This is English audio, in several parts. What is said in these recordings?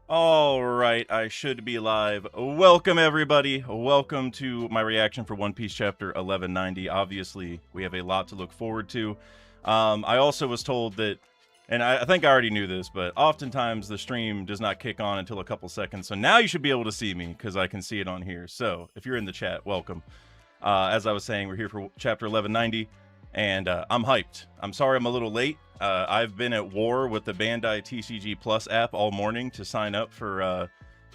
All right, I should be live. Welcome, everybody. Welcome to my reaction for One Piece Chapter 1190. Obviously, we have a lot to look forward to. I also was told that, and I think I already knew this, but oftentimes the stream does not kick on until a couple seconds. So now you should be able to see me because I can see it on here. So if you're in the chat, welcome. As I was saying, we're here for Chapter 1190, and I'm hyped. I'm sorry I'm a little late. I've been at war with the Bandai TCG Plus app all morning to sign up for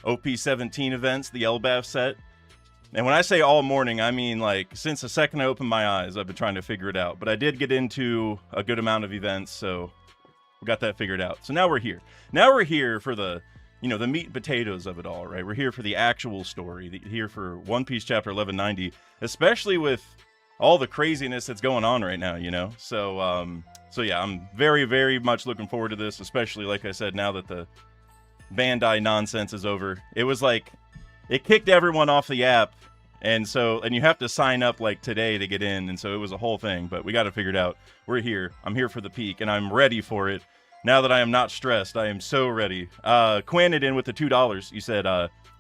OP17 events, the LBAF set. And when I say all morning, I mean like since the second I opened my eyes, I've been trying to figure it out. But I did get into a good amount of events, so we got that figured out. So now we're here. Now we're here for the meat and potatoes of it all, right? We're here for the actual story, here for One Piece Chapter 1190, especially with all the craziness that's going on right now, So yeah, I'm very, very much looking forward to this, especially, like I said, now that the Bandai nonsense is over. It was like, it kicked everyone off the app, and you have to sign up, like, today to get in, and so it was a whole thing, but we got it figured out. We're here. I'm here for the peak, and I'm ready for it. Now that I am not stressed, I am so ready. Quinn in with the $2. You said,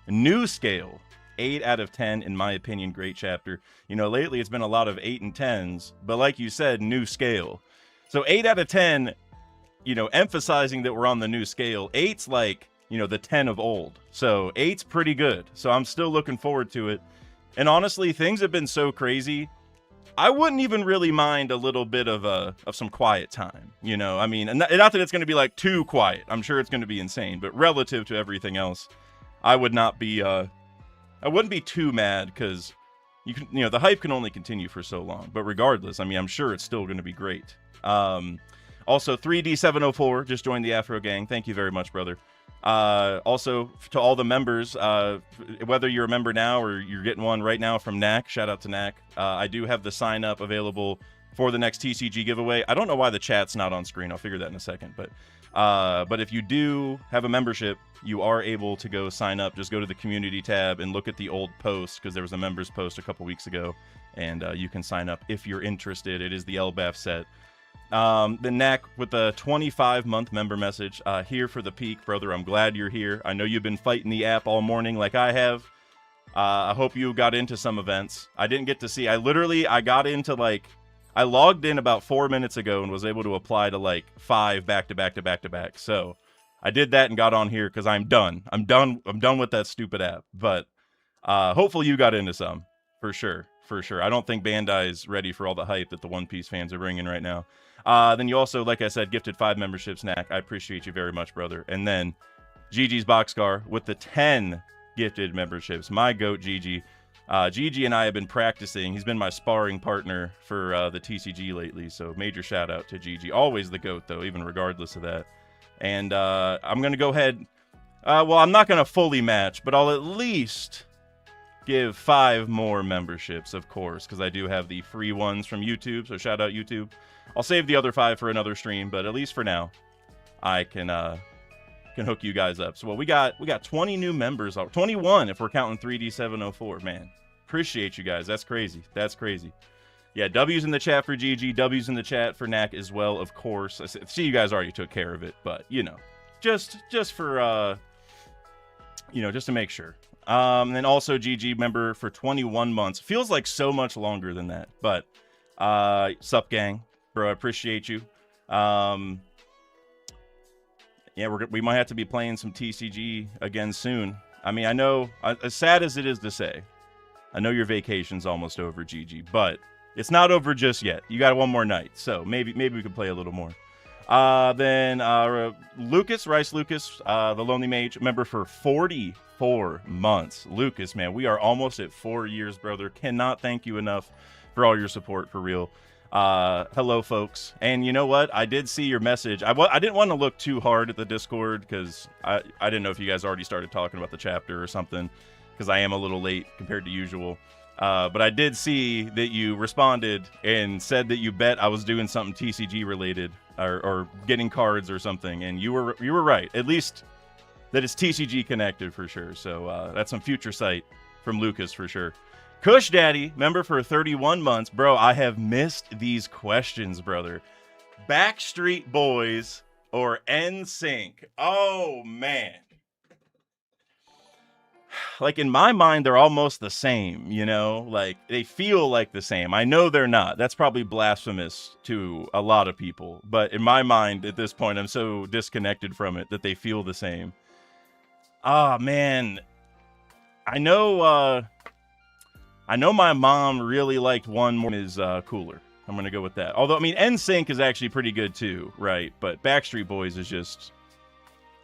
new scale. 8 out of 10, in my opinion, great chapter. Lately it's been a lot of 8 and 10s, but like you said, new scale. So 8 out of 10, emphasizing that we're on the new scale. 8's like, the 10 of old. So 8's pretty good. So I'm still looking forward to it. And honestly, things have been so crazy, I wouldn't even really mind a little bit of some quiet time. I mean, and not that it's going to be like too quiet. I'm sure it's going to be insane, but relative to everything else, I wouldn't be too mad because the hype can only continue for so long. But regardless, I mean, I'm sure it's still going to be great. Also, 3D704 just joined the Afro Gang. Thank you very much, brother. Also, to all the members, whether you're a member now or you're getting one right now from Knack, shout out to Knack. I do have the sign up available for the next TCG giveaway. I don't know why the chat's not on screen. I'll figure that in a second. But if you do have a membership, you are able to go sign up. Just go to the community tab and look at the old post, because there was a members post a couple weeks ago, and you can sign up if you're interested. It is the LBAF set. The Knack with the 25-month member message. Here for the peak, brother. I'm glad you're here. I know you've been fighting the app all morning like I have. I hope you got into some events. I didn't get to see. I got into I logged in about 4 minutes ago and was able to apply to like 5 back to back. So I did that and got on here because I'm done. I'm done with that stupid app. But hopefully you got into some, for sure. I don't think Bandai's ready for all the hype that the One Piece fans are bringing right now. Then you also, like I said, gifted 5 memberships, Knack. I appreciate you very much, brother. And then Gigi's Boxcar with the 10 gifted memberships. My goat, Gigi. Gigi and I have been practicing. He's been my sparring partner for the TCG lately, so major shout out to Gigi. Always the goat, though, even regardless of that. And I'm going to go ahead. Well, I'm not going to fully match, but I'll at least give 5 more memberships, of course, because I do have the free ones from YouTube, so shout out YouTube. I'll save the other 5 for another stream, but at least for now, I can hook you guys up. So we got 20 new members, 21 if we're counting 3D704. Man, appreciate you guys. That's crazy. Yeah, W's in the chat for GG, W's in the chat for Knack as well, of course. I see you guys already took care of it, but just for just to make sure. And then also GG member for 21 months. Feels like so much longer than that, but sup gang, bro, I appreciate you. Yeah, we might have to be playing some TCG again soon. I mean, I know, as sad as it is to say, I know your vacation's almost over, GG, but it's not over just yet. You got one more night, so maybe we could play a little more. Then Rice Lucas, the Lonely Mage, member for 44 months. Lucas, man, we are almost at 4 years, brother. Cannot thank you enough for all your support, for real. Hello, folks. And you know what? I did see your message. I didn't want to look too hard at the Discord because I didn't know if you guys already started talking about the chapter or something, because I am a little late compared to usual. But I did see that you responded and said that you bet I was doing something TCG related or getting cards or something, and you were right. At least that it's TCG connected for sure. So that's some future sight from Lucas for sure. Kush Daddy, member for 31 months. Bro, I have missed these questions, brother. Backstreet Boys or NSYNC? Oh, man. like in my mind, they're almost the same, you know, like they feel like the same. I know they're not. That's probably blasphemous to a lot of people. But in my mind at this point, I'm so disconnected from it that they feel the same. Ah, man. I know my mom really liked one more is Cooler. I'm going to go with that. Although, I mean, NSYNC is actually pretty good too, right? But Backstreet Boys is just,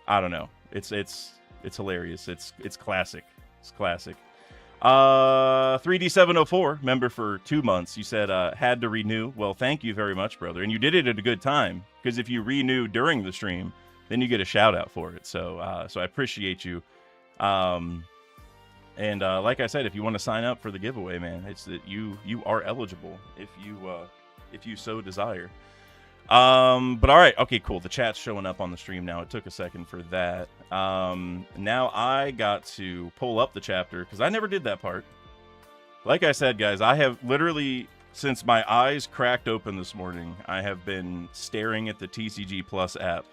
I don't know. It's hilarious. It's classic. It's classic. 3D704, member for 2 months. You said had to renew. Well, thank you very much, brother. And you did it at a good time, because if you renew during the stream, then you get a shout out for it. So so I appreciate you. And like I said, if you want to sign up for the giveaway, man, it's that you are eligible if you so desire. But all right, okay, cool. The chat's showing up on the stream now. It took a second for that. Now I got to pull up the chapter because I never did that part. Like I said, guys, I have literally, since my eyes cracked open this morning, I have been staring at the TCG Plus app.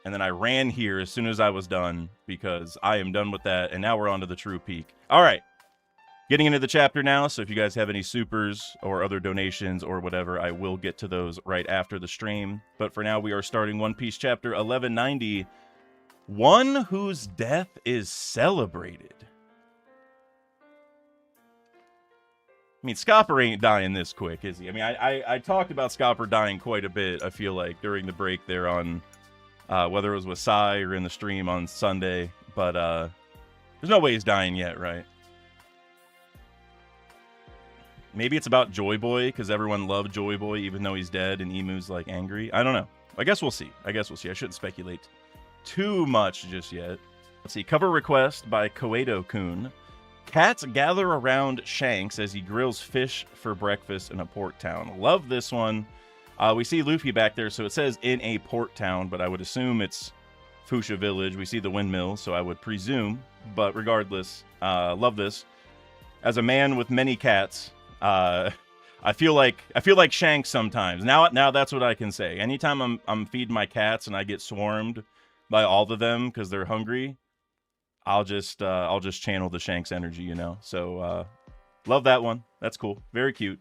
And then I ran here as soon as I was done because I am done with that. And now we're on to the true peak. All right. Getting into the chapter now. So if you guys have any supers or other donations or whatever, I will get to those right after the stream. But for now, we are starting One Piece chapter 1190. One whose death is celebrated. I mean, Scopper ain't dying this quick, is he? I mean, I talked about Scopper dying quite a bit, I feel like, during the break there on... whether it was with Sai or in the stream on Sunday, but there's no way he's dying yet, right? Maybe it's about Joy Boy, because everyone loved Joy Boy, even though he's dead, and Emu's, like, angry. I don't know. I guess we'll see. I shouldn't speculate too much just yet. Let's see. Cover request by Koedo-kun. Cats gather around Shanks as he grills fish for breakfast in a port town. Love this one. We see Luffy back there, so it says in a port town, but I would assume it's Fuchsia Village. We see the windmill, so I would presume. But regardless, love this. As a man with many cats, I feel like Shanks sometimes. Now that's what I can say. Anytime I'm feeding my cats and I get swarmed by all of them because they're hungry, I'll just channel the Shanks energy, you know. So love that one. That's cool. Very cute.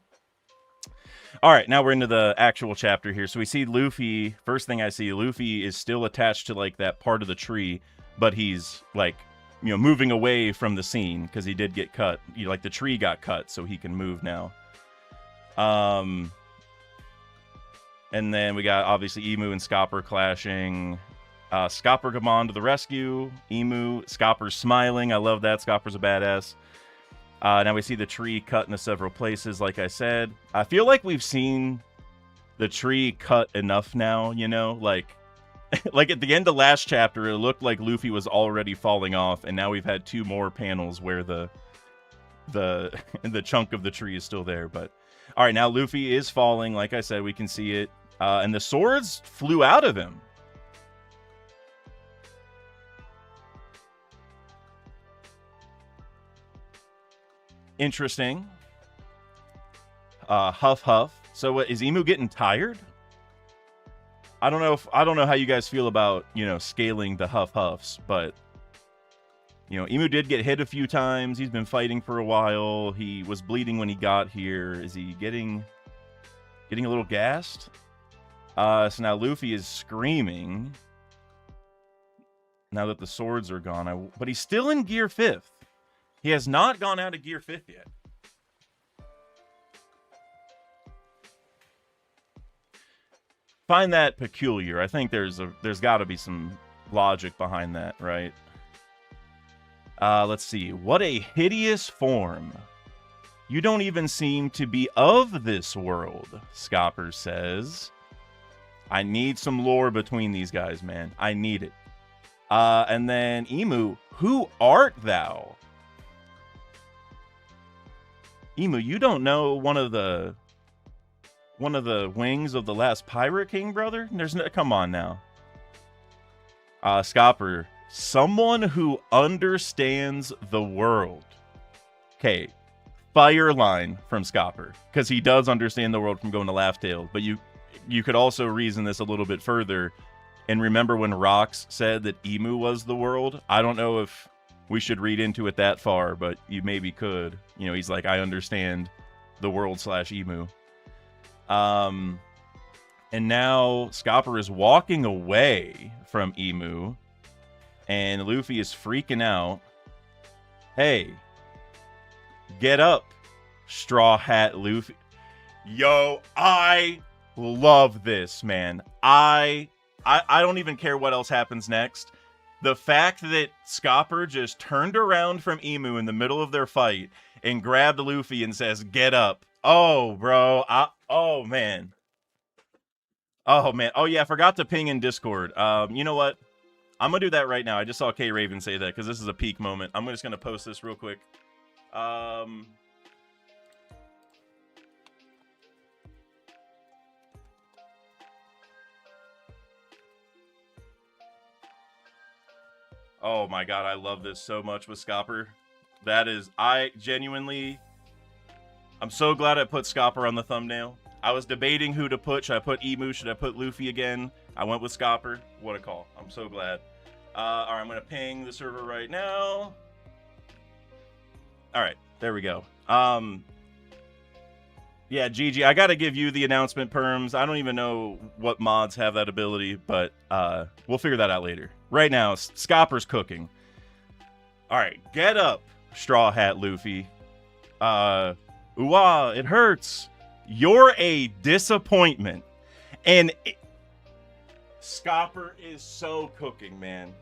All right, now we're into the actual chapter here. So we see Luffy. First thing I see, Luffy is still attached to like that part of the tree, but he's like, you know, moving away from the scene because he did get cut. You know, like the tree got cut, so he can move now. And then we got obviously Emu and Scopper clashing. Scopper GABAN to the rescue. Emu, Scopper's smiling. I love that. Scopper's a badass. Now we see the tree cut into several places, like I said. I feel like we've seen the tree cut enough now, you know? Like at the end of last chapter, it looked like Luffy was already falling off, and now we've had 2 more panels where the chunk of the tree is still there. But, all right, now Luffy is falling. Like I said, we can see it. And the swords flew out of him. Interesting. Huff huff. So is Emu getting tired? I don't know how you guys feel about, you know, scaling the huff huffs, but you know, Emu did get hit a few times. He's been fighting for a while. He was bleeding when he got here. Is he getting a little gassed? So now Luffy is screaming now that the swords are gone. But he's still in gear 5th. He has not gone out of gear 5th yet. Find that peculiar. I think there's got to be some logic behind that, right? Let's see. What a hideous form. You don't even seem to be of this world, Scopper says. I need some lore between these guys, man. I need it. And then Emu, who art thou? Emu, you don't know one of the wings of the last Pirate King, brother? Come on now. Scopper, someone who understands the world. Okay, fire line from Scopper, because he does understand the world from going to Laugh Tale. But you could also reason this a little bit further and remember when Rox said that Emu was the world. I don't know if we should read into it that far, but you maybe could. You know, he's like, I understand the world/emu. And now Scopper is walking away from Emu, and Luffy is freaking out. Hey, get up, Straw Hat Luffy. Yo, I love this, man. I don't even care what else happens next. The fact that Scopper just turned around from Emu in the middle of their fight and grabbed Luffy and says, get up. Oh, bro. Oh, man. Oh, man. Oh, yeah, I forgot to ping in Discord. You know what? I'm going to do that right now. I just saw K Raven say that because this is a peak moment. I'm just going to post this real quick. Oh my god, I love this so much with Scopper. That is, I'm so glad I put Scopper on the thumbnail. I was debating who to put. Should I put Emu? Should I put Luffy again? I went with Scopper. What a call. I'm so glad. Alright, I'm going to ping the server right now. Alright, there we go. Yeah, GG, I got to give you the announcement, Perms. I don't even know what mods have that ability, but we'll figure that out later. Right now, Scopper's cooking. All right, get up, Straw Hat Luffy. Ooh-ah, it hurts. You're a disappointment. And Scopper is so cooking, man.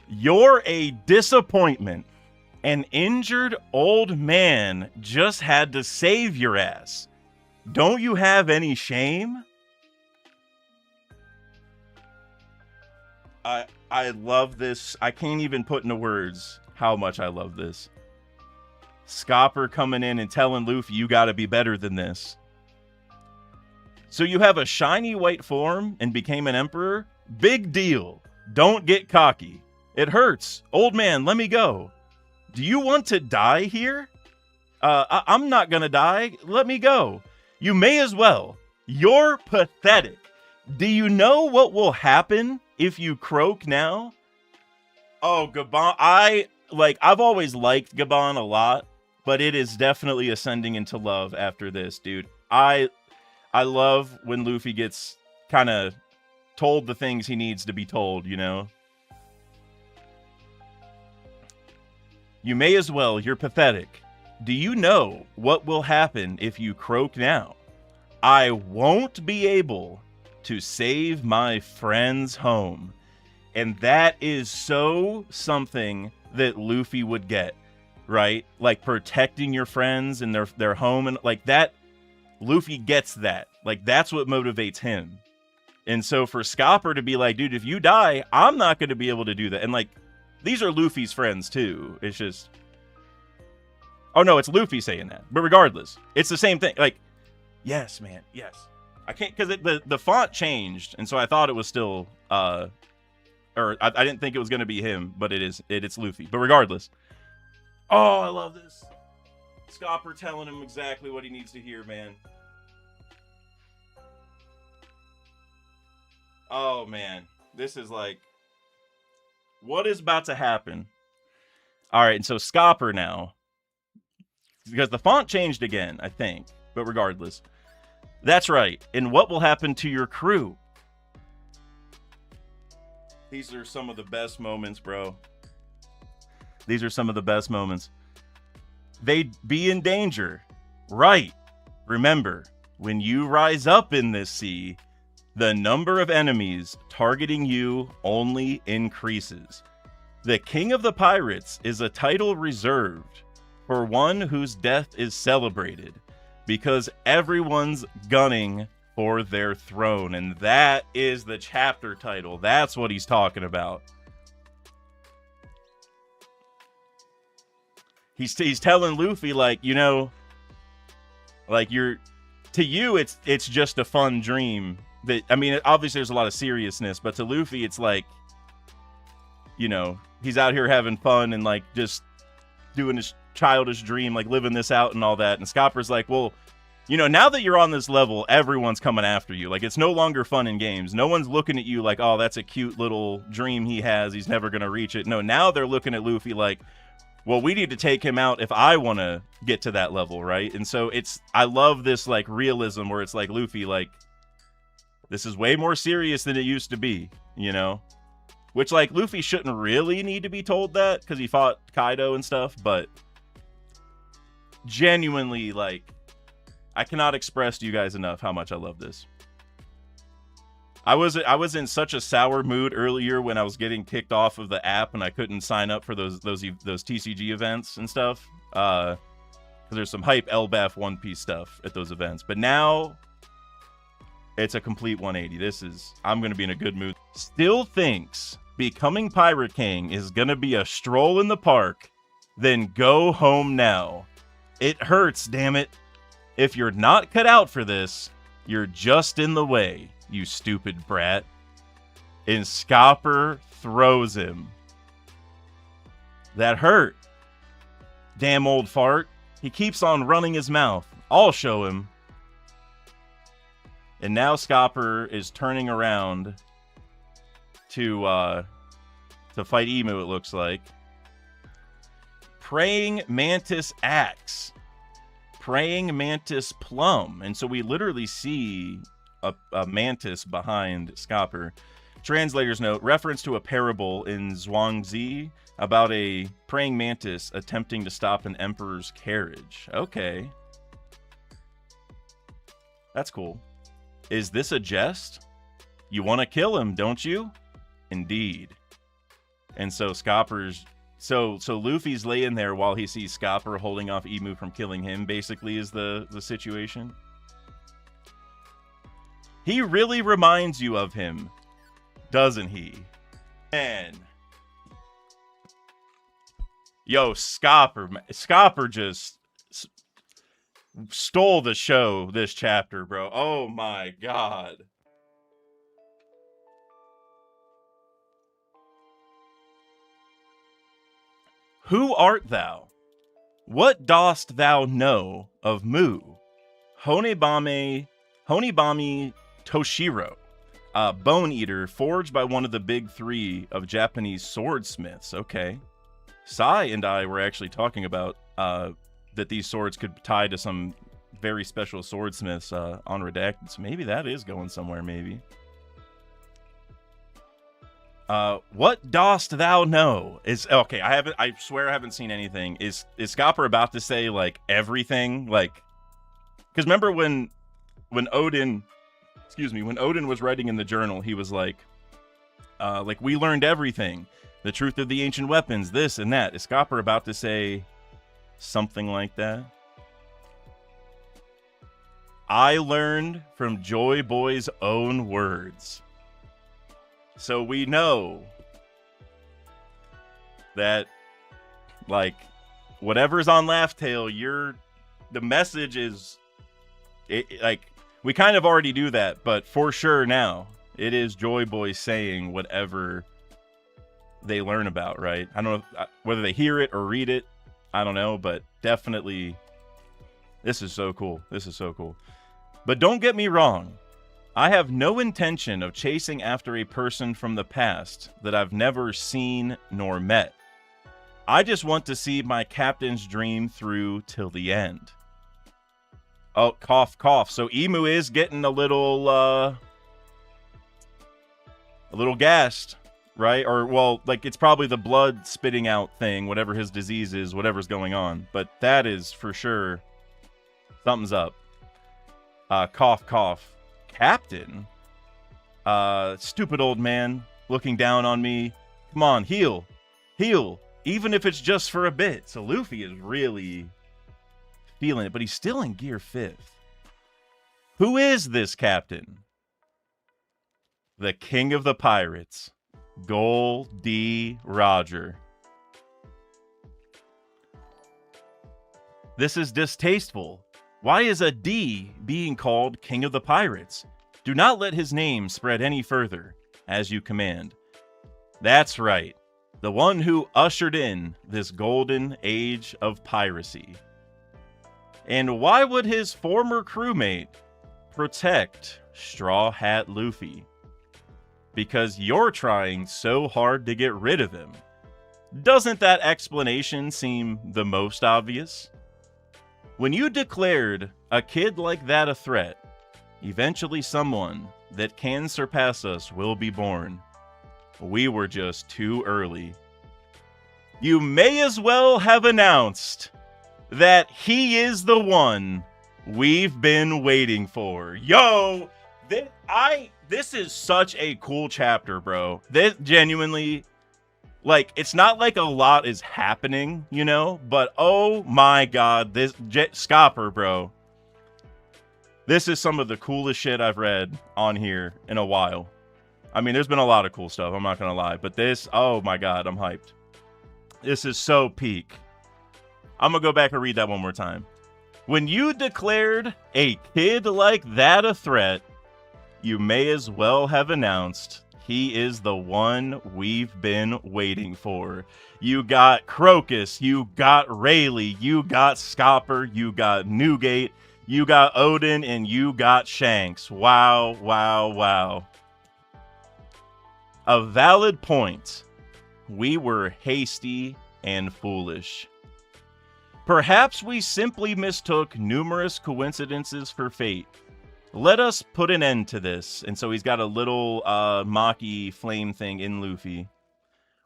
You're a disappointment. An injured old man just had to save your ass. Don't you have any shame? I love this. I can't even put into words how much I love this. Scopper coming in and telling Luffy, you gotta be better than this. So you have a shiny white form and became an emperor? Big deal. Don't get cocky. It hurts. Old man, let me go. Do you want to die here? I'm not gonna die. Let me go. You may as well. You're pathetic. Do you know what will happen if you croak now? Oh, Gaban. I've always liked Gaban a lot, but it is definitely ascending into love after this, dude. I love when Luffy gets kind of told the things he needs to be told, you know? You may as well, you're pathetic. Do you know what will happen if you croak now? I won't be able to save my friend's home. And that is so something that Luffy would get, right? Like protecting your friends and their home and like that. Luffy gets that. Like that's what motivates him. And so for Scopper to be like, dude, if you die, I'm not going to be able to do that. And like, these are Luffy's friends too. It's just, oh no, it's Luffy saying that. But regardless, it's the same thing. Like, yes, man, yes. I can't, because the font changed, and so I thought it was still, or I didn't think it was going to be him, but it's Luffy. But regardless, oh, I love this. Scopper telling him exactly what he needs to hear, man. Oh man, this is like, what is about to happen? All right, and so Scopper now, because the font changed again, I think, but regardless. That's right. And what will happen to your crew? These are some of the best moments, bro. These are some of the best moments. They'd be in danger. Right. Remember, when you rise up in this sea, the number of enemies targeting you only increases. The King of the Pirates is a title reserved for one whose death is celebrated, because everyone's gunning for their throne. And that is the chapter title. That's what he's talking about. He's telling Luffy, like, you know, like to you, it's just a fun dream. That, I mean, obviously there's a lot of seriousness, but to Luffy, it's like, you know, he's out here having fun and like just doing his childish dream, like living this out and all that. And Scopper's like, well, You know, now that you're on this level, everyone's coming after you. Like, it's no longer fun in games. No one's looking at you like, oh, that's a cute little dream he has. He's never going to reach it. No, now they're looking at Luffy like, well, we need to take him out if I want to get to that level, right? And so I love this, like, realism where it's like, Luffy, like, this is way more serious than it used to be, you know? Which, like, Luffy shouldn't really need to be told that because he fought Kaido and stuff, but genuinely, like, I cannot express to you guys enough how much I love this. I was in such a sour mood earlier when I was getting kicked off of the app and I couldn't sign up for those TCG events and stuff. Because there's some hype LBAF One Piece stuff at those events. But now it's a complete 180. I'm going to be in a good mood. Still thinks becoming Pirate King is going to be a stroll in the park. Then go home now. It hurts, damn it. If you're not cut out for this, you're just in the way, you stupid brat. And Scopper throws him. That hurt. Damn old fart. He keeps on running his mouth. I'll show him. And now Scopper is turning around to fight Emu, it looks like. Praying Mantis Axe. Praying Mantis Plum. And so we literally see a mantis behind Scopper. Translator's note, reference to a parable in Zhuangzi about a praying mantis attempting to stop an emperor's carriage. Okay. That's cool. Is this a jest? You want to kill him, don't you? Indeed. And so Scopper's... So Luffy's laying there while he sees Scopper holding off Emu from killing him, basically, is the situation. He really reminds you of him, doesn't he? Man. Yo, Scopper just stole the show this chapter, bro. Oh my god. Who art thou? What dost thou know of Mu? Honebami Toshiro, bone eater forged by one of the big three of Japanese swordsmiths. Okay. Sai and I were actually talking about that these swords could tie to some very special swordsmiths on Redacted. So maybe that is going somewhere, maybe. What dost thou know? Is okay. I swear I haven't seen anything. Is Scopper about to say like everything? Like, because remember when Odin, when Odin was writing in the journal, he was like we learned everything, the truth of the ancient weapons, this and that. Is Scopper about to say something like that? I learned from Joy Boy's own words. So we know that, like, whatever's on Laugh Tale, the message is, like, we kind of already do that, but for sure now, it is Joy Boy saying whatever they learn about, right? I don't know whether they hear it or read it. I don't know, but definitely, this is so cool. This is so cool. But don't get me wrong. I have no intention of chasing after a person from the past that I've never seen nor met. I just want to see my captain's dream through till the end. Oh, cough, cough. So Emu is getting a little gassed, right? Or, well, like, it's probably the blood spitting out thing, whatever his disease is, whatever's going on. But that is for sure something's up. Cough, cough. Captain? Stupid old man looking down on me. Come on, heal. Heal. Even if it's just for a bit. So Luffy is really feeling it, but he's still in gear 5th. Who is this captain? The king of the pirates. Gol D. Roger. This is distasteful. Why is a D being called King of the Pirates? Do not let his name spread any further, as you command. That's right, the one who ushered in this golden age of piracy. And why would his former crewmate protect Straw Hat Luffy? Because you're trying so hard to get rid of him. Doesn't that explanation seem the most obvious? When you declared a kid like that a threat, eventually someone that can surpass us will be born. We were just too early. You may as well have announced that he is the one we've been waiting for. Yo, this is such a cool chapter, bro. This genuinely, like, it's not like a lot is happening, you know, but oh my god, this SCOPPER, bro. This is some of the coolest shit I've read on here in a while. I mean, there's been a lot of cool stuff, I'm not gonna lie, but this, oh my god, I'm hyped. This is so peak. I'm gonna go back and read that one more time. When you declared a kid like that a threat, you may as well have announced he is the one we've been waiting for. You got Crocus, you got Rayleigh, you got SCOPPER, you got Newgate, you got Odin, and you got Shanks. Wow, wow, wow. A valid point. We were hasty and foolish. Perhaps we simply mistook numerous coincidences for fate. Let us put an end to this. And so he's got a little Maki flame thing in Luffy.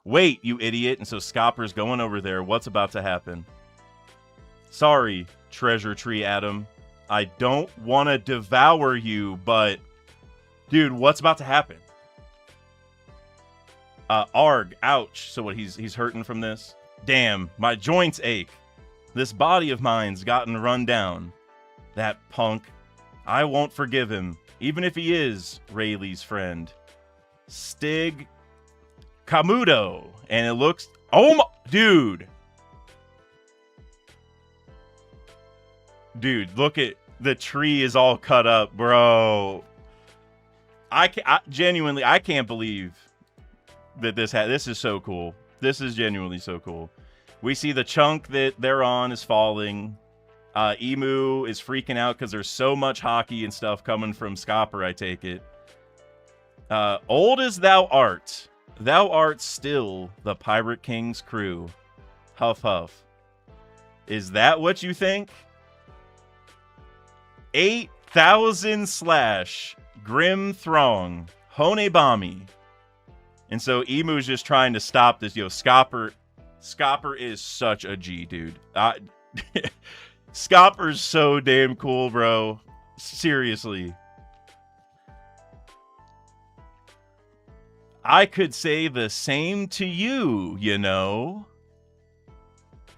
Wait, you idiot. And so SCOPPER's going over there. What's about to happen? Sorry, Treasure Tree Adam. I don't want to devour you, but... Dude, what's about to happen? Arg, ouch. So what, he's hurting from this? Damn, my joints ache. This body of mine's gotten run down. That punk. I won't forgive him, even if he is Rayleigh's friend. Stig Kamuto. And it looks... Oh my... Dude. Dude, look at... The tree is all cut up, bro. I genuinely, I can't believe that this is so cool. This is genuinely so cool. We see the chunk that they're on is falling. Emu is freaking out because there's so much hockey and stuff coming from SCOPPER, I take it. Old as thou art still the Pirate King's crew. Huff huff. Is that what you think? 8,000 slash Grim Throng Honebami. And so Emu's just trying to stop this. Yo, SCOPPER is such a G, dude. SCOPPER's so damn cool, bro. Seriously. I could say the same to you, you know.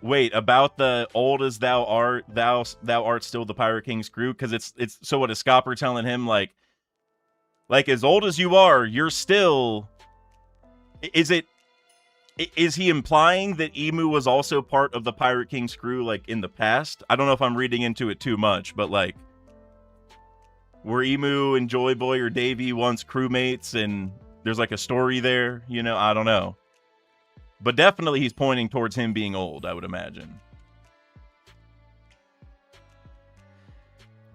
Wait, about the old as thou art still the Pirate King's crew? Because it's so what is SCOPPER telling him, like as old as you are, you're still... Is he implying that Emu was also part of the Pirate King's crew, like, in the past? I don't know if I'm reading into it too much, but, like, were Emu and Joy Boy or Davy once crewmates, and there's, like, a story there? You know, I don't know. But definitely he's pointing towards him being old, I would imagine.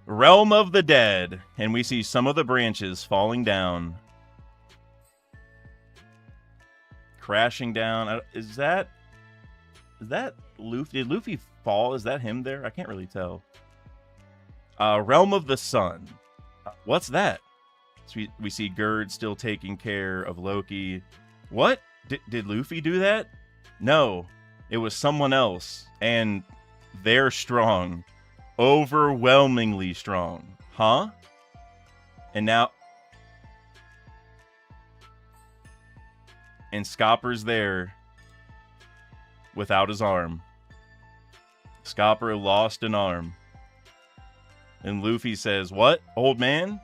Realm of the Dead. And we see some of the branches falling down. Crashing down. Is that Luffy? Did Luffy fall? Is that him there? I can't really tell. Realm of the Sun. What's that? So we see Gerd still taking care of Loki. What? Did Luffy do that? No. It was someone else. And they're strong. Overwhelmingly strong. Huh? And now... And SCOPPER's there without his arm. SCOPPER lost an arm. And Luffy says, what, old man?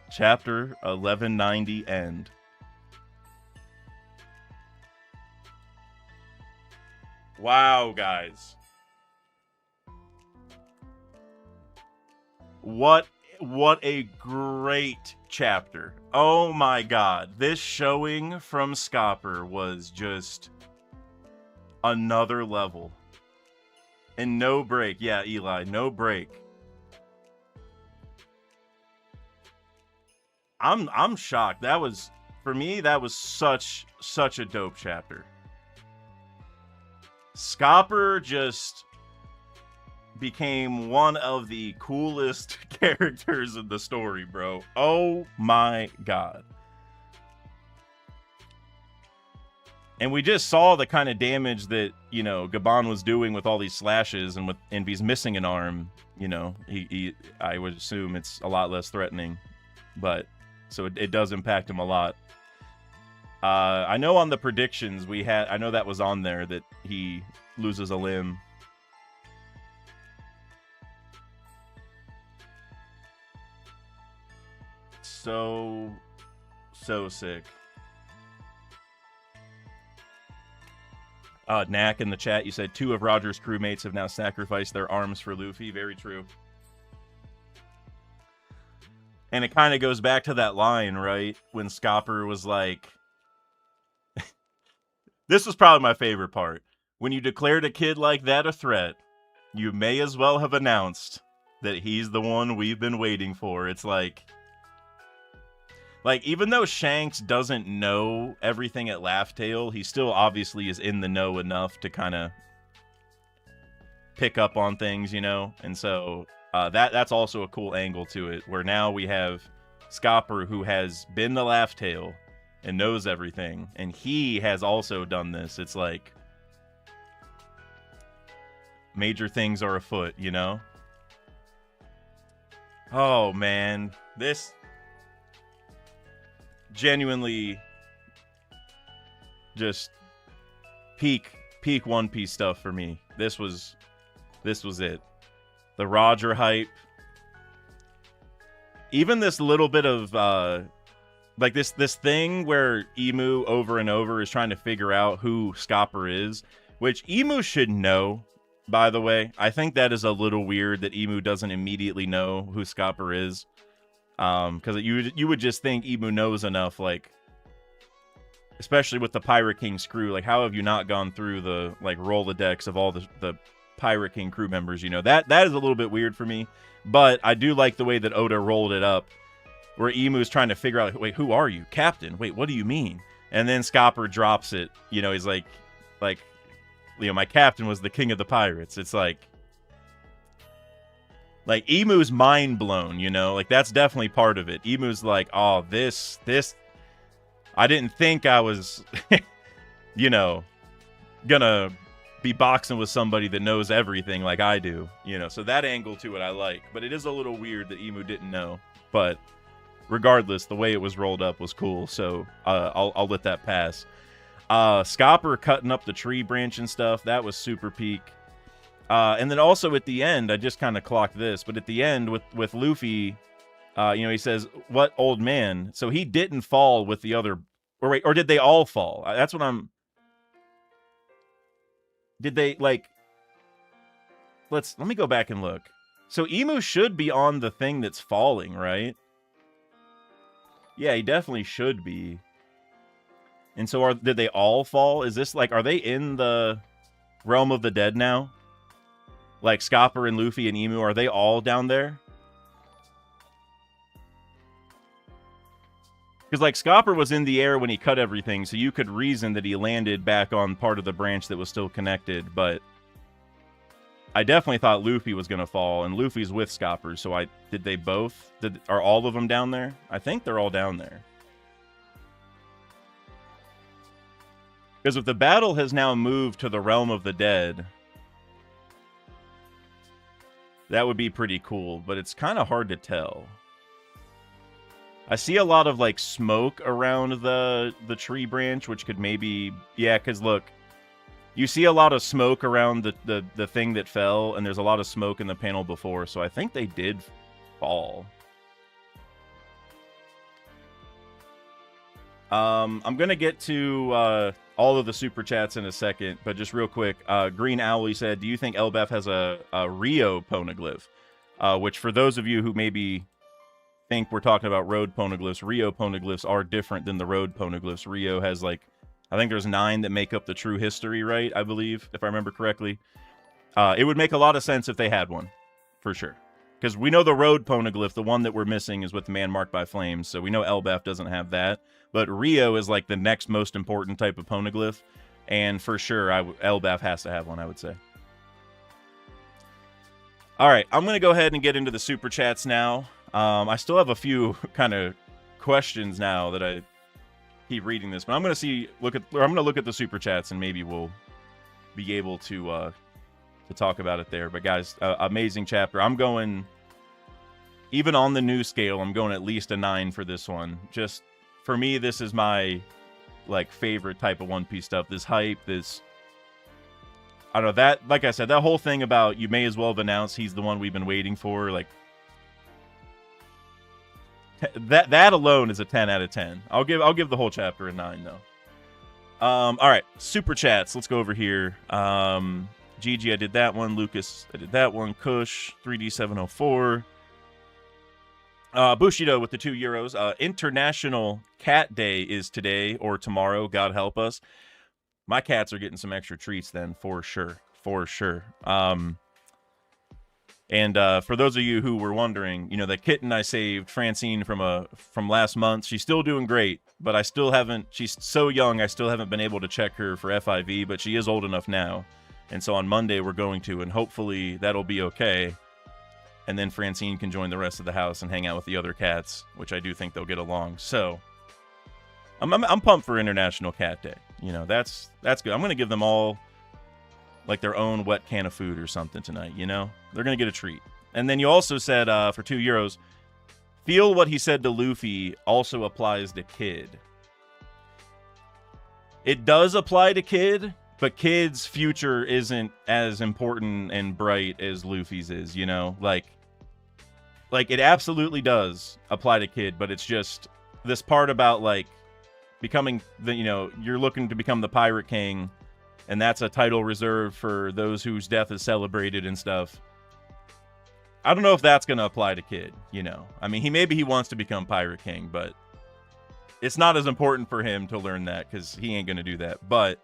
Chapter 1190 end. Wow, guys. What a great chapter. Oh my god. This showing from SCOPPER was just another level. And no break. Yeah, Eli, no break. I'm shocked. That was, for me, that was such a dope chapter. Scopper just became one of the coolest characters in the story, bro. Oh my god. And we just saw the kind of damage that, you know, GABAN was doing with all these slashes, and if he's missing an arm, you know, I would assume it's a lot less threatening. But so it does impact him a lot. I know on the predictions I know that was on there that he loses a limb. So sick. Knack in the chat, you said 2 of Roger's crewmates have now sacrificed their arms for Luffy. Very true. And it kind of goes back to that line, right? When Scopper was like... This was probably my favorite part. When you declared a kid like that a threat, you may as well have announced that he's the one we've been waiting for. It's like, even though Shanks doesn't know everything at Laugh Tale, he still obviously is in the know enough to kind of pick up on things, you know? And so that's also a cool angle to it, where now we have Scopper, who has been to Laugh Tale and knows everything, and he has also done this. It's like major things are afoot, you know? Oh, man. This... genuinely just peak One Piece stuff for me. This was it. The Roger hype. Even this little bit of like this thing where Emu over and over is trying to figure out who Scopper is, which Emu should know, by the way. I think that is a little weird that Emu doesn't immediately know who Scopper is. Because you would just think Emu knows enough, like, especially with the Pirate King's crew. Like, how have you not gone through the, like, Rolodex of all the Pirate King crew members? You know, that is a little bit weird for me. But I do like the way that Oda rolled it up, where Emu's trying to figure out, like, wait, who are you? Captain? Wait, what do you mean? And then Scopper drops it. You know, he's like, you know, my captain was the king of the pirates. It's like Emu's mind blown, you know? Like, that's definitely part of it. Emu's like, oh, this, I didn't think I was, you know, gonna be boxing with somebody that knows everything like I do, you know? So that angle to it I like. But it is a little weird that Emu didn't know. But regardless, the way it was rolled up was cool. So I'll let that pass. Scopper cutting up the tree branch and stuff, that was super peak. And then also at the end, I just kind of clocked this, but at the end with Luffy, you know, he says, "What old man?" So he didn't fall with the other, or did they all fall? That's what I'm. Did they, like? Let me go back and look. So Emu should be on the thing that's falling, right? Yeah, he definitely should be. And so did they all fall? Is this like, are they in the realm of the dead now? Like Scopper and Luffy and Emu, are they all down there? Because like Scopper was in the air when he cut everything, so you could reason that he landed back on part of the branch that was still connected, but I definitely thought Luffy was going to fall, and Luffy's with Scopper, so did they both? Are all of them down there? I think they're all down there. Because if the battle has now moved to the realm of the dead, that would be pretty cool, but it's kind of hard to tell. I see a lot of, like, smoke around the tree branch, which could maybe... Yeah, because, look, you see a lot of smoke around the thing that fell, and there's a lot of smoke in the panel before, so I think they did fall. I'm going to get to all of the super chats in a second, but just real quick, Green Owlie said, do you think Elbaf has a Rio poneglyph? Which, for those of you who maybe think we're talking about road poneglyphs, Rio poneglyphs are different than the road poneglyphs. Rio has, like, I think there's 9 that make up the true history, right? I believe, if I remember correctly. It would make a lot of sense if they had one, for sure. Because we know the road poneglyph, the one that we're missing, is with the man marked by flames. So we know Elbaf doesn't have that. But Rio is like the next most important type of poneglyph. And for sure, Elbaf has to have one, I would say. All right, I'm going to go ahead and get into the super chats now. I still have a few kind of questions now that I keep reading this. But I'm going to I'm going to look at the super chats and maybe we'll be able to talk about it there. But guys, amazing chapter. I'm going, even on the new scale, I'm going at least a 9 for this one. Just for me, this is my like favorite type of One Piece stuff. This hype, this, I don't know, that, like I said, that whole thing about you may as well have announced he's the one we've been waiting for, like that alone is a 10 out of 10. I'll give the whole chapter a 9 though. All right, super chats. Let's go over here. Gigi, I did that one. Lucas, I did that one. Kush, 3D704. Bushido with the €2. International Cat Day is today or tomorrow. God help us. My cats are getting some extra treats then, for sure. For sure. And for those of you who were wondering, you know, the kitten I saved, Francine, from last month, she's still doing great, but I still haven't, she's so young, I still haven't been able to check her for FIV, but she is old enough now. And so on Monday we're going to, and hopefully that'll be okay. And then Francine can join the rest of the house and hang out with the other cats, which I do think they'll get along. So I'm pumped for International Cat Day. You know, that's good. I'm going to give them all like their own wet can of food or something tonight, you know? They're going to get a treat. And then you also said, for €2, feel what he said to Luffy also applies to Kid. It does apply to Kid, but Kid's future isn't as important and bright as Luffy's is, you know? Like it absolutely does apply to Kid, but it's just this part about, like, becoming the, you know, you're looking to become the Pirate King, and that's a title reserved for those whose death is celebrated and stuff. I don't know if that's going to apply to Kid, you know? I mean, maybe he wants to become Pirate King, but it's not as important for him to learn that, because he ain't going to do that. But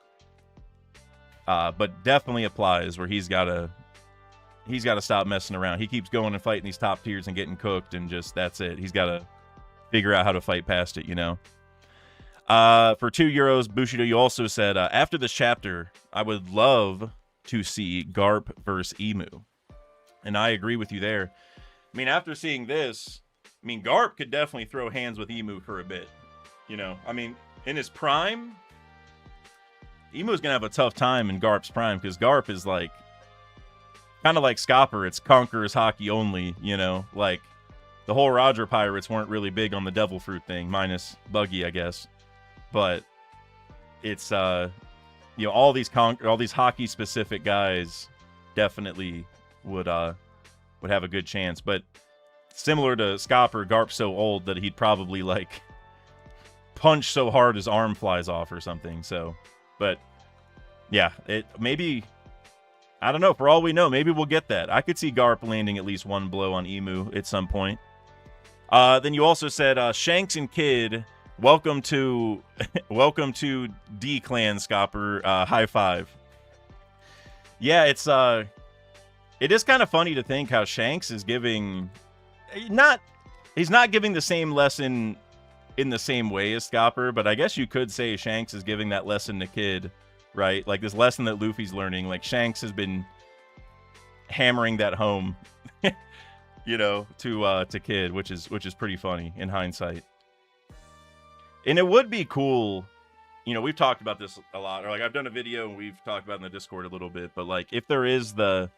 definitely applies where he's got to stop messing around. He keeps going and fighting these top tiers and getting cooked, and just, that's it. He's got to figure out how to fight past it, you know? For €2, Bushido, you also said, after this chapter, I would love to see Garp versus Emu. And I agree with you there. I mean, after seeing this, I mean, Garp could definitely throw hands with Emu for a bit. You know, I mean, in his prime, Emu's going to have a tough time in Garp's prime, because Garp is like, kind of like Scopper. It's Conqueror's hockey only, you know? Like, the whole Roger Pirates weren't really big on the Devil Fruit thing, minus Buggy, I guess. But it's, you know, all these hockey-specific guys definitely would have a good chance. But similar to Scopper, Garp's so old that he'd probably, like, punch so hard his arm flies off or something. So, but yeah, maybe, I don't know, for all we know, maybe we'll get that. I could see Garp landing at least one blow on Emu at some point. Then you also said, Shanks and Kid, welcome to D-Clan, Scopper, high five. Yeah, it is kind of funny to think how Shanks is giving, he's not giving the same lesson in the same way as Scopper, but I guess you could say Shanks is giving that lesson to Kid, right? Like this lesson that Luffy's learning, like Shanks has been hammering that home, you know, to Kid, which is pretty funny in hindsight. And it would be cool, you know, we've talked about this a lot, or like I've done a video and we've talked about it in the Discord a little bit, but like if there is the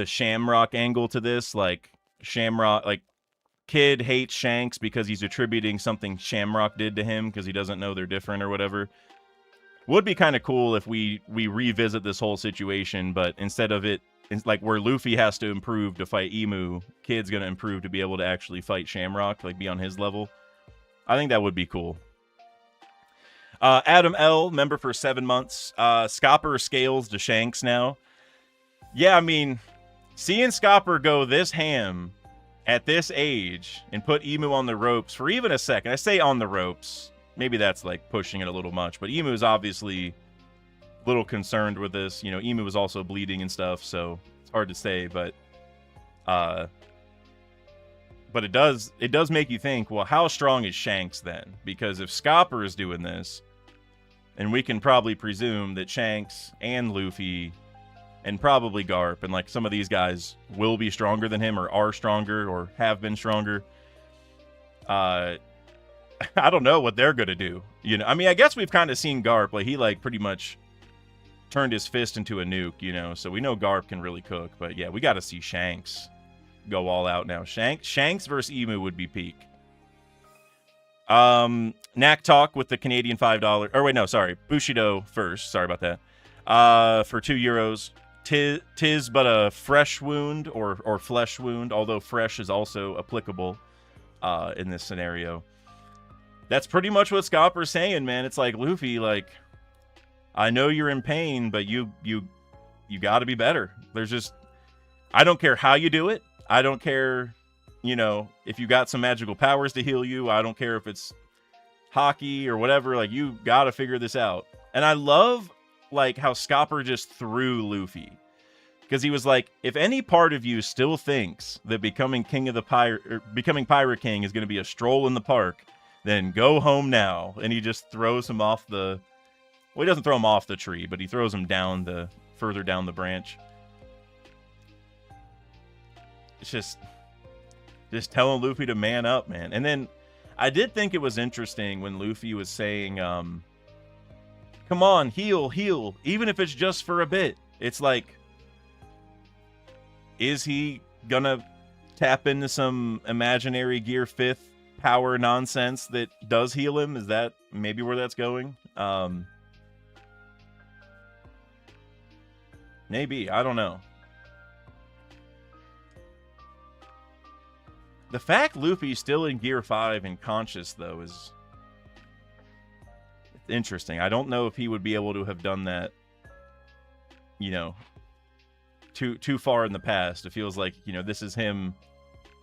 Shamrock angle to this, like Shamrock, like Kid hates Shanks because he's attributing something Shamrock did to him because he doesn't know they're different or whatever. Would be kind of cool if we revisit this whole situation, but instead of it, it's like where Luffy has to improve to fight Emu, Kid's going to improve to be able to actually fight Shamrock, like be on his level. I think that would be cool. Adam L, member for 7 months. Scopper scales to Shanks now. Yeah, I mean, seeing Scopper go this ham at this age and put Emu on the ropes for even a second. I say on the ropes. Maybe that's like pushing it a little much, but Emu is obviously little concerned with this. You know, Emu was also bleeding and stuff, so it's hard to say, but it does make you think, well, how strong is Shanks then? Because if Scopper is doing this, and we can probably presume that Shanks and Luffy and probably Garp and like some of these guys will be stronger than him, or are stronger, or have been stronger. I don't know what they're gonna do. You know, I mean, I guess we've kind of seen Garp, like he like pretty much turned his fist into a nuke, you know, so we know Garp can really cook. But yeah, we got to see Shanks go all out now. Shanks versus Emu would be peak. Knack Talk with the Canadian $5. Or wait, no, sorry, Bushido first. Sorry about that. For €2. Tis but a fresh wound or flesh wound, although fresh is also applicable in this scenario. That's pretty much what Scopper's saying, man. It's like, Luffy, like, I know you're in pain, but you got to be better. There's just, I don't care how you do it. I don't care, you know, if you got some magical powers to heal you. I don't care if it's hockey or whatever. Like, you got to figure this out. And I love, like, how Scopper just threw Luffy. Because he was like, if any part of you still thinks that becoming Pirate King is going to be a stroll in the park, then go home now. And he just throws him off the... Well, he doesn't throw him off the tree, but he throws him down further down the branch. It's just telling Luffy to man up, man. And then I did think it was interesting when Luffy was saying, come on, heal, even if it's just for a bit. It's like, is he gonna tap into some imaginary Gear 5th power nonsense that does heal him? Is that maybe where that's going? Maybe, I don't know. The fact Luffy's still in Gear 5 and conscious, though, is interesting. I don't know if he would be able to have done that, you know, too far in the past. It feels like, you know, this is him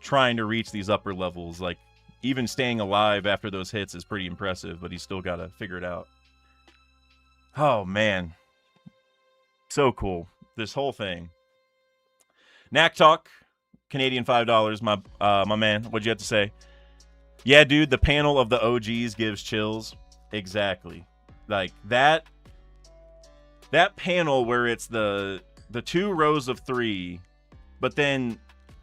trying to reach these upper levels. Like, even staying alive after those hits is pretty impressive, but he's still got to figure it out. Oh, man. So cool. This whole thing. Knack Talk, Canadian $5. My man, what'd you have to say? Yeah, dude, the panel of the OGs gives chills. Exactly. Like, that panel where it's the 2 rows of 3, but then,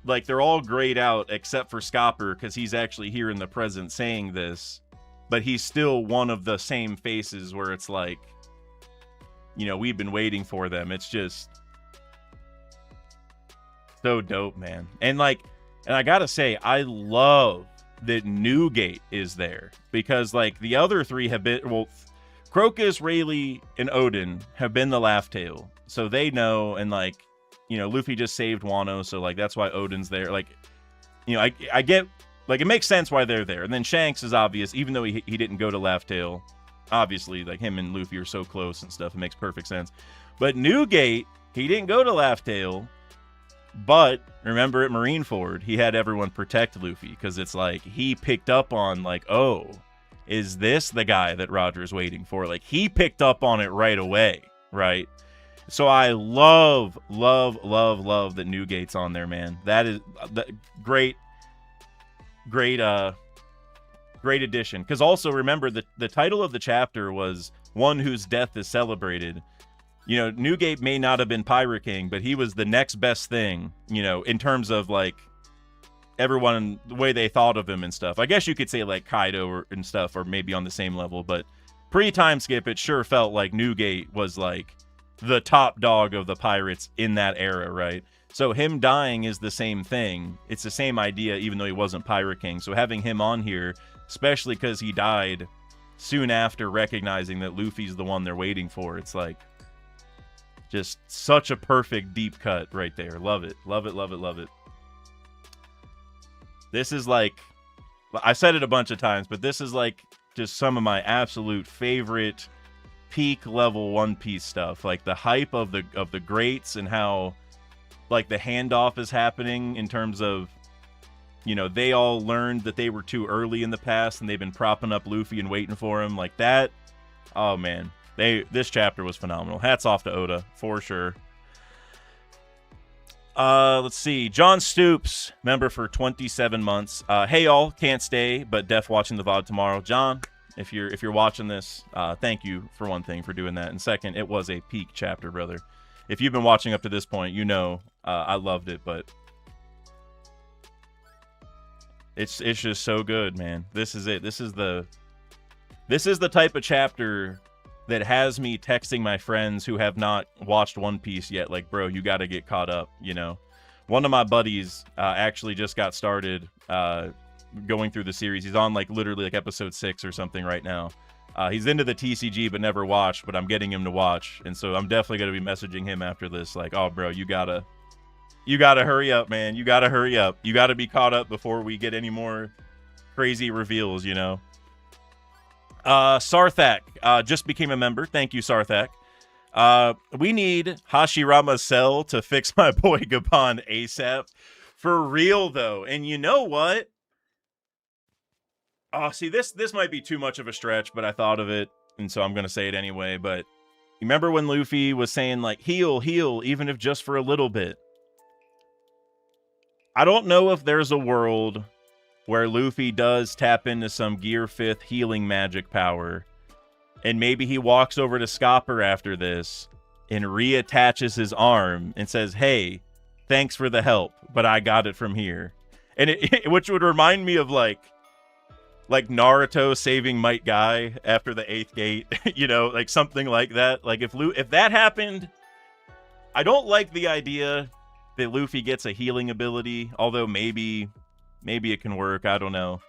like, they're all grayed out except for Scopper, because he's actually here in the present saying this, but he's still one of the same faces where it's like, you know, we've been waiting for them. It's just so dope, man. And I gotta say, I love that Newgate is there, because, like, the other 3 have been, well, Crocus, Rayleigh, and Odin have been the Laugh Tale, so they know. And, like, you know, Luffy just saved Wano, so, like, that's why Odin's there. Like, you know, I get, like, it makes sense why they're there. And then Shanks is obvious, even though he didn't go to Laugh Tale. Obviously, like, him and Luffy are so close and stuff, it makes perfect sense. But Newgate, he didn't go to Laugh Tale, but remember at Marineford, he had everyone protect Luffy, because it's like, he picked up on, like, oh, is this the guy that Roger's waiting for? Like, he picked up on it right away, right? So I love that Newgate's on there, man. That is great addition. Because also, remember, the title of the chapter was One Whose Death is Celebrated. You know, Newgate may not have been Pirate King, but he was the next best thing, you know, in terms of, like, everyone, the way they thought of him and stuff. I guess you could say, like, Kaido and stuff, or maybe on the same level, but pre-time skip, it sure felt like Newgate was, like, the top dog of the pirates in that era, right? So him dying is the same thing. It's the same idea, even though he wasn't Pirate King. So having him on here, especially because he died soon after recognizing that Luffy's the one they're waiting for, it's like, just such a perfect deep cut right there. Love it. Love it, love it, love it. This is like, I said it a bunch of times, but this is like just some of my absolute favorite peak level One Piece stuff. Like the hype of the greats, and how, like, the handoff is happening in terms of, you know, they all learned that they were too early in the past, and they've been propping up Luffy and waiting for him. Like that. Oh man, This chapter was phenomenal. Hats off to Oda, for sure. Let's see. John Stoops, member for 27 months. Hey y'all, can't stay, but def watching the VOD tomorrow. John, if you're watching this, thank you for one thing for doing that. And second, it was a peak chapter, brother. If you've been watching up to this point, you know I loved it, but it's just so good, man. This is it. This is the type of chapter that has me texting my friends who have not watched One Piece yet, like, bro, you got to get caught up, you know? One of my buddies actually just got started going through the series. He's on, like, literally, like, episode 6 or something right now. He's into the TCG but never watched, but I'm getting him to watch, and so I'm definitely going to be messaging him after this, like, oh, bro, you gotta hurry up, man. You gotta hurry up. You gotta be caught up before we get any more crazy reveals, you know? Sarthak just became a member. Thank you, Sarthak. We need Hashirama's cell to fix my boy Gaban ASAP. For real, though. And you know what? Oh, see, this might be too much of a stretch, but I thought of it, and so I'm going to say it anyway. But you remember when Luffy was saying, like, heal, even if just for a little bit? I don't know if there's a world where Luffy does tap into some Gear 5th healing magic power, and maybe he walks over to Scopper after this and reattaches his arm and says, hey, thanks for the help, but I got it from here. And which would remind me of like Naruto saving Might Guy after the 8th gate, you know, like something like that. Like if that happened, I don't like the idea that Luffy gets a healing ability, although maybe it can work, I don't know.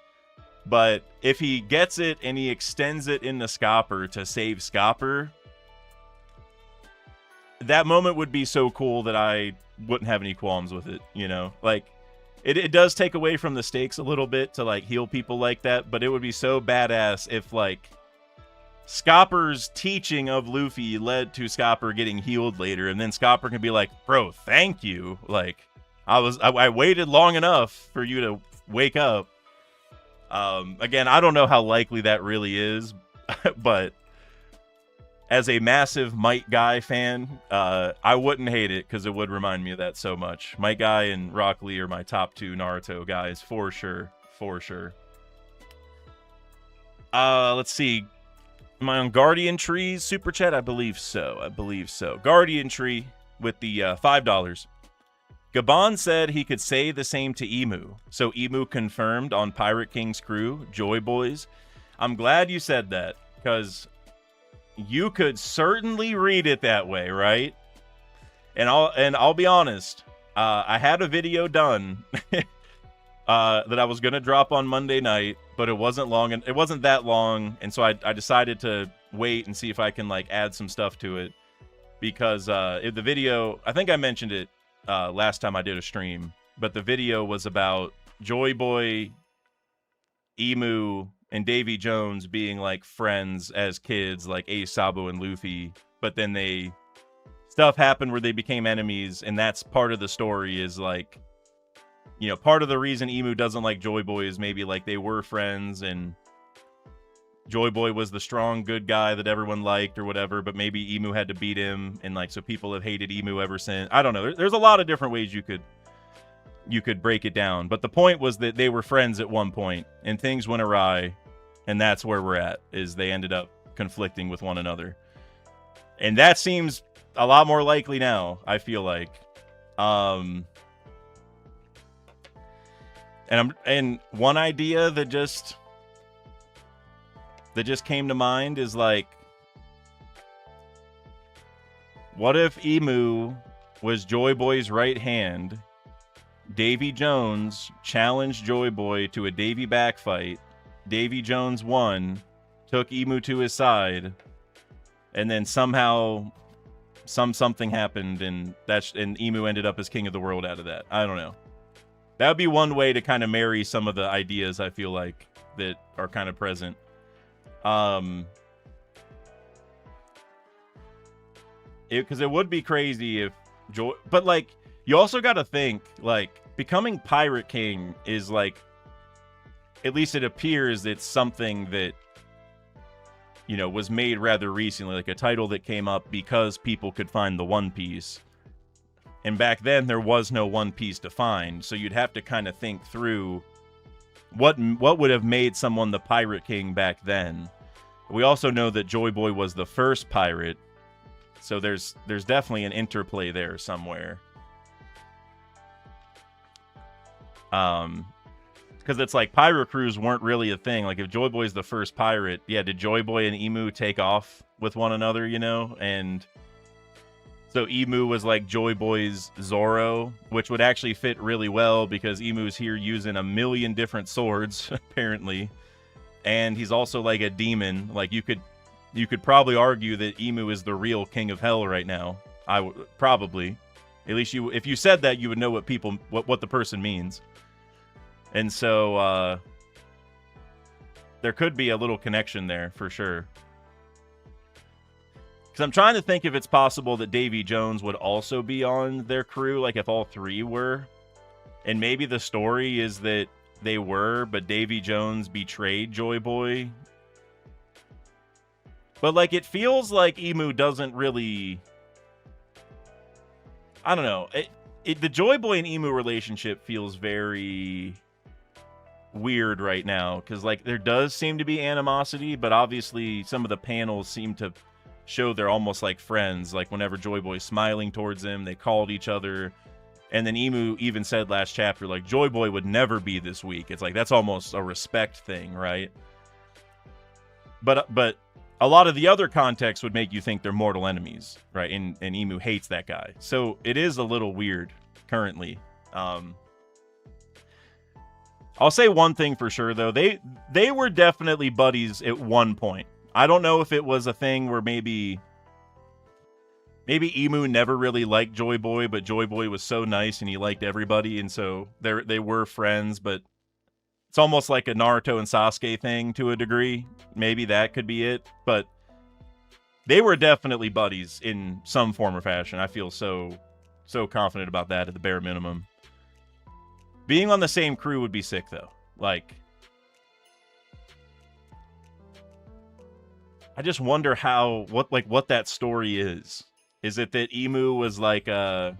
But if he gets it and he extends it into Scopper to save Scopper, that moment would be so cool that I wouldn't have any qualms with it, you know? Like, it does take away from the stakes a little bit to, like, heal people like that, but it would be so badass if, like, Scopper's teaching of Luffy led to Scopper getting healed later, and then Scopper can be like, bro, thank you. Like, I waited long enough for you to wake up. Again, I don't know how likely that really is, but as a massive Might Guy fan, I wouldn't hate it because it would remind me of that so much. Might Guy and Rock Lee are my top 2 Naruto guys, for sure. For sure. Let's see. Am I on Guardian Tree's super chat? I believe so. Guardian Tree with the $5. Gaban said he could say the same to Emu. So Emu confirmed on Pirate King's crew, Joy Boys. I'm glad you said that, because you could certainly read it that way, right? And I'll be honest, I had a video done that I was gonna drop on Monday night, but it wasn't long, and it wasn't that long, and so I decided to wait and see if I can, like, add some stuff to it, because if the video, I think I mentioned it last time I did a stream, but the video was about Joy Boy, Emu, and Davy Jones being, like, friends as kids, like Ace, Sabo, and Luffy, but then stuff happened where they became enemies, and that's part of the story, is, like, you know, part of the reason Emu doesn't like Joy Boy is maybe, like, they were friends, and Joy Boy was the strong, good guy that everyone liked or whatever, but maybe Emu had to beat him, and, like, so people have hated Emu ever since. I don't know. There's a lot of different ways you could break it down, but the point was that they were friends at one point, and things went awry, and that's where we're at, is they ended up conflicting with one another. And that seems a lot more likely now, I feel like. And one idea that just came to mind is, like, what if Emu was Joy Boy's right hand? Davy Jones challenged Joy Boy to a Davy back fight. Davy Jones won, took Emu to his side, and then somehow something happened, and Emu ended up as king of the world out of that. I don't know. That would be one way to kind of marry some of the ideas, I feel like, that are kind of present. Because it would be crazy if Joy... But, like, you also got to think, like, becoming Pirate King is, like... At least it appears it's something that you know, was made rather recently, like a title that came up because people could find the One Piece. And back then, there was no One Piece to find, so you'd have to kind of think through what would have made someone the Pirate King back then. We also know that Joy Boy was the first pirate, so there's definitely an interplay there somewhere. Because it's like pirate crews weren't really a thing. Like, if Joy Boy's the first pirate, yeah, did Joy Boy and Emu take off with one another, you know? And so Emu was like Joy Boy's Zoro, which would actually fit really well because Emu's here using a million different swords, apparently. And he's also like a demon. Like, you could probably argue that Emu is the real king of hell right now. I would probably. At least if you said that, you would know what the person means. And so there could be a little connection there for sure. Because I'm trying to think if it's possible that Davy Jones would also be on their crew, like if all three were. And maybe the story is that they were, but Davy Jones betrayed Joy Boy. But, like, it feels like Emu doesn't really... I don't know. The Joy Boy and Emu relationship feels very weird right now. Because, like, there does seem to be animosity, but obviously some of the panels seem to show they're almost like friends. Like, whenever Joy Boy's smiling towards him, they called each other. And then Emu even said last chapter, like, Joy Boy would never be this weak. It's like, that's almost a respect thing, right? But a lot of the other context would make you think they're mortal enemies, right? And Emu hates that guy. So it is a little weird currently. I'll say one thing for sure, though. They were definitely buddies at one point. I don't know if it was a thing where maybe Emu never really liked Joy Boy, but Joy Boy was so nice and he liked everybody, and so they were friends, but it's almost like a Naruto and Sasuke thing to a degree. Maybe that could be it, but they were definitely buddies in some form or fashion. I feel so confident about that at the bare minimum. Being on the same crew would be sick, though. Like, I just wonder what that story is. Is it that Emu was like a,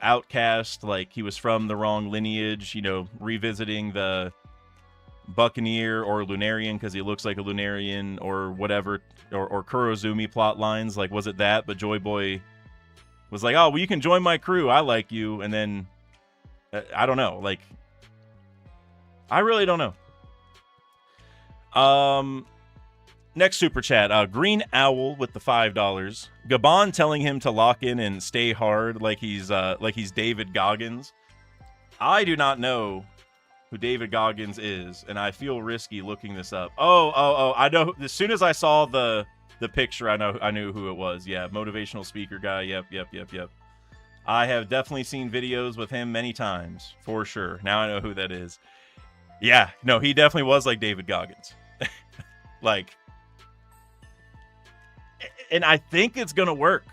outcast, like he was from the wrong lineage, revisiting the Buccaneer or Lunarian because he looks like a Lunarian or whatever, or Kurozumi plot lines? Like, was it that? But Joy Boy was like, oh, well, you can join my crew. I like you. And then, I don't know. Like, I really don't know. Next super chat, Green Owl with the $5. Gaban telling him to lock in and stay hard like he's David Goggins. I do not know who David Goggins is, and I feel risky looking this up. Oh, I know. As soon as I saw the picture, I knew who it was. Yeah, motivational speaker guy. Yep. I have definitely seen videos with him many times, for sure. Now I know who that is. Yeah, no, he definitely was like David Goggins. Like, and I think it's going to work.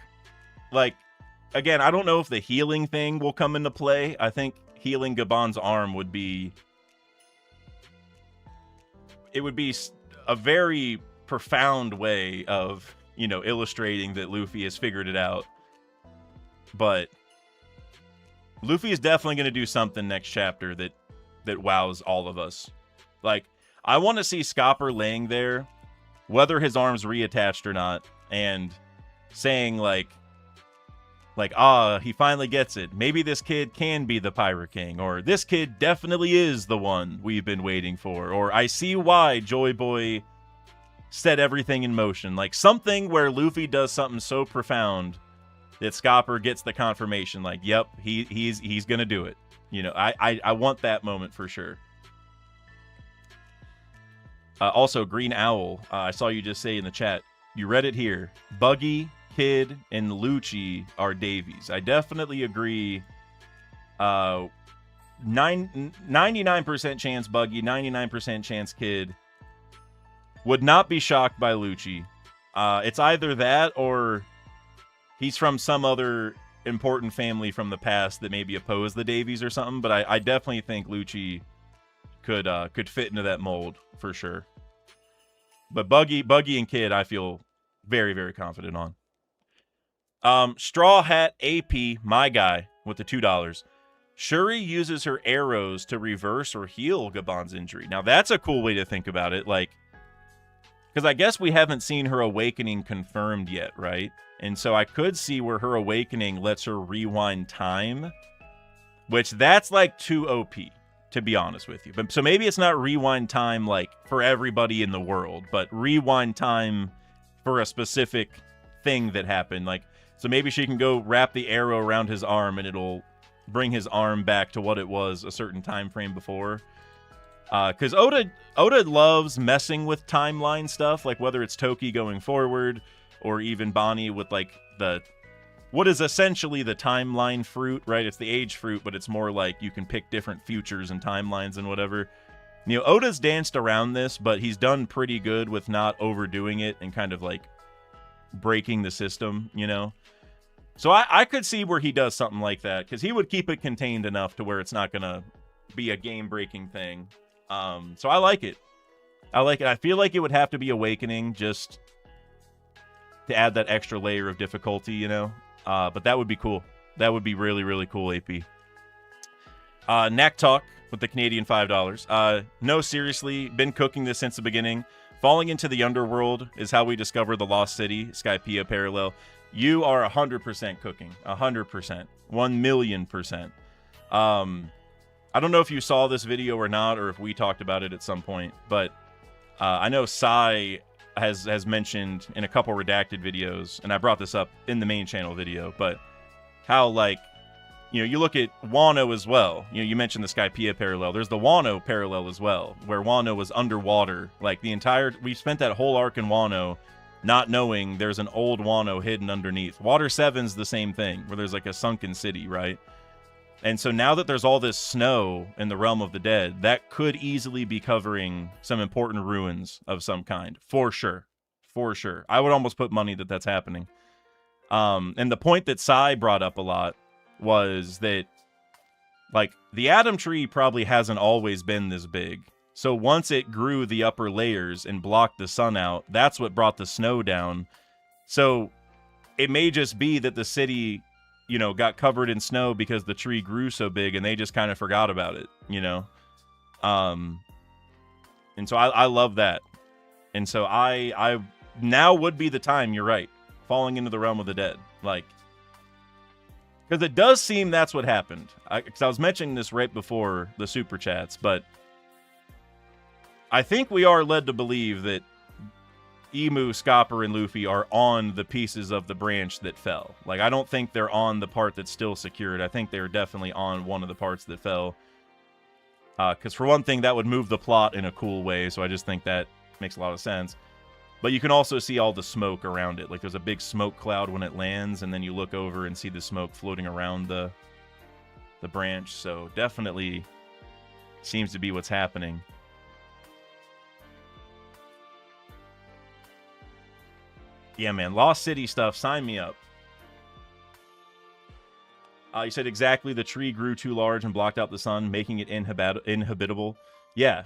Like, again, I don't know if the healing thing will come into play. I think healing Gaban's arm would be... It would be a very profound way of, illustrating that Luffy has figured it out. But Luffy is definitely going to do something next chapter that wows all of us. Like, I want to see Scopper laying there, whether his arm's reattached or not, and saying like, he finally gets it. Maybe this kid can be the Pirate King, or this kid definitely is the one we've been waiting for, or I see why Joy Boy set everything in motion. Like, something where Luffy does something so profound that Scopper gets the confirmation, like, yep, he's gonna do it. I want that moment for sure. Also, Green Owl, I saw you just say in the chat, you read it here. Buggy, Kid, and Lucci are Davies. I definitely agree. 99% chance Buggy, 99% chance Kid. Would not be shocked by Lucci. It's either that or he's from some other important family from the past that maybe oppose the Davies or something. But I definitely think Lucci could fit into that mold for sure. But Buggy and Kid, I feel very, very confident on. Straw Hat AP, my guy, with the $2. Shuri uses her arrows to reverse or heal Gaban's injury. Now, that's a cool way to think about it. Like, because I guess we haven't seen her awakening confirmed yet, right? And so I could see where her awakening lets her rewind time, which that's like too OP, to be honest with you. But so maybe it's not rewind time like for everybody in the world, but rewind time for a specific thing that happened. Like, so maybe she can go wrap the arrow around his arm and it'll bring his arm back to what it was a certain time frame before. Because Oda loves messing with timeline stuff, like whether it's Toki going forward or even Bonnie with like what is essentially the timeline fruit, right? It's the age fruit, but it's more like you can pick different futures and timelines and whatever. You know, Oda's danced around this, but he's done pretty good with not overdoing it and kind of like breaking the system, you know? So I could see where he does something like that, because he would keep it contained enough to where it's not going to be a game-breaking thing. So I like it. I like it. I feel like it would have to be Awakening just to add that extra layer of difficulty, you know? But that would be cool. That would be really, really cool, AP. Knack Talk with the Canadian $5. No, seriously, been cooking this since the beginning. Falling into the underworld is how we discover the Lost City, Skypiea parallel. You are 100% cooking. 100%. 1,000,000%. I don't know if you saw this video or not, or if we talked about it at some point, but I know Sai has mentioned in a couple redacted videos, and I brought this up in the main channel video, but how, like, you know, you look at Wano as well. You know, you mentioned the Skypiea parallel. There's the Wano parallel as well, where Wano was underwater. Like, we spent that whole arc in Wano not knowing there's an old Wano hidden underneath. Water 7's the same thing, where there's like a sunken city, right? And so now that there's all this snow in the realm of the dead, that could easily be covering some important ruins of some kind. For sure. For sure. I would almost put money that that's happening. And the point that Sai brought up a lot was that, like, the Atom Tree probably hasn't always been this big. So once it grew the upper layers and blocked the sun out, that's what brought the snow down. So it may just be that the city, you know, got covered in snow because the tree grew so big and they just kind of forgot about it, you know? And so I love that. And so I now would be the time, you're right, falling into the realm of the dead. Like, because it does seem that's what happened. Because I was mentioning this right before the super chats, but I think we are led to believe that Emu, Scopper, and Luffy are on the pieces of the branch that fell. Like, I don't think they're on the part that's still secured. I think they're definitely on one of the parts that fell. Because for one thing, that would move the plot in a cool way, so I just think that makes a lot of sense. But you can also see all the smoke around it. Like, there's a big smoke cloud when it lands, and then you look over and see the smoke floating around the branch. So definitely seems to be what's happening. Yeah, man. Lost City stuff. Sign me up. You said exactly. The tree grew too large and blocked out the sun, making it inhabitable. Yeah.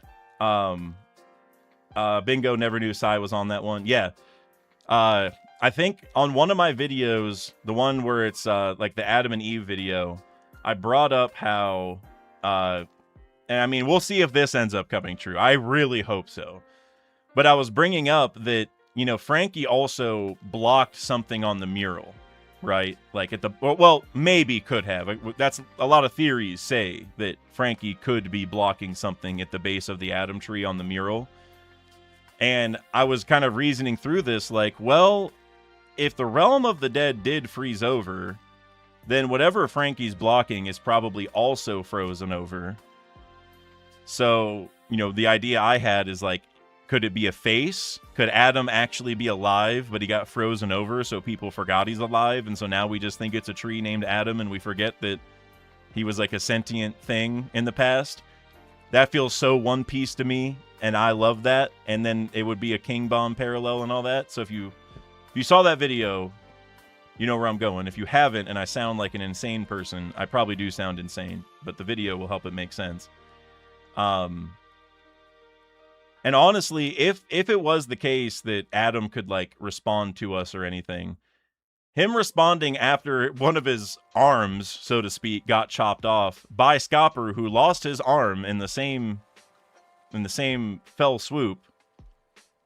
Bingo never knew Sai was on that one. Yeah. I think on one of my videos, the one where it's like the Adam and Eve video, I brought up how... and I mean, we'll see if this ends up coming true. I really hope so. But I was bringing up that, you know, Frankie also blocked something on the mural, right? Like at the, well, maybe could have. That's a lot of theories say that Frankie could be blocking something at the base of the Atom Tree on the mural. And I was kind of reasoning through this, like, well, if the realm of the dead did freeze over, then whatever Frankie's blocking is probably also frozen over. So, you know, the idea I had is like, could it be a face? Could Adam actually be alive, but he got frozen over, so people forgot he's alive, and so now we just think it's a tree named Adam, and we forget that he was like a sentient thing in the past? That feels so One Piece to me, and I love that. And then it would be a King Bomb parallel and all that. So if you saw that video, you know where I'm going. If you haven't, and I sound like an insane person, I probably do sound insane, but the video will help it make sense. And honestly, if it was the case that Adam could like respond to us or anything, him responding after one of his arms, so to speak, got chopped off by Scopper, who lost his arm in the same fell swoop,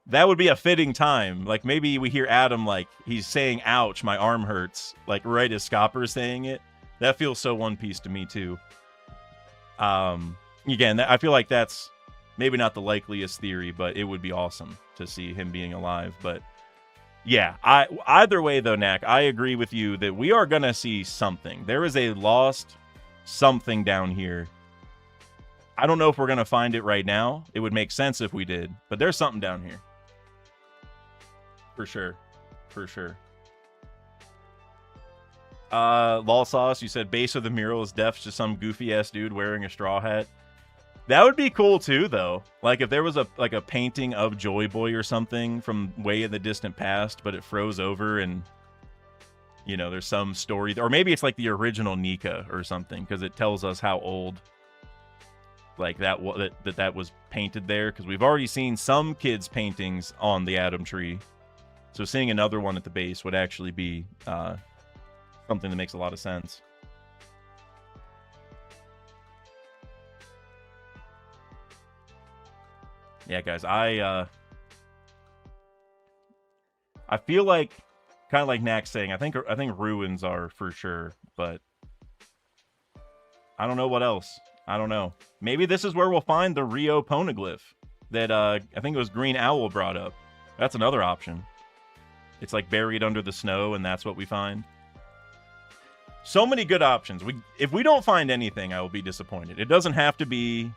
that would be a fitting time. Like, maybe we hear Adam, like, he's saying, ouch, my arm hurts, like, right as Scopper's saying it. That feels so One Piece to me, too. Again, I feel like that's maybe not the likeliest theory, but it would be awesome to see him being alive. But, yeah, either way, though, Knack, I agree with you that we are going to see something. There is a lost something down here. I don't know if we're going to find it right now. It would make sense if we did, but there's something down here. For sure. For sure. Lol Sauce, you said base of the mural is def to some goofy-ass dude wearing a straw hat. That would be cool, too, though. Like, if there was a painting of Joy Boy or something from way in the distant past, but it froze over and, you know, there's some story. Or maybe it's like the original Nika or something, because it tells us how old, like, that was painted there. Because we've already seen some kids' paintings on the Adam Tree. So seeing another one at the base would actually be something that makes a lot of sense. Yeah, guys, I feel like, kind of like Knack's saying, I think ruins are for sure, but I don't know what else. I don't know. Maybe this is where we'll find the Rio poneglyph that I think it was Green Owl brought up. That's another option. It's like buried under the snow, and that's what we find. So many good options. If we don't find anything, I will be disappointed. It doesn't have to be,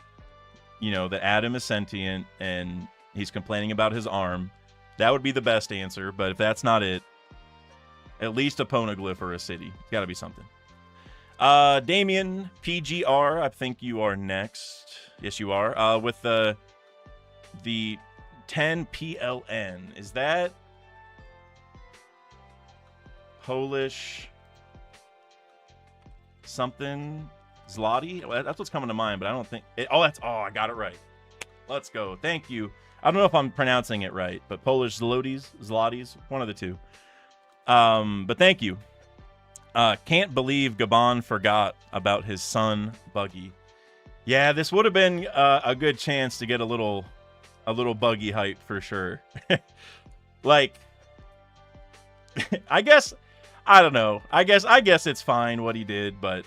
you know, that Adam is sentient and he's complaining about his arm. That would be the best answer, but if that's not it, at least a poneglyph or a city. It's got to be something. Damien, PGR, I think you are next. Yes, you are. With the 10 PLN. Is that Polish something? Zloty? Well, that's what's coming to mind, but I don't think it. Oh, I got it right. Let's go. Thank you. I don't know if I'm pronouncing it right, but Polish Zlotys, one of the two. But thank you. Can't believe Gaban forgot about his son Buggy. Yeah, this would have been a good chance to get a little Buggy hype for sure. Like, I guess, I don't know. I guess it's fine what he did, but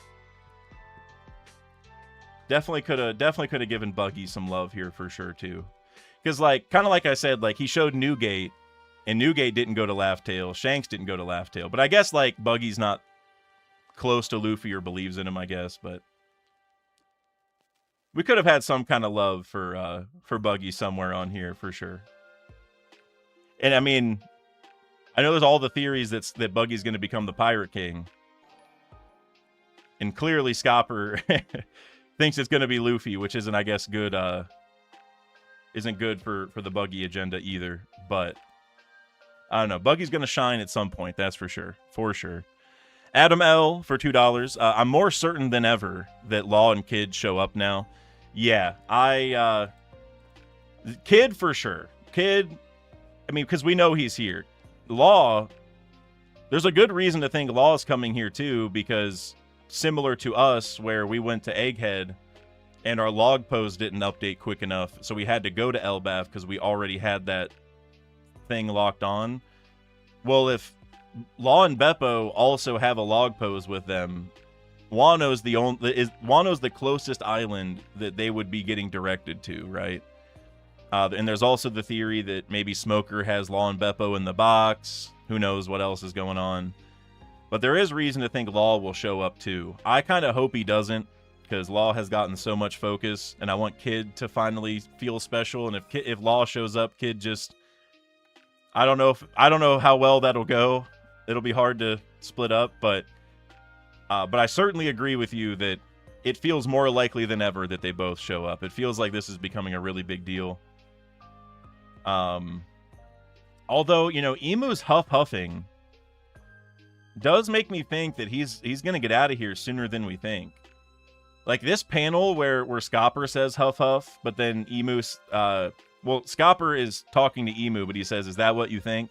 definitely could have given Buggy some love here for sure too. Because, like, kind of like I said, like, he showed Newgate, and Newgate didn't go to Laugh Tale. Shanks didn't go to Laugh Tale. But I guess, like, Buggy's not close to Luffy or believes in him, I guess. But we could have had some kind of love for Buggy somewhere on here, for sure. And, I mean, I know there's all the theories that Buggy's going to become the Pirate King. And clearly Scopper thinks it's going to be Luffy, which isn't, I guess, good... isn't good for the Buggy agenda either, but I don't know. Buggy's going to shine at some point, that's for sure. For sure. Adam L for $2. I'm more certain than ever that Law and Kid show up now. Yeah, Kid for sure. Kid, I mean, because we know he's here. Law, there's a good reason to think Law is coming here too, because similar to us, where we went to Egghead, and our log pose didn't update quick enough, so we had to go to Elbaf because we already had that thing locked on. Well, if Law and Beppo also have a log pose with them, Wano's the closest island that they would be getting directed to, right? And there's also the theory that maybe Smoker has Law and Beppo in the box. Who knows what else is going on? But there is reason to think Law will show up too. I kind of hope he doesn't, because Law has gotten so much focus, and I want Kid to finally feel special. And if Law shows up, Kid just, I don't know how well that'll go. It'll be hard to split up, but I certainly agree with you that it feels more likely than ever that they both show up. It feels like this is becoming a really big deal. Although, you know, Emu's huffing does make me think that he's gonna get out of here sooner than we think. Like this panel where Scopper says huff huff, but then Emu well, Scopper is talking to Emu, but he says, "Is that what you think?"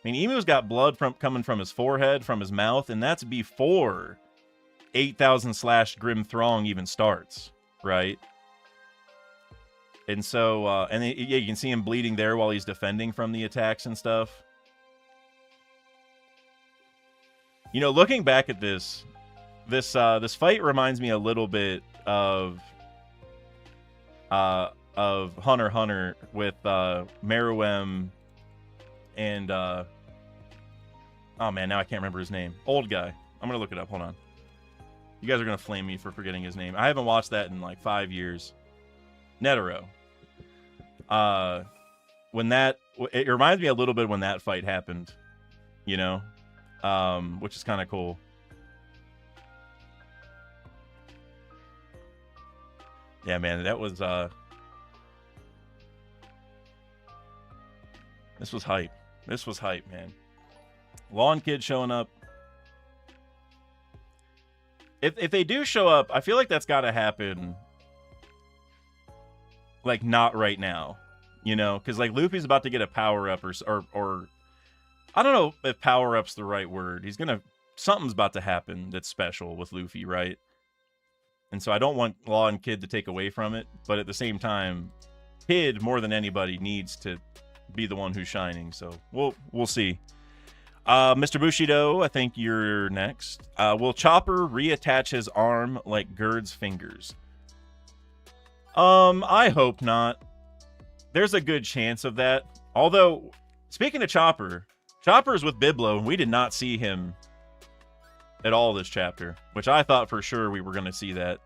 I mean, Emu's got blood coming from his forehead, from his mouth, and that's before 8,000 / Grim Throng even starts, right? And so, yeah, you can see him bleeding there while he's defending from the attacks and stuff. You know, looking back at this fight reminds me a little bit of Hunter x Hunter with Meruem and oh man, now I can't remember his name. Old guy. I'm gonna look it up. Hold on. You guys are gonna flame me for forgetting his name. I haven't watched that in like 5 years. Netero. When that, it reminds me a little bit when that fight happened, you know, which is kind of cool. Yeah, man, that was this was hype. This was hype, man. Lawn Kid showing up. If they do show up, I feel like that's got to happen. Like, not right now, you know, because like Luffy's about to get a power up, or I don't know if power up's the right word. Something's about to happen that's special with Luffy, right? And so I don't want Law and Kid to take away from it, but at the same time, Kid more than anybody needs to be the one who's shining. So we'll see. Mr. Bushido, I think you're next. Will Chopper reattach his arm like Gerd's fingers? I hope not. There's a good chance of that. Although, speaking of Chopper's with Biblo, and we did not see him at all this chapter, which I thought for sure we were going to see that.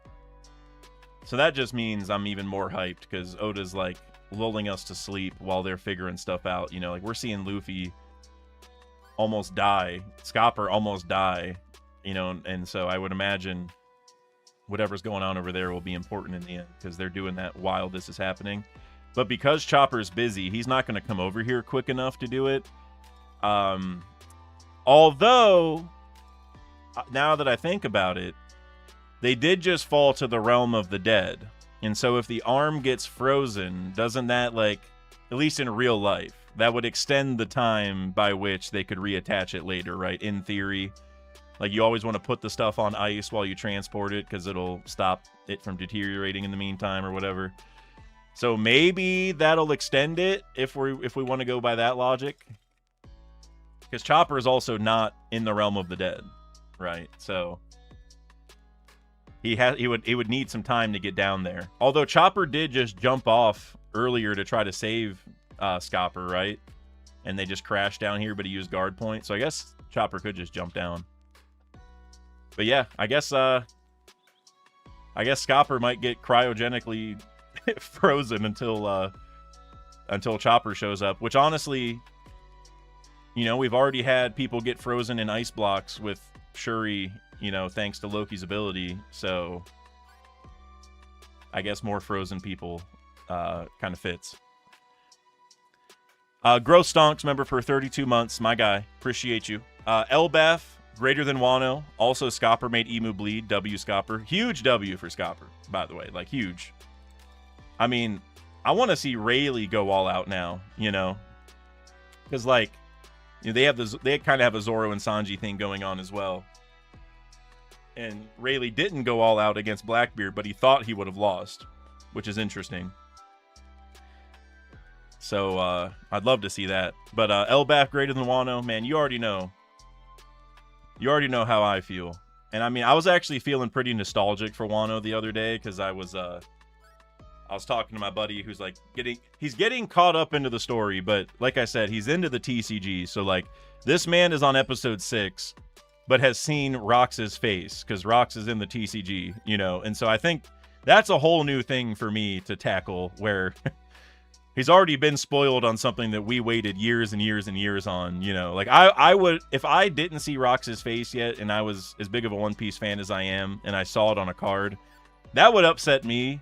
So that just means I'm even more hyped, because Oda's like lulling us to sleep while they're figuring stuff out. You know, like we're seeing Luffy almost die, Scopper almost die, you know, and so I would imagine whatever's going on over there will be important in the end, because they're doing that while this is happening. But because Chopper's busy, he's not going to come over here quick enough to do it. Although, now that I think about it, they did just fall to the realm of the dead. And so if the arm gets frozen, doesn't that, like, at least in real life, that would extend the time by which they could reattach it later, right? In theory. Like, you always want to put the stuff on ice while you transport it, because it'll stop it from deteriorating in the meantime or whatever. So maybe that'll extend it if we want to go by that logic. Because Chopper is also not in the realm of the dead, right? So he would need some time to get down there. Although Chopper did just jump off earlier to try to save Scopper, right? And they just crashed down here, but he used guard point. So I guess Chopper could just jump down. But yeah, I guess Scopper might get cryogenically frozen until Chopper shows up. Which honestly, you know, we've already had people get frozen in ice blocks with Shuri, you know, thanks to Loki's ability. So I guess more frozen people kind of fits. Gross Stonks, member for 32 months. My guy. Appreciate you. Elbath, greater than Wano. Also, Scopper made Emu bleed. W Scopper. Huge W for Scopper, by the way. Like, huge. I mean, I want to see Rayleigh go all out now, you know? Because, like, you know, they kind of have a Zoro and Sanji thing going on as well. And Rayleigh didn't go all out against Blackbeard, but he thought he would have lost, which is interesting. So, I'd love to see that. But Elbath greater than Wano, man, you already know. You already know how I feel. And I mean, I was actually feeling pretty nostalgic for Wano the other day, because I was talking to my buddy who's like he's getting caught up into the story, but like I said, he's into the TCG. So like, this man is on episode 6, but has seen Rox's face, because Rox is in the TCG, you know? And so I think that's a whole new thing for me to tackle, where he's already been spoiled on something that we waited years and years and years on, you know? Like, I would, if I didn't see Rox's face yet, and I was as big of a One Piece fan as I am, and I saw it on a card, that would upset me.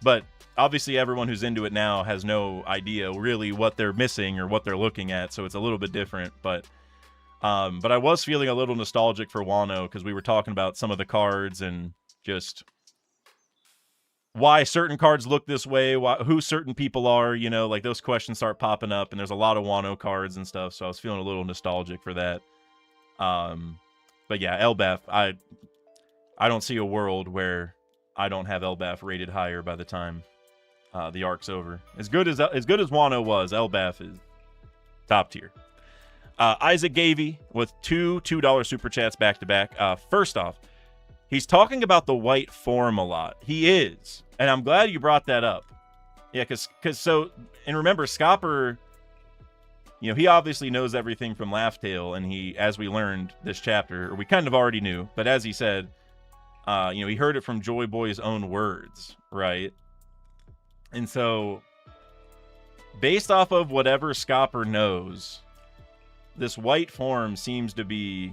But obviously everyone who's into it now has no idea really what they're missing or what they're looking at, so it's a little bit different. But I was feeling a little nostalgic for Wano, because we were talking about some of the cards and just why certain cards look this way, who certain people are, you know, like those questions start popping up, and there's a lot of Wano cards and stuff, so I was feeling a little nostalgic for that. But yeah, Elbaf, I don't see a world where I don't have Elbaf rated higher by the time the arc's over. As good as Wano was, Elbaf is top tier. Isaac Gavey with two $2 super chats back to back. First off, he's talking about the white form a lot. He is, and I'm glad you brought that up. Yeah, because and remember, Scopper, you know, he obviously knows everything from Laugh Tale, and he, as we learned this chapter, or we kind of already knew, but as he said, you know, he heard it from Joy Boy's own words, right? And so, based off of whatever Scopper knows, this white form seems to be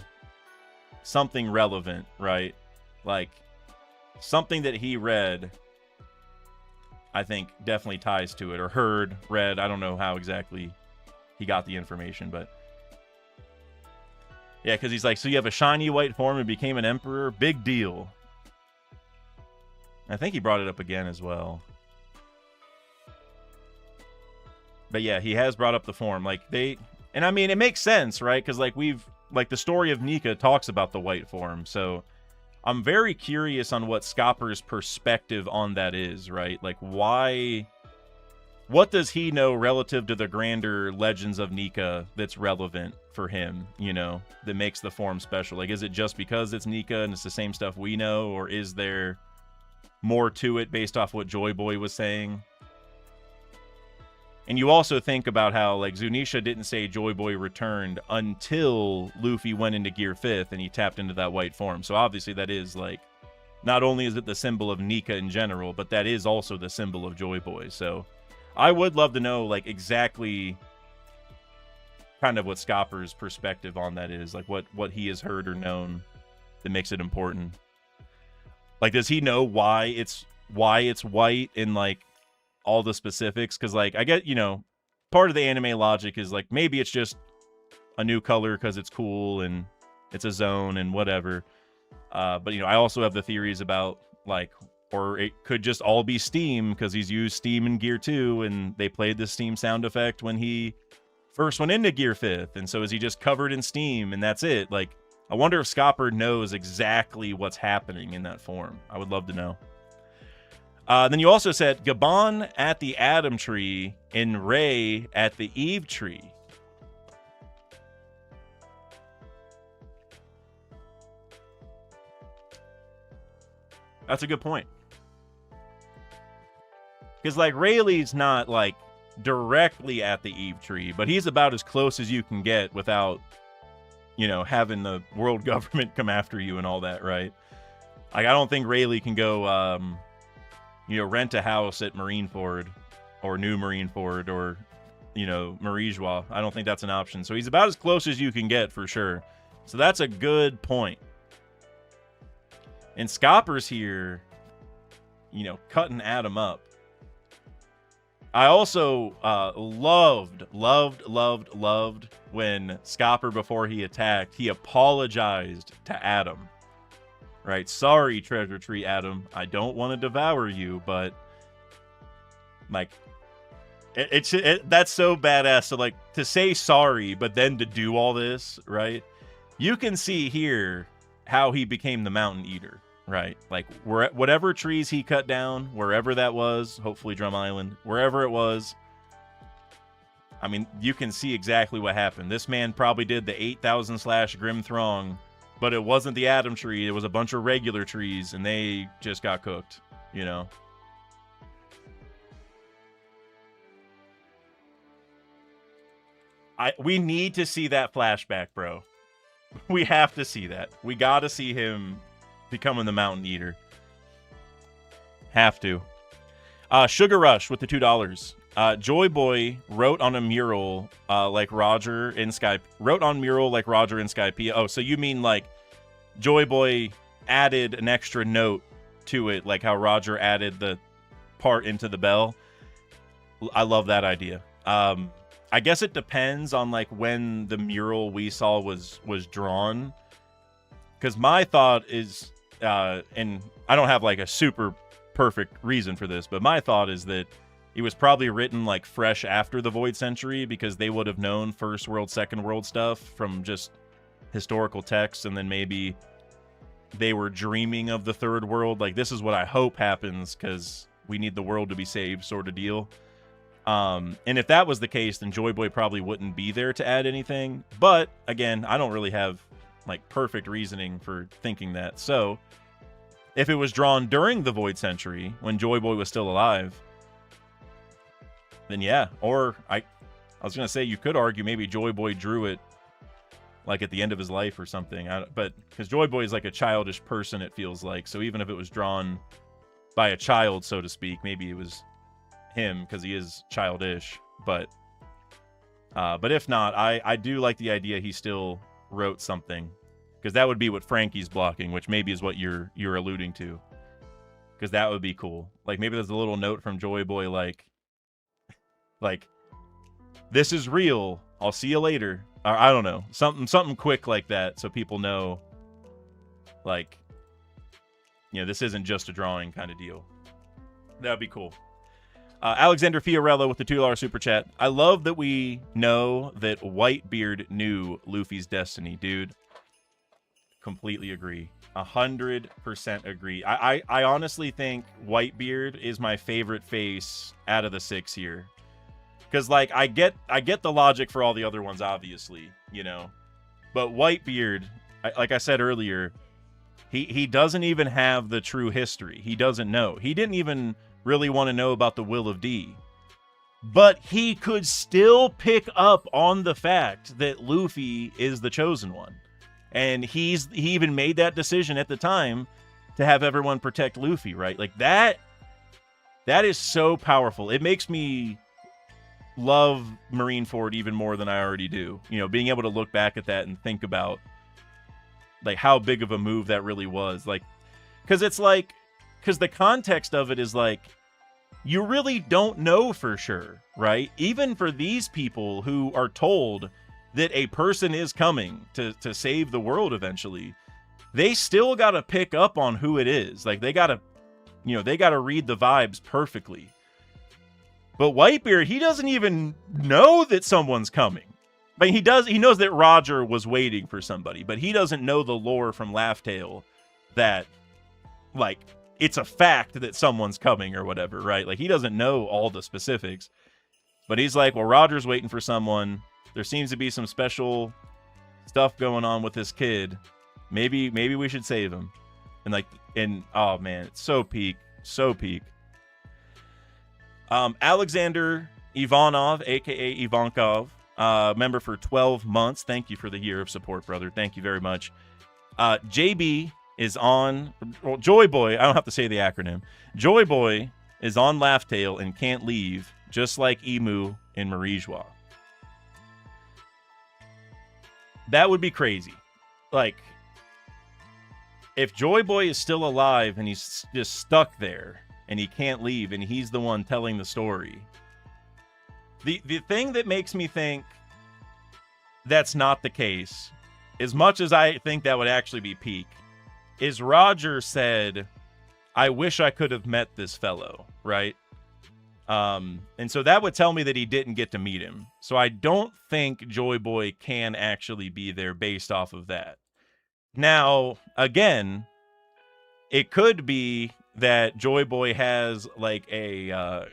something relevant, right? Like, something that he read, I think, definitely ties to it, or heard, read. I don't know how exactly he got the information, but yeah, because he's like, so you have a shiny white form and became an emperor? Big deal. I think he brought it up again as well. But yeah, he has brought up the form. Like, and I mean, it makes sense, right? Because like the story of Nika talks about the white form, so I'm very curious on what Scopper's perspective on that is, right? Like, what does he know relative to the grander legends of Nika that's relevant for him, you know, that makes the form special? Like, is it just because it's Nika and it's the same stuff we know, or is there more to it based off what Joy Boy was saying? And you also think about how, like, Zunisha didn't say Joy Boy returned until Luffy went into Gear 5th and he tapped into that white form. So obviously that is, like, not only is it the symbol of Nika in general, but that is also the symbol of Joy Boy. So I would love to know, like, exactly kind of what Scopper's perspective on that is. Like, what he has heard or known that makes it important. Like, does he know why it's white in, like, all the specifics? Because, like, I get, you know, part of the anime logic is, like, maybe it's just a new color because it's cool and it's a zone and whatever. But, you know, I also have the theories about, like, or it could just all be Steam because he's used Steam in Gear 2 and they played the Steam sound effect when he first went into Gear 5th. And so is he just covered in Steam and that's it? Like, I wonder if Scopper knows exactly what's happening in that form. I would love to know. Then you also said Gaban at the Adam Tree and Ray at the Eve Tree. That's a good point. Because, like, Rayleigh's not, like, directly at the Eve Tree, but he's about as close as you can get without, you know, having the world government come after you and all that, right? Like, I don't think Rayleigh can go, you know, rent a house at Marineford or New Marineford or, you know, Marijois. I don't think that's an option. So he's about as close as you can get for sure. So that's a good point. And Scopper's here, you know, cutting Adam up. I also loved when Scopper, before he attacked, he apologized to Adam. Right? Sorry, Treasure Tree Adam. I don't want to devour you, but, like, that's so badass. So, like, to say sorry, but then to do all this, right? You can see here how he became the Mountain Eater, right? Like, whatever trees he cut down, wherever that was, hopefully Drum Island, wherever it was, I mean, you can see exactly what happened. This man probably did the 8,000 / Grim Throng, but it wasn't the Adam Tree. It was a bunch of regular trees, and they just got cooked, you know? We need to see that flashback, bro. We have to see that. We got to see him becoming the Mountain Eater. Have to. Sugar Rush with the $2. Joy Boy wrote on a mural like Roger in Skype. Wrote on mural like Roger in Skype. Oh, so you mean like Joy Boy added an extra note to it, like how Roger added the part into the bell? I love that idea. I guess it depends on like when the mural we saw was drawn. Because my thought is, and I don't have like a super perfect reason for this, but my thought is that it was probably written like fresh after the Void Century, because they would have known First World, Second World stuff from just historical texts, and then maybe they were dreaming of the Third World. Like, this is what I hope happens because we need the world to be saved, sort of deal. And if that was the case, then Joy Boy probably wouldn't be there to add anything. But again, I don't really have like perfect reasoning for thinking that. So if it was drawn during the Void Century when Joy Boy was still alive, then yeah. Or I was gonna say, you could argue maybe Joy Boy drew it like at the end of his life or something. But because Joy Boy is like a childish person, it feels like. So even if it was drawn by a child, so to speak, maybe it was him because he is childish. But if not, I do like the idea he still wrote something, because that would be what Frankie's blocking, which maybe is what you're alluding to, because that would be cool. Like, maybe there's a little note from Joy Boy like this is real, I'll see you later, or I don't know, something quick like that, so people know, like, you know, this isn't just a drawing kind of deal. That would be cool. Alexander Fiorello with the $2 super chat. I love that we know that Whitebeard knew Luffy's destiny, dude. Completely agree. 100% agree. I honestly think Whitebeard is my favorite face out of the 6 here. Because, like, I get the logic for all the other ones, obviously, you know. But Whitebeard, like I said earlier, he doesn't even have the true history. He doesn't know. He didn't even really want to know about the Will of D. But he could still pick up on the fact that Luffy is the chosen one. And he even made that decision at the time to have everyone protect Luffy, right? Like, that is so powerful. It makes me love Marineford even more than I already do. You know, being able to look back at that and think about, like, how big of a move that really was. Like, because it's like, because the context of it is like, you really don't know for sure, right? Even for these people who are told that a person is coming to save the world eventually, they still got to pick up on who it is. Like, they got to, you know, they got to read the vibes perfectly. But Whitebeard, he doesn't even know that someone's coming. Like, he knows that Roger was waiting for somebody, but he doesn't know the lore from Laugh Tale that, like, it's a fact that someone's coming or whatever, right? Like, he doesn't know all the specifics. But he's like, well, Roger's waiting for someone. There seems to be some special stuff going on with this kid. Maybe we should save him. And oh man, it's so peak. Alexander Ivanov, aka Ivankov, member for 12 months. Thank you for the year of support, brother. Thank you very much. JB is on, well, Joy Boy, I don't have to say the acronym. Joy Boy is on Laugh Tale and can't leave, just like Emu in Marijois. That would be crazy. Like, if Joy Boy is still alive and he's just stuck there and he can't leave and he's the one telling the story, the thing that makes me think that's not the case, as much as I think that would actually be peak, is Roger said, I wish I could have met this fellow, right? And so that would tell me that he didn't get to meet him. So I don't think Joy Boy can actually be there based off of that. Now, again, it could be that Joy Boy has like a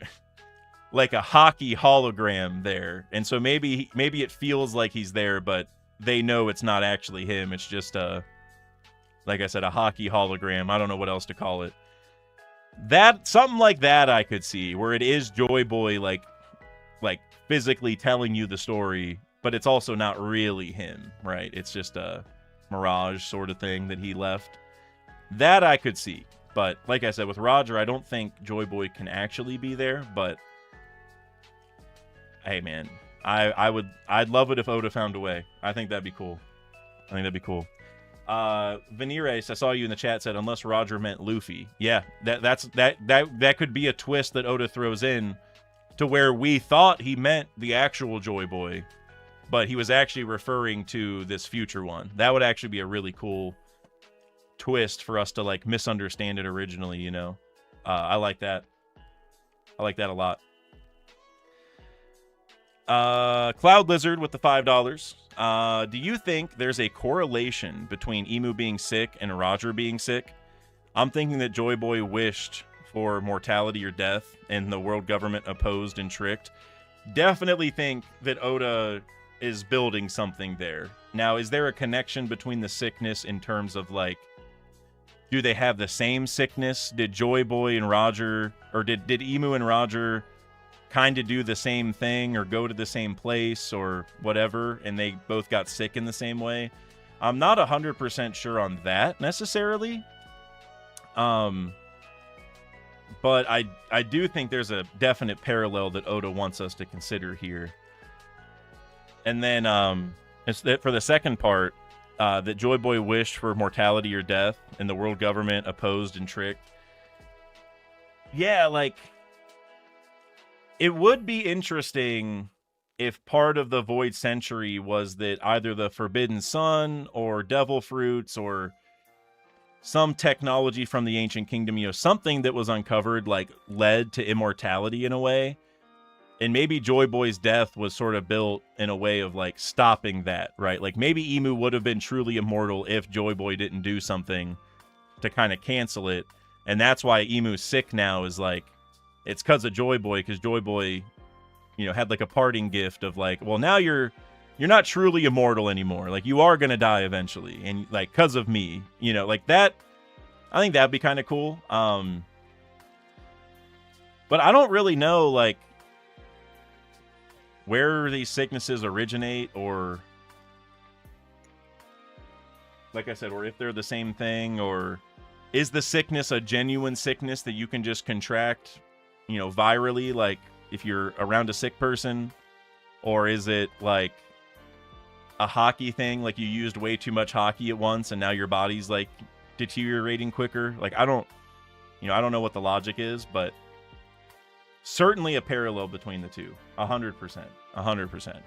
hockey hologram there. And so maybe it feels like he's there, but they know it's not actually him. It's just like I said, a hockey hologram. I don't know what else to call it. That something like that I could see, where it is Joy Boy like physically telling you the story, but it's also not really him, right? It's just a mirage sort of thing that he left. That I could see. But like I said, with Roger, I don't think Joy Boy can actually be there, but hey man, I'd love it if Oda found a way. I think that'd be cool. Venires, I saw you in the chat, said unless Roger meant Luffy. Yeah, that could be a twist that Oda throws in to where we thought he meant the actual Joy Boy, but he was actually referring to this future one. That would actually be a really cool twist for us to like misunderstand it originally, you know. I like that. I like that a lot. Cloud Lizard with the $5. Do you think there's a correlation between Emu being sick and Roger being sick? I'm thinking that Joy Boy wished for mortality or death, and the world government opposed and tricked. Definitely think that Oda is building something there. Now, is there a connection between the sickness in terms of, like, do they have the same sickness? Did Joy Boy and Roger, or did Emu and Roger kind of do the same thing or go to the same place or whatever, and they both got sick in the same way? I'm not 100% sure on that necessarily. But I do think there's a definite parallel that Oda wants us to consider here. And then it's that for the second part, that Joy Boy wished for mortality or death, and the world government opposed and tricked. Yeah, like, it would be interesting if part of the Void Century was that either the Forbidden Sun or Devil Fruits or some technology from the Ancient Kingdom, you know, something that was uncovered, like, led to immortality in a way. And maybe Joy Boy's death was sort of built in a way of, like, stopping that, right? Like, maybe Emu would have been truly immortal if Joy Boy didn't do something to kind of cancel it. And that's why Emu's sick now, is, like, it's because of Joy Boy, because Joy Boy, you know, had, like, a parting gift of, like, well, now you're not truly immortal anymore. Like, you are going to die eventually. And, like, because of me, you know, like, that, I think that'd be kind of cool. But I don't really know, like, where these sicknesses originate, or, like I said, or if they're the same thing, or is the sickness a genuine sickness that you can just contract, you know, virally, like if you're around a sick person, or is it like a hockey thing, like you used way too much hockey at once and now your body's like deteriorating quicker? Like, I don't know what the logic is, but certainly a parallel between the two. 100%. 100%.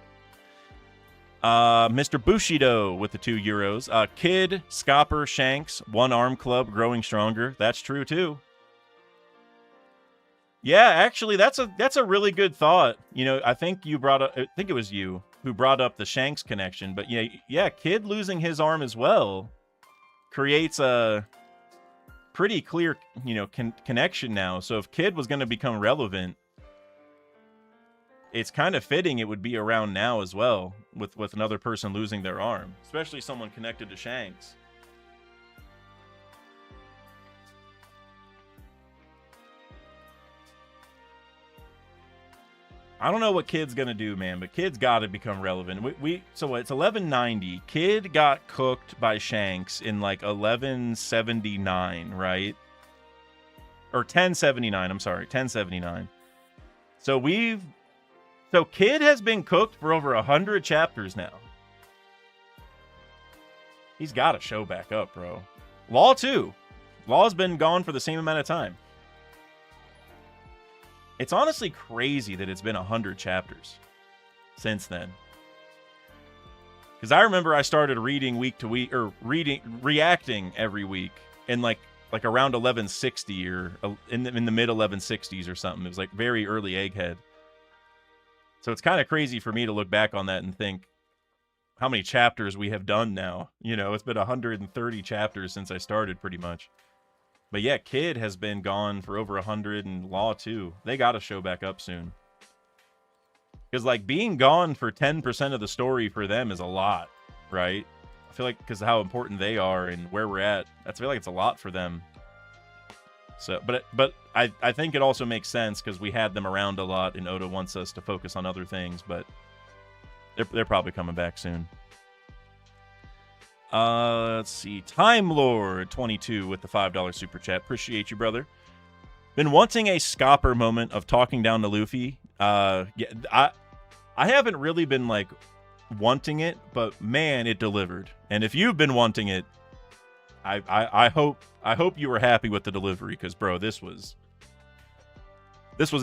Mr. Bushido with the €2. Kid, Scopper, Shanks, One Arm Club growing stronger. That's true too. Yeah, actually, that's a really good thought. You know, I think you brought up, I think it was you who brought up the Shanks connection, but yeah, Kid losing his arm as well creates a pretty clear, you know, connection now. So if Kid was going to become relevant, it's kind of fitting it would be around now as well, with another person losing their arm, especially someone connected to Shanks. I don't know what Kid's gonna do, man, but Kid's got to become relevant. So it's 1190. Kid got cooked by Shanks in like 1179, right? Or 1079. I'm sorry, 1079. So Kid has been cooked for over 100 chapters now. He's got to show back up, bro. Law too. Law's been gone for the same amount of time. It's honestly crazy that it's been 100 chapters since then. Because I remember I started reading week to week, or reacting every week, in like around 1160 or in the mid 1160s or something. It was like very early Egghead. So it's kind of crazy for me to look back on that and think how many chapters we have done now. You know, it's been 130 chapters since I started, pretty much. But yeah, Kid has been gone for over 100, and Law too. They got to show back up soon. Because, like, being gone for 10% of the story for them is a lot, right? I feel like, because of how important they are and where we're at, I feel like it's a lot for them. So, but I think it also makes sense because we had them around a lot, and Oda wants us to focus on other things, but they're probably coming back soon. Let's see. Time Lord 22 with the $5 super chat. Appreciate you, brother. Been wanting a Scopper moment of talking down to Luffy. Yeah, I haven't really been like wanting it, but man, it delivered. And if you've been wanting it, I hope you were happy with the delivery, because bro, this was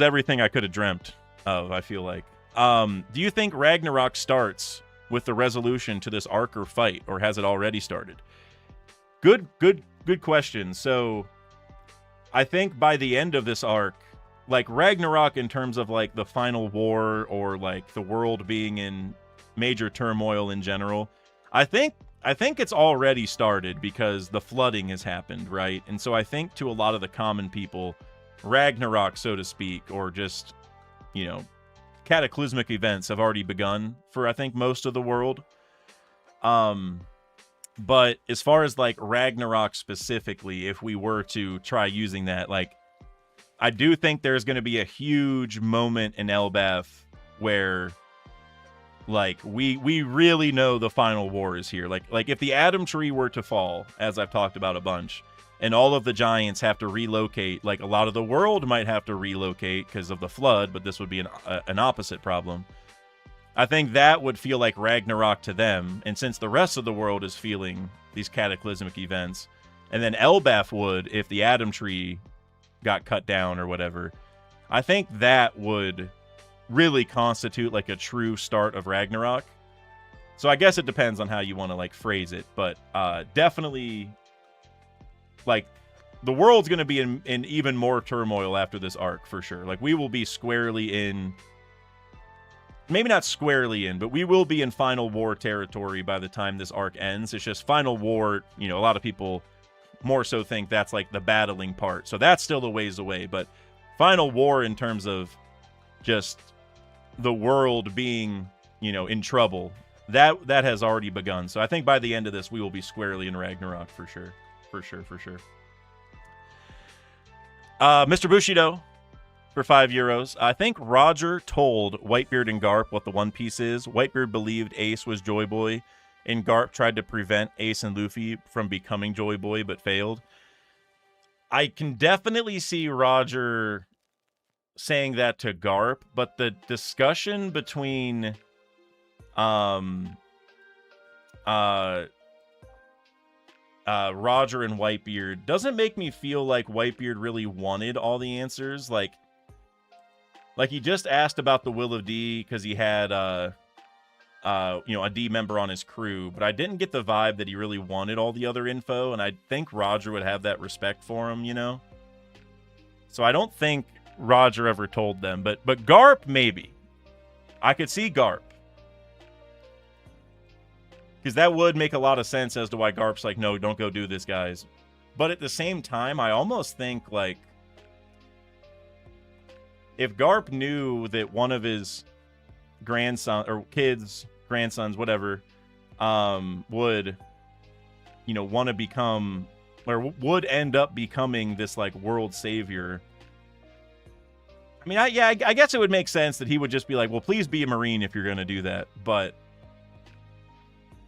everything I could have dreamt of, I feel like. Do you think Ragnarok starts with the resolution to this arc or fight, or has it already started? Good question. So I think by the end of this arc, like Ragnarok in terms of like the final war or like the world being in major turmoil in general, I think it's already started because the flooding has happened, right? And so I think to a lot of the common people, Ragnarok, so to speak, or just, you know, cataclysmic events have already begun for, I think, most of the world. But as far as like Ragnarok specifically, if we were to try using that, like, I do think there's going to be a huge moment in Elbaf where, like, we really know the final war is here. Like if the Atom Tree were to fall, as I've talked about a bunch, and all of the giants have to relocate, like a lot of the world might have to relocate because of the flood, but this would be an opposite problem. I think that would feel like Ragnarok to them, and since the rest of the world is feeling these cataclysmic events, and then Elbaf would if the Atom Tree got cut down or whatever, I think that would really constitute like a true start of Ragnarok. So I guess it depends on how you want to like phrase it, but definitely, like, the world's going to be in even more turmoil after this arc for sure. Like, we will be squarely in, maybe not squarely in, but we will be in Final War territory by the time this arc ends. It's just Final War, you know, a lot of people more so think that's like the battling part. So that's still a ways away, but Final War in terms of just the world being, you know, in trouble, that has already begun. So I think by the end of this, we will be squarely in Ragnarok for sure. For sure. Mr. Bushido for €5. I think Roger told Whitebeard and Garp what the One Piece is. Whitebeard believed Ace was Joy Boy, and Garp tried to prevent Ace and Luffy from becoming Joy Boy, but failed. I can definitely see Roger saying that to Garp, but the discussion between Roger and Whitebeard doesn't make me feel like Whitebeard really wanted all the answers. Like he just asked about the Will of D because he had you know, a D member on his crew, but I didn't get the vibe that he really wanted all the other info, and I think Roger would have that respect for him, you know? So I don't think Roger ever told them, but Garp, maybe. I could see Garp. Because that would make a lot of sense as to why Garp's like, no, don't go do this, guys. But at the same time, I almost think, like, if Garp knew that one of his grandson or kids, grandsons, whatever, would, you know, want to become, or would end up becoming this, like, world savior. I mean, I guess it would make sense that he would just be like, well, please be a Marine if you're going to do that. But,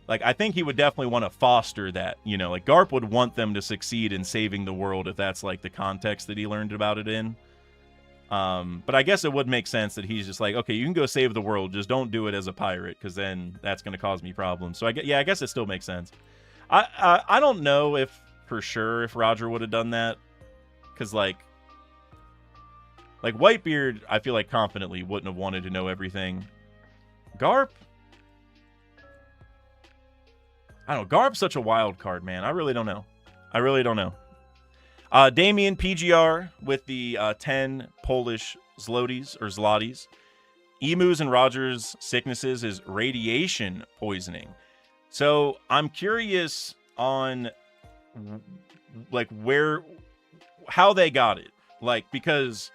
like, I think he would definitely want to foster that, you know, like Garp would want them to succeed in saving the world if that's like the context that he learned about it in. But I guess it would make sense that he's just like, okay, you can go save the world, just don't do it as a pirate, because then that's going to cause me problems. So I guess it still makes sense. I don't know if for sure if Roger would have done that, because like Whitebeard, I feel like confidently wouldn't have wanted to know everything. Garp, I don't know. Garp's such a wild card, man. I really don't know. Damien PGR with the 10 Polish zlotys. Emu's and Roger's sicknesses is radiation poisoning. So I'm curious on like how they got it. Like, because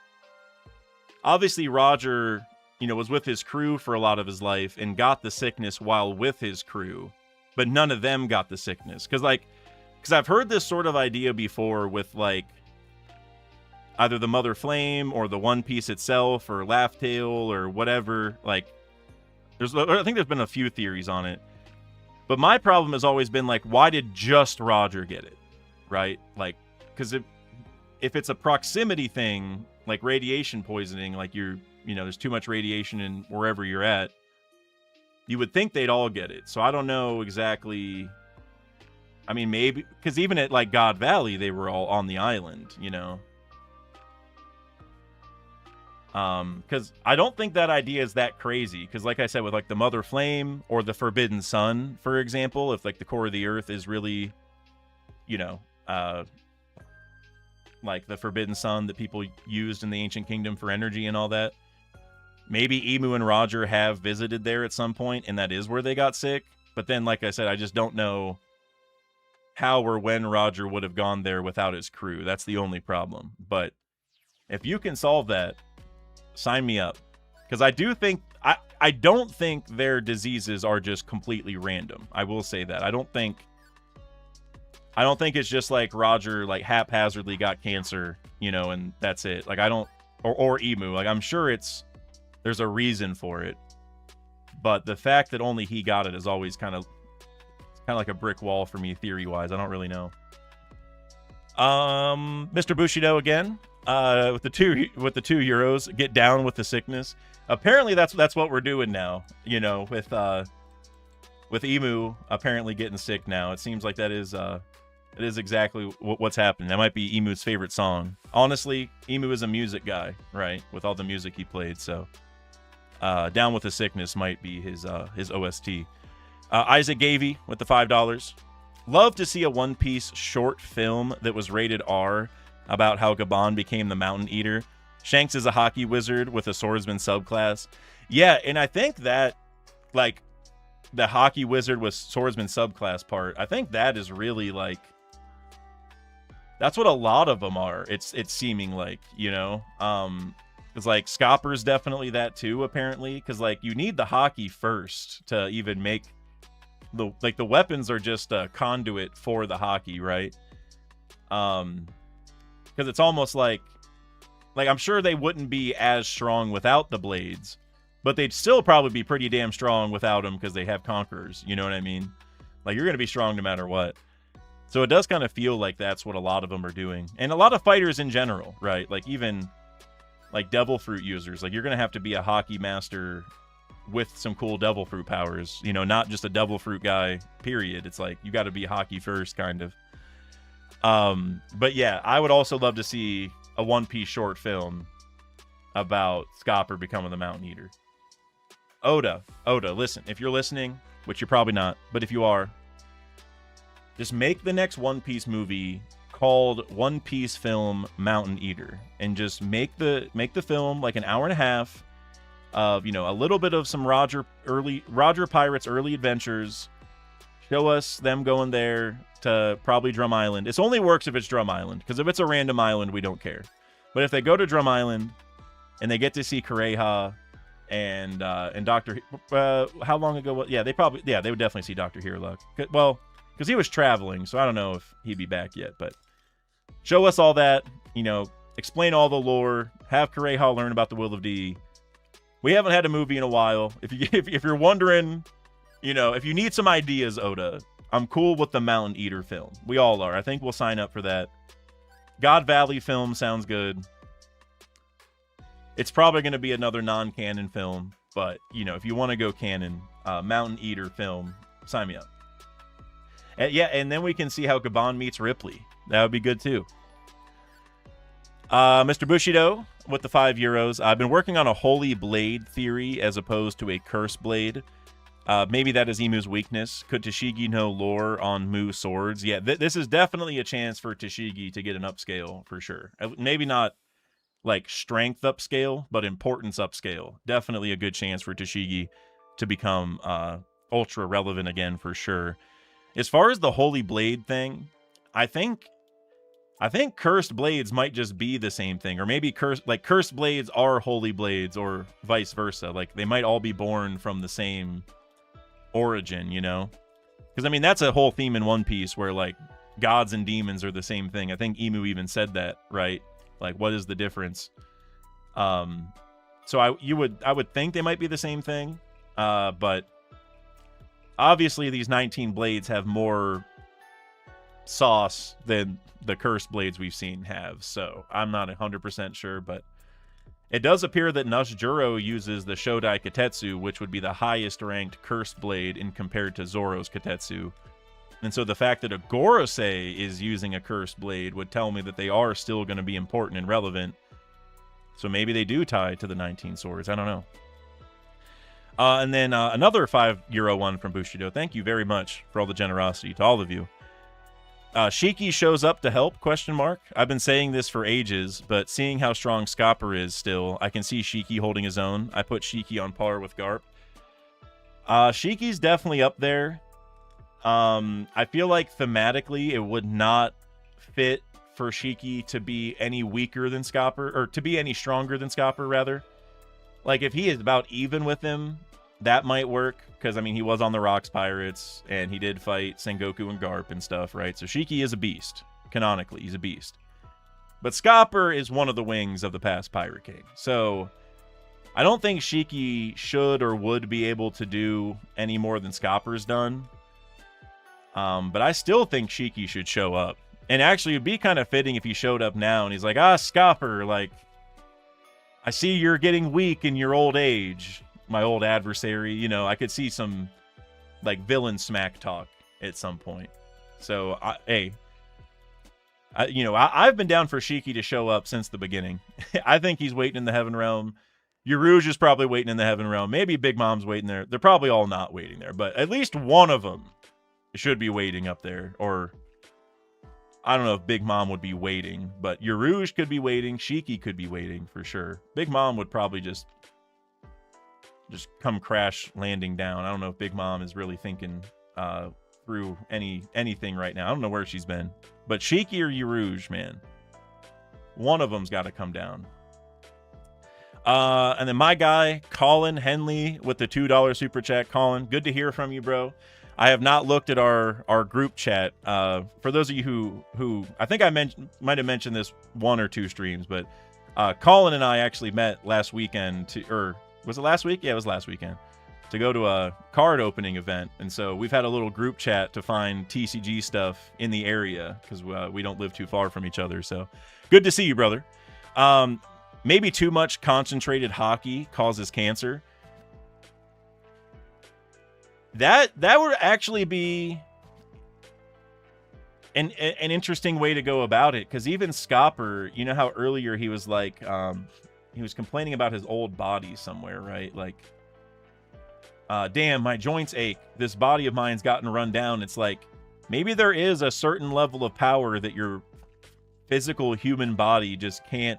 obviously Roger, you know, was with his crew for a lot of his life and got the sickness while with his crew, but none of them got the sickness. Because I've heard this sort of idea before with, like, either the Mother Flame or the One Piece itself or Laugh Tale or whatever. Like, I think there's been a few theories on it. But my problem has always been, like, why did just Roger get it? Right? Like, because if it's a proximity thing, like radiation poisoning, like you know, there's too much radiation in wherever you're at, you would think they'd all get it. So I don't know exactly. I mean, maybe, because even at, like, God Valley, they were all on the island, you know? Because I don't think that idea is that crazy. Because, like I said, with, like, the Mother Flame or the Forbidden Sun, for example, if, like, the core of the Earth is really, you know, like the Forbidden Sun that people used in the Ancient Kingdom for energy and all that. Maybe Emu and Roger have visited there at some point, and that is where they got sick. But then, like I said, I just don't know how or when Roger would have gone there without his crew. That's the only problem. But if you can solve that, sign me up. Because I do think, I don't think their diseases are just completely random. I will say that. I don't think it's just like Roger, like, haphazardly got cancer, you know, and that's it. Like, I don't, or Emu. Like, I'm sure there's a reason for it. But the fact that only he got it is always kind of like a brick wall for me, theory-wise. I don't really know. Mr. Bushido again, with the two euros, get down with the sickness. Apparently that's what we're doing now, you know, with Emu apparently getting sick now. It seems like it is exactly what's happening. That might be Emu's favorite song. Honestly, Emu is a music guy, right? With all the music he played, so Down with the Sickness might be his OST. Isaac Gavey with the $5. Love to see a One Piece short film that was rated R about how Gaban became the Mountain Eater. Shanks is a hockey wizard with a swordsman subclass. Yeah, and I think that, like, the hockey wizard with swordsman subclass part, I think that is really, like, that's what a lot of them are. It's seeming like, you know? Because, like, Scopper's definitely that too, apparently. Because, like, you need the hockey first to even make the weapons are just a conduit for the hockey, right? Because it's almost like I'm sure they wouldn't be as strong without the blades, but they'd still probably be pretty damn strong without them because they have conquerors. You know what I mean? Like, you're going to be strong no matter what. So it does kind of feel like that's what a lot of them are doing. And a lot of fighters in general, right? Like, even like devil fruit users, like, you're going to have to be a hockey master with some cool devil fruit powers, you know, not just a devil fruit guy, period. It's like, you got to be hockey first, kind of. But yeah, I would also love to see a One Piece short film about Scopper becoming the Mountain Eater. Oda, listen, if you're listening, which you're probably not, but if you are, just make the next One Piece movie called One Piece Film Mountain Eater, and just make the film like an hour and a half of, you know, a little bit of some Roger Pirates early adventures. Show us them going there to probably Drum Island. It only works if it's Drum Island, because if it's a random island, we don't care. But if they go to Drum Island and they get to see Kureha and Dr. How long ago was? Yeah, they would definitely see Dr. Heerluck. Well, because he was traveling, so I don't know if he'd be back yet. But show us all that, you know, explain all the lore, have Kureha learn about the Will of D. We haven't had a movie in a while. If you're wondering, you know, if you need some ideas, Oda, I'm cool with the Mountain Eater film. We all are. I think we'll sign up for that. God Valley film sounds good. It's probably going to be another non-canon film, but, you know, if you want to go canon, Mountain Eater film, sign me up. And then we can see how Gaban meets Ripley. That would be good too. Mr. Bushido with the €5. I've been working on a holy blade theory as opposed to a curse blade. Maybe that is Emu's weakness. Could Tashigi know lore on Mu swords? Yeah, this is definitely a chance for Tashigi to get an upscale for sure. Maybe not like strength upscale, but importance upscale. Definitely a good chance for Tashigi to become ultra relevant again for sure. As far as the holy blade thing, I think cursed blades might just be the same thing, or maybe cursed blades are holy blades, or vice versa. Like, they might all be born from the same origin, you know? Because I mean, that's a whole theme in One Piece where, like, gods and demons are the same thing. I think Emu even said that, right? Like, what is the difference? So I would think they might be the same thing, but obviously these 19 blades have more sauce than the cursed blades we've seen have, so I'm not 100% sure, but it does appear that Nashjuro uses the Shodai Katetsu, which would be the highest ranked cursed blade in compared to Zoro's Katetsu. And so the fact that a Gorosei is using a cursed blade would tell me that they are still going to be important and relevant. So maybe they do tie to the 19 swords. I don't know. And then another €5 one from Bushido. Thank you very much for all the generosity to all of you. Shiki shows up to help, question mark. I've been saying this for ages, but seeing how strong Scopper is still, I can see Shiki holding his own. I put Shiki on par with Garp. Shiki's definitely up there. I feel like thematically it would not fit for Shiki to be any weaker than Scopper, or to be any stronger than Scopper, rather. Like, if he is about even with him, that might work, because, I mean, he was on the Rocks Pirates, and he did fight Sengoku and Garp and stuff, right? So Shiki is a beast. Canonically, he's a beast. But Scopper is one of the wings of the past Pirate King. So I don't think Shiki should or would be able to do any more than Scopper's done. But I still think Shiki should show up. And actually, it'd be kind of fitting if he showed up now and he's like, Scopper, like, I see you're getting weak in your old age, my old adversary. You know, I could see some, like, villain smack talk at some point. So, I've been down for Shiki to show up since the beginning. I think he's waiting in the Heaven Realm. Urouge is probably waiting in the Heaven Realm. Maybe Big Mom's waiting there. They're probably all not waiting there, but at least one of them should be waiting up there. Or I don't know if Big Mom would be waiting, but Urouge could be waiting. Shiki could be waiting for sure. Big Mom would probably just come crash landing down. I don't know if Big Mom is really thinking through anything right now. I don't know where she's been. But Shiki or Urouge, man. One of them's got to come down. And then my guy, Colin Henley, with the $2 super chat. Colin, good to hear from you, bro. I have not looked at our group chat. For those of you who I think I might have mentioned this one or two streams, but Colin and I actually met last weekend, or was it last week? Yeah, it was last weekend, to go to a card opening event. And so we've had a little group chat to find TCG stuff in the area, because we don't live too far from each other. So good to see you, brother. Maybe too much concentrated hockey causes cancer. That would actually be an interesting way to go about it, because even Scopper, you know how earlier he was like, he was complaining about his old body somewhere, right? Like, damn, my joints ache. This body of mine's gotten run down. It's like, maybe there is a certain level of power that your physical human body just can't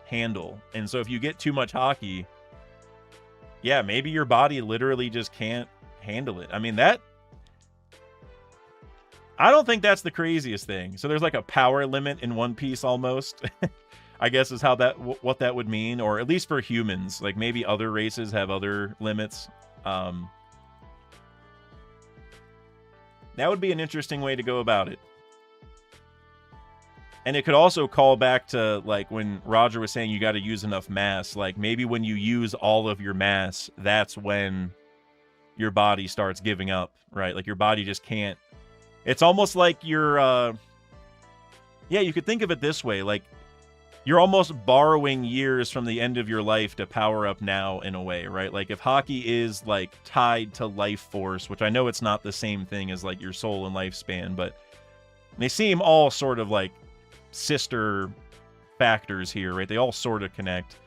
handle. And so if you get too much hockey, yeah, maybe your body literally just can't handle it. I mean, I don't think that's the craziest thing. So there's like a power limit in One Piece almost. I guess is how what that would mean, or at least for humans. Like maybe other races have other limits. That would be an interesting way to go about it. And it could also call back to, like, when Roger was saying you got to use enough mass. Like, maybe when you use all of your mass, that's when your body starts giving up, right? Like, your body just can't. It's almost like you're, yeah, you could think of it this way. Like, you're almost borrowing years from the end of your life to power up now, in a way, right? Like, if hockey is, like, tied to life force, which I know it's not the same thing as, like, your soul and lifespan, but they seem all sort of, like, sister factors here, right? They all sort of connect.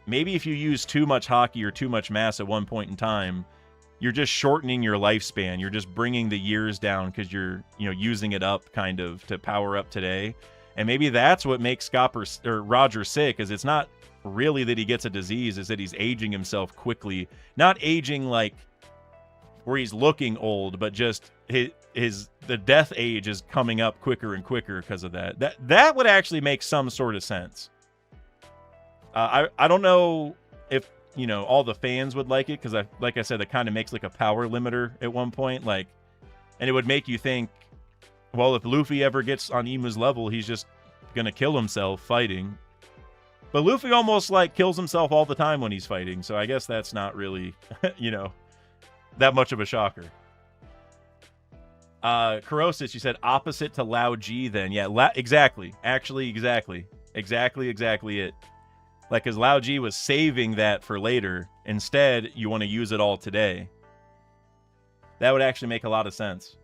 Maybe if you use too much hockey or too much mass at one point in time, you're just shortening your lifespan. You're just bringing the years down because you're, using it up kind of to power up today. And maybe that's what makes Roger sick, is it's not really that he gets a disease, is that he's aging himself quickly. Not aging like where he's looking old, but just the death age is coming up quicker and quicker because of that. That would actually make some sort of sense. I don't know if all the fans would like it, because like I said, it kind of makes like a power limiter at one point, like, and it would make you think, well, if Luffy ever gets on Imu's level, he's just gonna kill himself fighting. But Luffy almost like kills himself all the time when he's fighting, so I guess that's not really that much of a shocker. Corrosis, you said opposite to Lao G then. Yeah, exactly. Actually, exactly it. Like, because Lao G was saving that for later. Instead, you want to use it all today. That would actually make a lot of sense.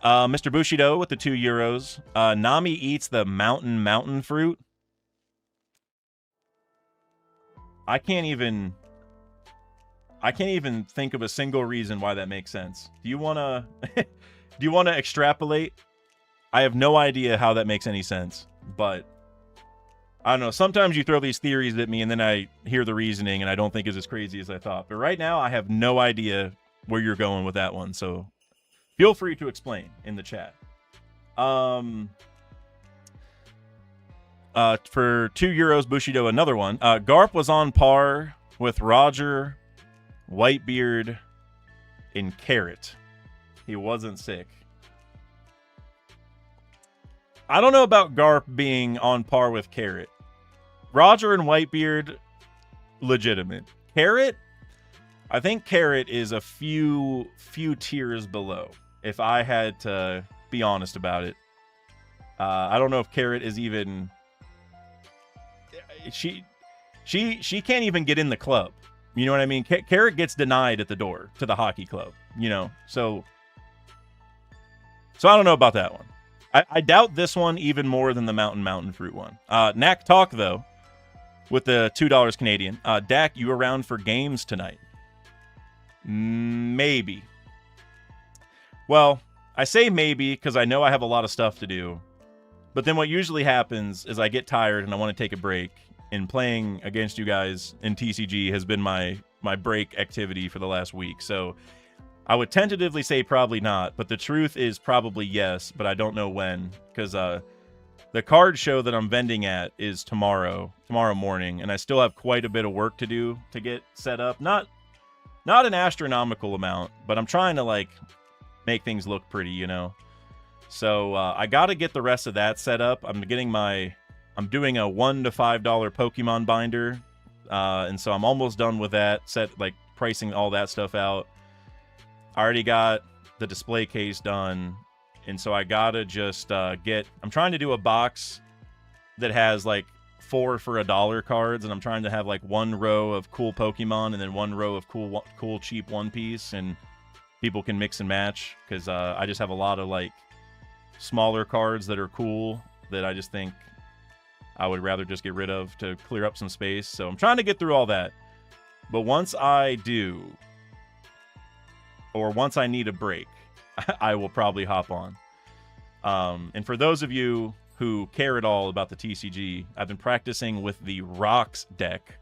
Mr. Bushido with the €2. Nami eats the mountain fruit. I can't even think of a single reason why that makes sense. Do you want to... Do you want to extrapolate? I have no idea how that makes any sense, but I don't know. Sometimes you throw these theories at me and then I hear the reasoning and I don't think it's as crazy as I thought. But right now I have no idea where you're going with that one. So feel free to explain in the chat. For €2, Bushido, another one. Garp was on par with Roger, Whitebeard, and Carrot. He wasn't sick. I don't know about Garp being on par with Carrot. Roger and Whitebeard, legitimate. Carrot, I think Carrot is a few tiers below, if I had to be honest about it. I don't know if Carrot is even... She can't even get in the club. You know what I mean? Carrot gets denied at the door to the hockey club, you know? So I don't know about that one. I doubt this one even more than the Mountain Fruit one. Knack Talk, though, with the $2 Canadian. Dak, you around for games tonight? Maybe. Well, I say maybe because I know I have a lot of stuff to do. But then what usually happens is I get tired and I want to take a break. And playing against you guys in TCG has been my break activity for the last week. So I would tentatively say probably not, but the truth is probably yes, but I don't know when, because the card show that I'm vending at is tomorrow morning, and I still have quite a bit of work to do to get set up. Not an astronomical amount, but I'm trying to like make things look pretty, you know. So I got to get the rest of that set up. I'm doing a $1 to $5 Pokemon binder, and so I'm almost done with that. Pricing all that stuff out. I already got the display case done, and so I gotta just I'm trying to do a box that has like 4 for $1 cards, and I'm trying to have like one row of cool Pokemon and then one row of cool cheap One Piece, and people can mix and match, because I just have a lot of like smaller cards that are cool that I just think I would rather just get rid of to clear up some space. So I'm trying to get through all that. But once I do, or once I need a break, I will probably hop on. And for those of you who care at all about the TCG, I've been practicing with the Rocks deck.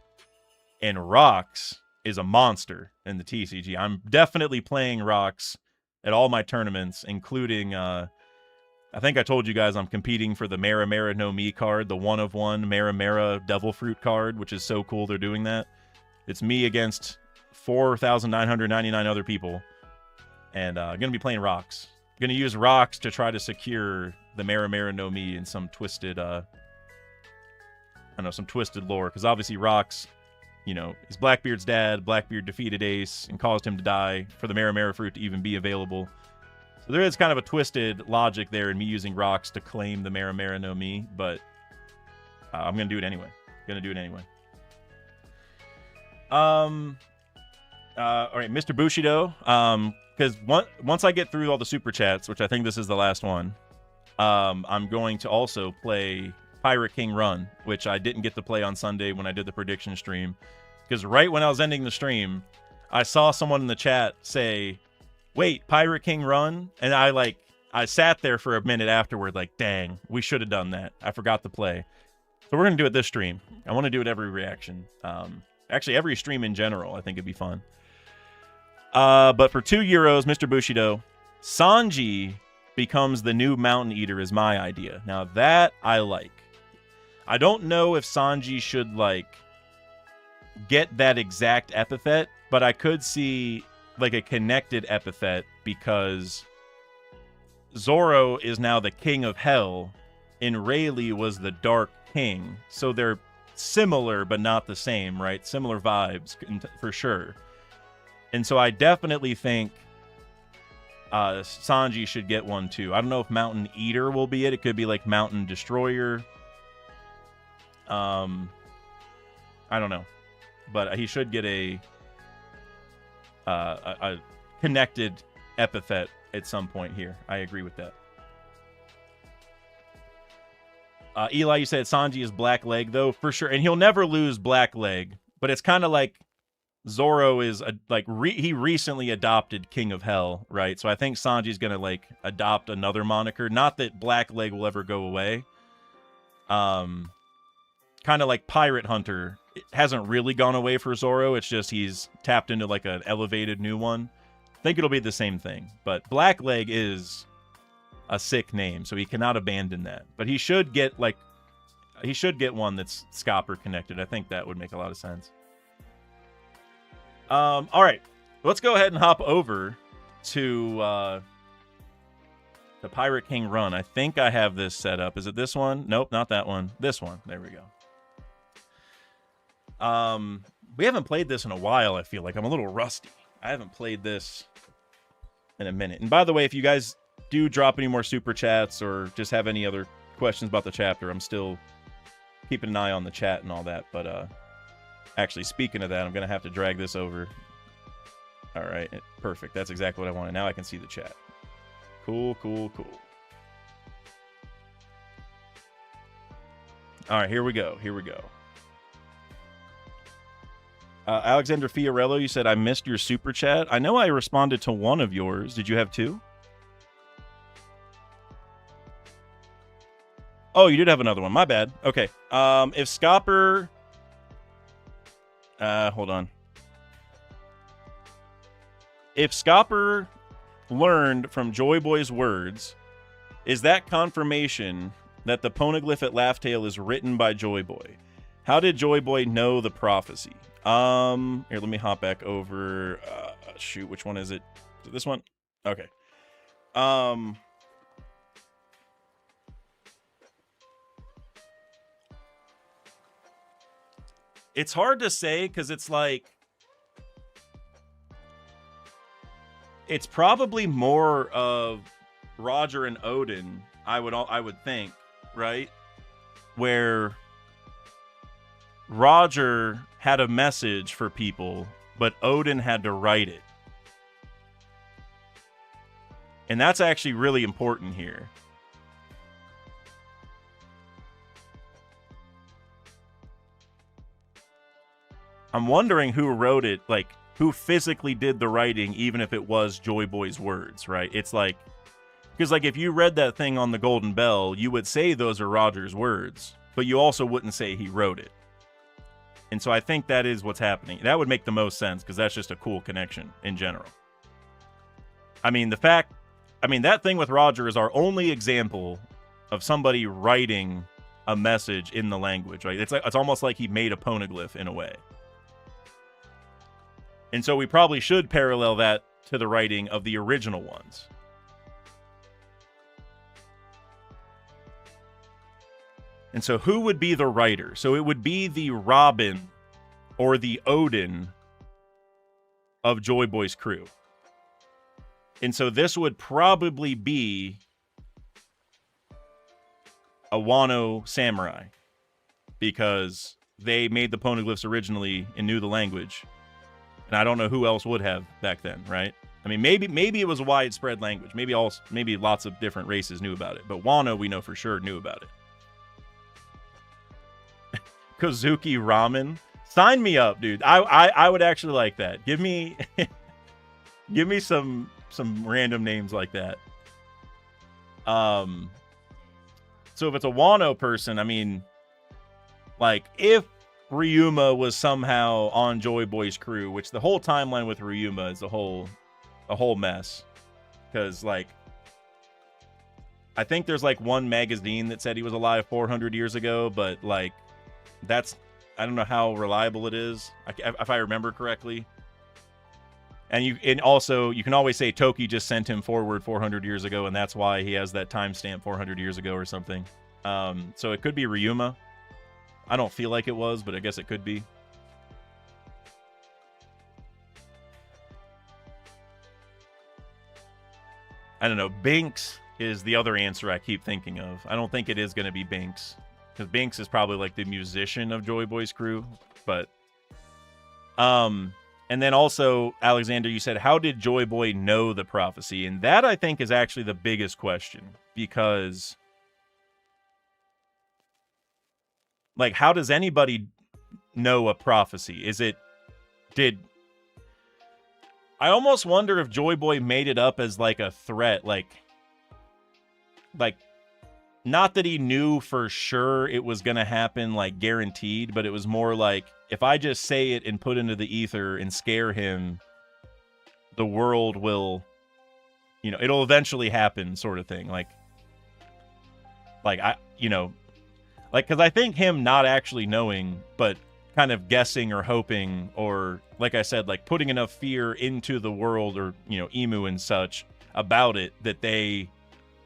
And Rocks is a monster in the TCG. I'm definitely playing Rocks at all my tournaments, including... I think I told you guys I'm competing for the Mera no Mi card, the 1-of-1 Mera Devil Fruit card, which is so cool they're doing that. It's me against 4,999 other people. And I'm going to be playing Rocks. I'm going to use Rocks to try to secure the Mera no Mi in some twisted, some twisted lore. Because obviously Rocks, you know, is Blackbeard's dad. Blackbeard defeated Ace and caused him to die for the Mera Fruit to even be available. So there is kind of a twisted logic there in me using Rocks to claim the Mera no Mi, but I'm going to do it anyway. All right, Mr. Bushido, because once I get through all the super chats, which I think this is the last one, I'm going to also play Pirate King Run, which I didn't get to play on Sunday when I did the prediction stream, because right when I was ending the stream, I saw someone in the chat say, wait, Pirate King Run? And I sat there for a minute afterward, like, dang, we should have done that. I forgot to play. So we're going to do it this stream. I want to do it every reaction. Actually, every stream in general, I think it'd be fun. But for €2, Mr. Bushido, Sanji becomes the new Mountain Eater is my idea. Now, that I like. I don't know if Sanji should, like, get that exact epithet, but I could see... like a connected epithet, because Zoro is now the king of hell and Rayleigh was the dark king, so they're similar but not the same, right? Similar vibes for sure. And so I definitely think Sanji should get one too. I don't know if Mountain Eater will be it. It could be like Mountain Destroyer. I don't know, but he should get a connected epithet at some point here. I agree with that. Eli, you said Sanji is Black Leg, though, for sure. And he'll never lose Black Leg. But it's kind of like Zoro is he recently adopted King of Hell, right? So I think Sanji's gonna like adopt another moniker. Not that Blackleg will ever go away. Kind of like Pirate Hunter. It hasn't really gone away for Zoro. It's just he's tapped into like an elevated new one. I think it'll be the same thing. But Blackleg is a sick name, so he cannot abandon that. But he should get one that's Scopper connected. I think that would make a lot of sense. All right, let's go ahead and hop over to the Pirate King run. I think I have this set up. Is it this one? Nope, not that one. This one. There we go. We haven't played this in a while. I feel like I'm a little rusty. I haven't played this in a minute. And by the way, if you guys do drop any more super chats or just have any other questions about the chapter, I'm still keeping an eye on the chat and all that. But actually, speaking of that, I'm gonna have to drag this over. All right, perfect. That's exactly what I wanted. Now I can see the chat. Cool. All right, here we go. Alexander Fiorello, you said I missed your super chat. I know I responded to one of yours. Did you have two? Oh, you did have another one. My bad. Okay. If Scopper... hold on. If Scopper learned from Joy Boy's words, is that confirmation that the poneglyph at Laugh Tale is written by Joy Boy? How did Joy Boy know the prophecy? Here, let me hop back over. Shoot, which one is it? Is it this one? Okay. It's hard to say because it's like it's probably more of Roger and Odin, I would think, right? Where Roger had a message for people, but Odin had to write it. And that's actually really important here. I'm wondering who wrote it, like, who physically did the writing, even if it was Joy Boy's words, right? It's like, because, like, if you read that thing on the Golden Bell, you would say those are Roger's words, but you also wouldn't say he wrote it. And so I think that is what's happening. That would make the most sense, because that's just a cool connection in general. I mean, that thing with Roger is our only example of somebody writing a message in the language, right? It's almost like he made a poneglyph in a way. And so we probably should parallel that to the writing of the original ones. And so who would be the writer? So it would be the Robin or the Odin of Joy Boy's crew. And so this would probably be a Wano samurai, because they made the poneglyphs originally and knew the language. And I don't know who else would have back then, right? I mean, maybe it was a widespread language. Maybe lots of different races knew about it. But Wano, we know for sure, knew about it. Kozuki Ramen. Sign me up, dude. I would actually like that. Give me some random names like that. So if it's a Wano person, I mean, like, if Ryuma was somehow on Joy Boy's crew, which the whole timeline with Ryuma is a whole mess, because, like, I think there's like one magazine that said he was alive 400 years ago, but like that's, I don't know how reliable it is, if I remember correctly. And also you can always say Toki just sent him forward 400 years ago, and that's why he has that timestamp 400 years ago or something. So it could be Ryuma. I don't feel like it was, but I guess it could be. I don't know. Binks is the other answer I keep thinking of. I don't think it is going to be Binks, because Binks is probably like the musician of Joy Boy's crew. But and then also, Alexander, you said, how did Joy Boy know the prophecy? And that, I think, is actually the biggest question, because, like, how does anybody know a prophecy? Did I almost wonder if Joy Boy made it up as like a threat, like not that he knew for sure it was going to happen, like guaranteed, but it was more like, if I just say it and put into the ether and scare him, the world will, you know, it'll eventually happen, sort of thing. Like I, you know, like, because I think him not actually knowing, but kind of guessing or hoping, or like I said, like putting enough fear into the world, or, you know, Emu and such about it, that they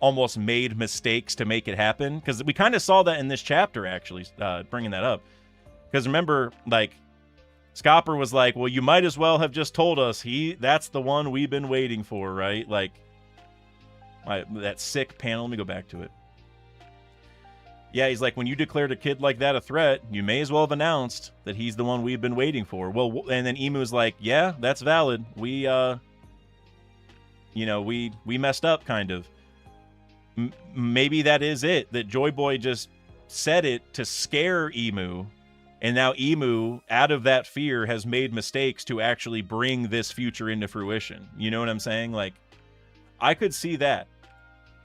almost made mistakes to make it happen. Because we kind of saw that in this chapter, actually, bringing that up. Because remember, like, Scopper was like, well, you might as well have just told us that's the one we've been waiting for, right? Like, that sick panel. Let me go back to it. Yeah, he's like, when you declared a kid like that a threat, you may as well have announced that he's the one we've been waiting for. Well, and then Emu's like, yeah, that's valid. We, you know, we messed up, kind of. Maybe that is it, that Joy Boy just said it to scare Emu, and now Emu, out of that fear, has made mistakes to actually bring this future into fruition. You know what I'm saying? Like, I could see that.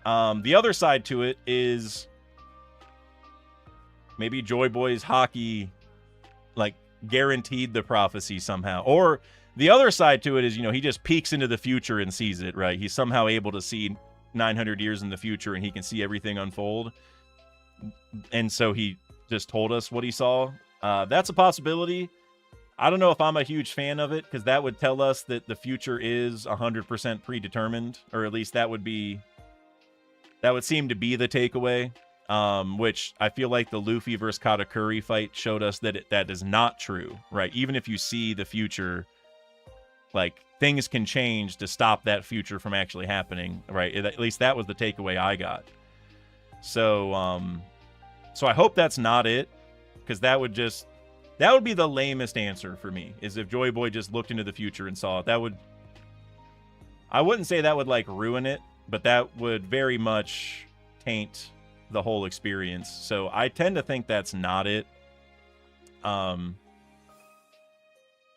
The other side to it is maybe Joy Boy's hockey, like, guaranteed the prophecy somehow. Or the other side to it is, you know, he just peeks into the future and sees it, right? He's somehow able to see 900 years in the future, and he can see everything unfold. And so he just told us what he saw. That's a possibility. I don't know if I'm a huge fan of it, because that would tell us that the future is 100% predetermined, or at least that would seem to be the takeaway. Which I feel like the Luffy versus Katakuri fight showed us that that is not true, right? Even if you see the future, like, things can change to stop that future from actually happening, right? At least that was the takeaway I got. So, so I hope that's not it, because that would be the lamest answer for me, is if Joy Boy just looked into the future and saw it. I wouldn't say that would, like, ruin it, but that would very much taint the whole experience. So I tend to think that's not it.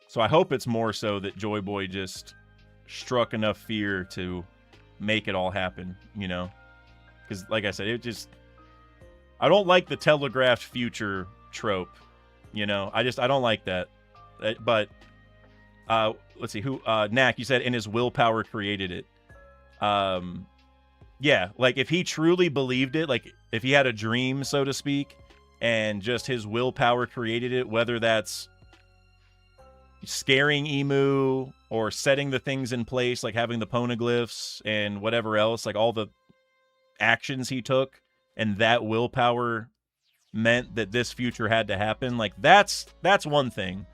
So I hope it's more so that Joy Boy just struck enough fear to make it all happen, you know? Because, like I said, I don't like the telegraphed future trope, you know? I don't like that. But, let's see, Knack, you said, and his willpower created it. Yeah, like, if he truly believed it, like, if he had a dream, so to speak, and just his willpower created it, whether that's scaring Emu or setting the things in place, like having the poneglyphs and whatever else, like all the actions he took, and that willpower meant that this future had to happen, like, that's one thing.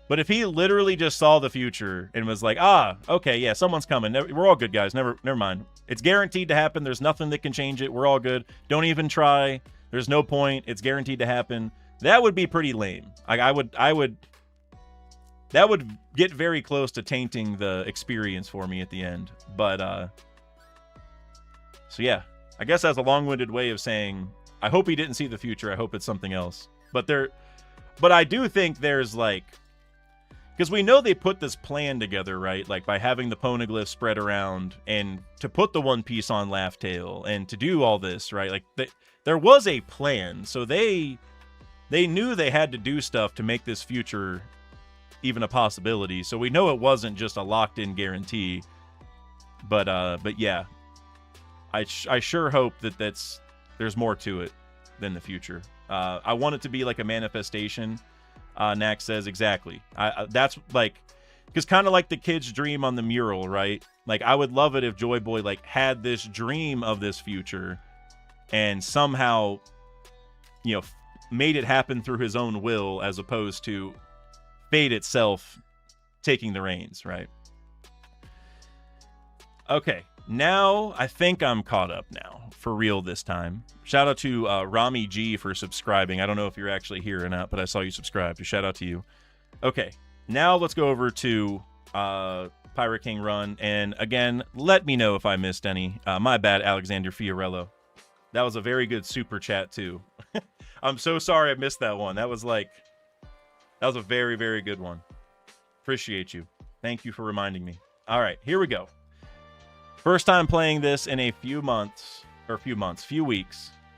But if he literally just saw the future and was like, okay, yeah, someone's coming, we're all good, guys, never mind, it's guaranteed to happen, there's nothing that can change it, we're all good, don't even try, there's no point, it's guaranteed to happen, that would be pretty lame. That would get very close to tainting the experience for me at the end. But, so yeah, I guess that's a long-winded way of saying, I hope he didn't see the future, I hope it's something else. But I do think there's, like, because we know they put this plan together, right? Like, by having the poneglyph spread around, and to put the One Piece on Laugh Tale, and to do all this, right? Like, there was a plan, so they knew they had to do stuff to make this future even a possibility. So we know it wasn't just a locked-in guarantee. But yeah, I sure hope that there's more to it than the future. I want it to be like a manifestation. Nax says, exactly. That's like, because kind of like the kid's dream on the mural, right? Like, I would love it if Joy Boy, like, had this dream of this future and somehow, you know, made it happen through his own will, as opposed to fate itself taking the reins, right? Okay, now I think I'm caught up now, for real this time. Shout out to Rami G for subscribing. I don't know if you're actually here or not, but I saw you subscribe, so shout out to you. Okay, now let's go over to Pirate King Run, and again, let me know if I missed any. My bad, Alexander Fiorello. That was a very good super chat, too. I'm so sorry I missed that one. That was a very, very good one. Appreciate you. Thank you for reminding me. All right, here we go. First time playing this in a few weeks.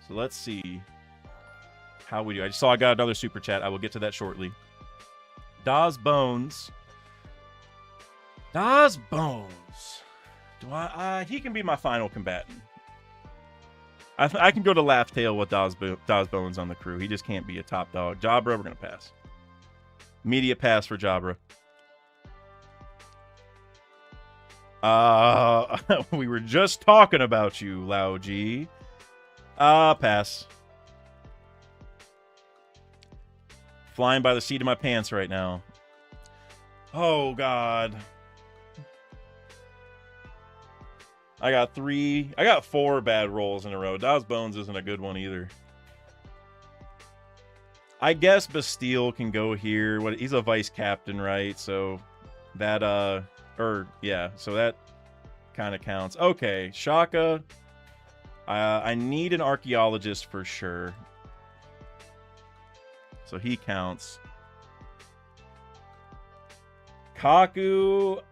So let's see how we do. I just saw I got another super chat. I will get to that shortly. Daz Bones. Daz Bones. Do I? He can be my final combatant. I can go to Laugh Tale with Daz Bones on the crew. He just can't be a top dog. Jabra, we're going to pass. Media pass for Jabra. We were just talking about you, Lao G. Pass. Flying by the seat of my pants right now. Oh, God. I got 4 bad rolls in a row. Daz Bones isn't a good one either. I guess Bastille can go here. He's a vice captain, right? So that, yeah, so that kind of counts. Okay, Shaka. I need an archaeologist for sure. So he counts. Kaku.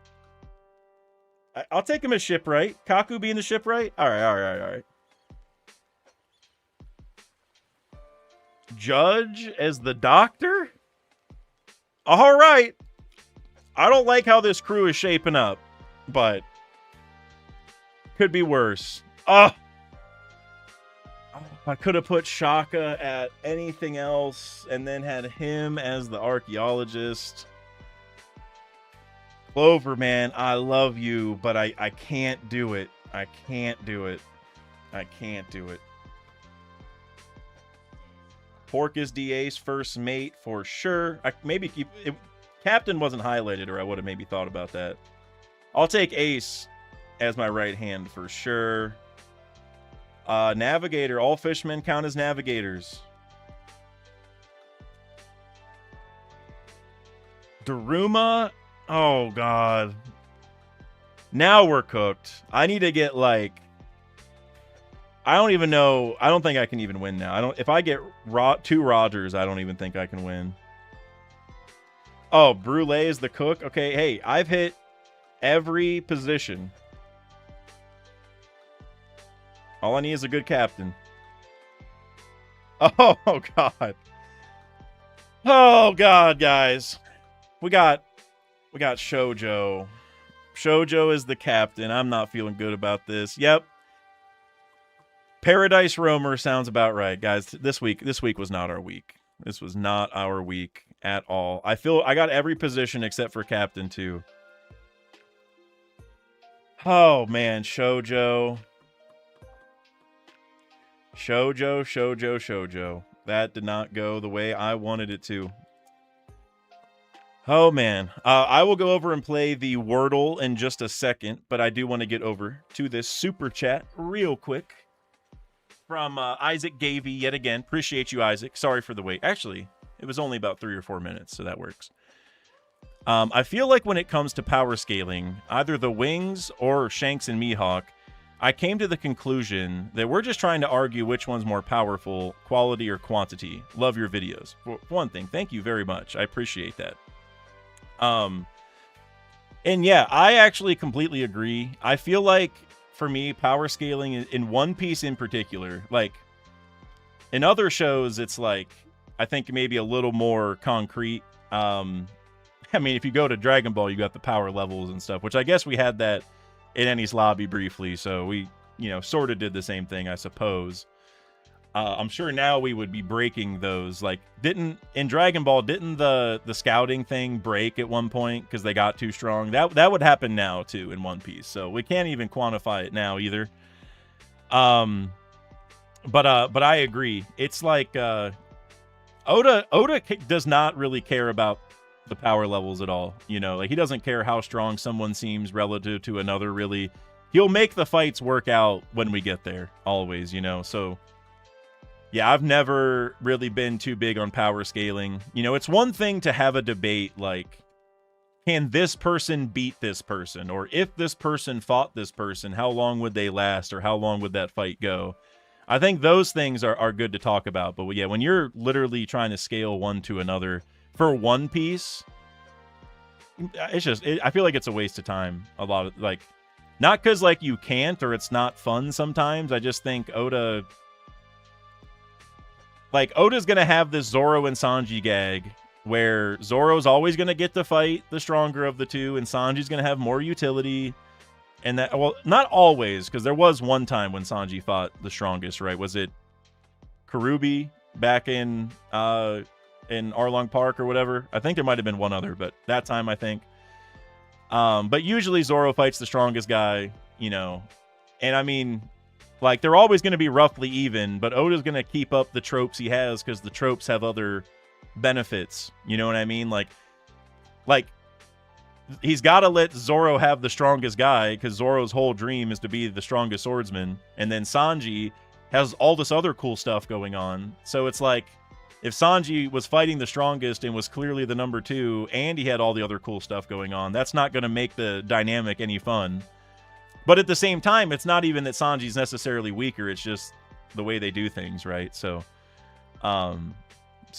I'll take him as shipwright. Kaku being the shipwright? All right. Judge as the doctor? All right. I don't like how this crew is shaping up, but could be worse. Oh, I could have put Shaka at anything else and then had him as the archaeologist. Clover, man, I love you, but I can't do it. I can't do it. Pork is DA's first mate for sure. Maybe keep it. Captain wasn't highlighted, or I would have maybe thought about that. I'll take Ace as my right hand for sure. Navigator. All fishermen count as navigators. Daruma. Oh, God. Now we're cooked. I need to get, like... I don't even know. I don't think I can even win now. If I get 2 Rogers, I don't even think I can win. Oh, Brule is the cook? Okay, hey, I've hit every position. All I need is a good captain. Oh, God. Oh, God, guys. We got Shoujo. Shoujo is the captain. I'm not feeling good about this. Yep. Paradise Roamer sounds about right, guys. This week was not our week. This was not our week at all. I feel I got every position except for captain too. Oh man, Shoujo. That did not go the way I wanted it to. Oh, man. I will go over and play the Wordle in just a second, but I do want to get over to this super chat real quick from Isaac Gavey yet again. Appreciate you, Isaac. Sorry for the wait. Actually, it was only about 3 or 4 minutes, so that works. I feel like when it comes to power scaling, either the Wings or Shanks and Mihawk, I came to the conclusion that we're just trying to argue which one's more powerful, quality or quantity. Love your videos. For one thing, thank you very much. I appreciate that. And yeah, I actually completely agree. I feel like for me, power scaling in One Piece in particular, like in other shows, it's like, I think maybe a little more concrete. I mean, if you go to Dragon Ball, you got the power levels and stuff, which I guess we had that in Ennie's lobby briefly. So we, sort of did the same thing, I suppose. I'm sure now we would be breaking those. Like, in Dragon Ball, didn't the scouting thing break at one point because they got too strong? That would happen now too in One Piece. So we can't even quantify it now either. But I agree. It's like Oda does not really care about the power levels at all. Like, he doesn't care how strong someone seems relative to another. Really, he'll make the fights work out when we get there. Always, So. Yeah, I've never really been too big on power scaling. It's one thing to have a debate like, can this person beat this person? Or if this person fought this person, how long would they last? Or how long would that fight go? I think those things are good to talk about. But yeah, when you're literally trying to scale one to another for One Piece, it's just, I feel like it's a waste of time. A lot of, like, not because, like, you can't or it's not fun sometimes. I just think Oda's going to have this Zoro and Sanji gag where Zoro's always going to get to fight the stronger of the two, and Sanji's going to have more utility. And that, well, not always, because there was one time when Sanji fought the strongest, right? Was it Karubi back in Arlong Park or whatever? I think there might have been one other, but that time, I think. But usually Zoro fights the strongest guy, you know. And I mean, like, they're always going to be roughly even, but Oda's going to keep up the tropes he has because the tropes have other benefits. You know what I mean? Like he's got to let Zoro have the strongest guy because Zoro's whole dream is to be the strongest swordsman. And then Sanji has all this other cool stuff going on. So it's like, if Sanji was fighting the strongest and was clearly the number 2 and he had all the other cool stuff going on, that's not going to make the dynamic any fun. But at the same time, it's not even that Sanji's necessarily weaker. It's just the way they do things, right? So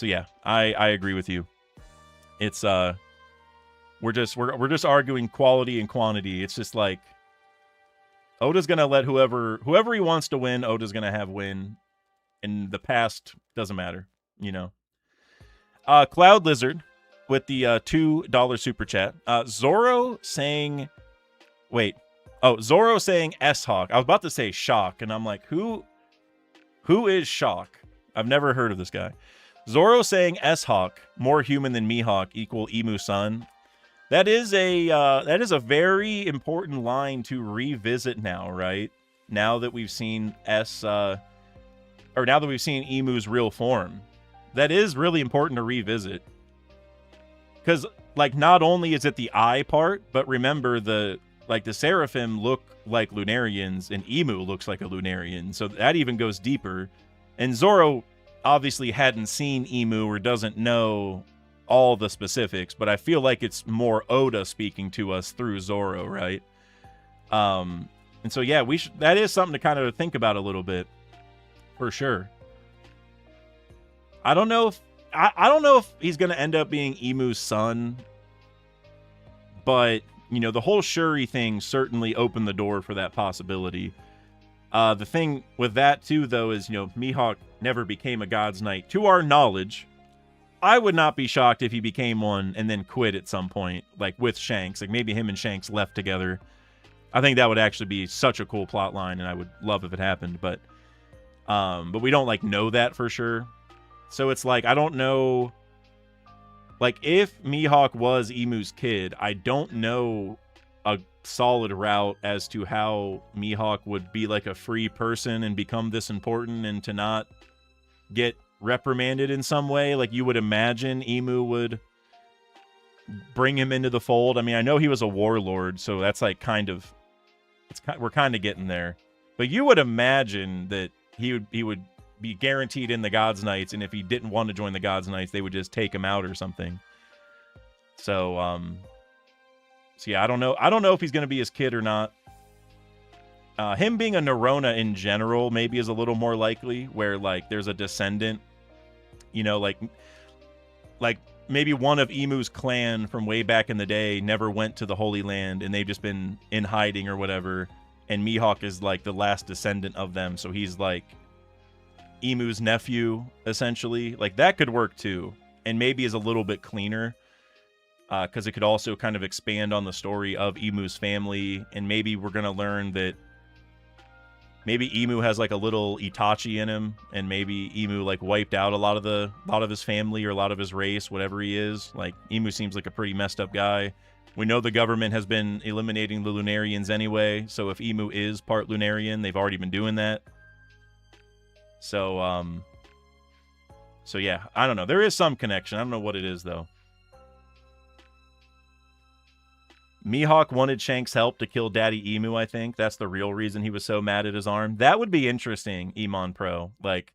yeah, I agree with you. It's we're just arguing quality and quantity. It's just like Oda's gonna let whoever he wants to win, Oda's gonna have win. And the past doesn't matter, you know. Cloud Lizard with the $2 super chat. Zoro saying Zoro saying S-Hawk. I was about to say Shock, and I'm like, who is Shock? I've never heard of this guy. Zoro saying S-Hawk, more human than Mihawk, equal Emu-san. That is a very important line to revisit now, right? Now that we've seen now that we've seen Emu's real form. That is really important to revisit. Because, like, not only is it the eye part, but remember the Seraphim look like Lunarians, and Emu looks like a Lunarian. So that even goes deeper. And Zoro obviously hadn't seen Emu or doesn't know all the specifics, but I feel like it's more Oda speaking to us through Zoro, right? And so yeah, that is something to kind of think about a little bit, for sure. I don't know if he's gonna end up being Emu's son, but you know, the whole Shuri thing certainly opened the door for that possibility. The thing with that too, though, is, you know, Mihawk never became a God's Knight to our knowledge. I would not be shocked if he became one and then quit at some point, like with Shanks. Like maybe him and Shanks left together. I think that would actually be such a cool plot line, and I would love if it happened. But we don't like know that for sure. So it's like, I don't know. Like, if Mihawk was Emu's kid, I don't know a solid route as to how Mihawk would be like a free person and become this important and to not get reprimanded in some way. Like, you would imagine Emu would bring him into the fold. I mean, I know he was a warlord, so that's like we're kind of getting there. But you would imagine that he would be guaranteed in the God's Knights, and if he didn't want to join the God's Knights, they would just take him out or something. So yeah, I don't know if he's going to be his kid or not. Him being a Nerona in general maybe is a little more likely, where like there's a descendant, you know, like maybe one of Emu's clan from way back in the day never went to the Holy Land, and they've just been in hiding or whatever, and Mihawk is like the last descendant of them, so he's like Emu's nephew, essentially. Like, that could work too, and maybe is a little bit cleaner, because it could also kind of expand on the story of Emu's family, and maybe we're gonna learn that maybe Emu has like a little Itachi in him, and maybe Emu like wiped out a lot of his family or a lot of his race, whatever he is. Like, Emu seems like a pretty messed up guy. We know the government has been eliminating the Lunarians anyway, so if Emu is part Lunarian, they've already been doing that. So yeah, I don't know. There is some connection. I don't know what it is, though. Mihawk wanted Shanks' help to kill Daddy Emu, I think. That's the real reason he was so mad at his arm. That would be interesting, Emon Pro. Like,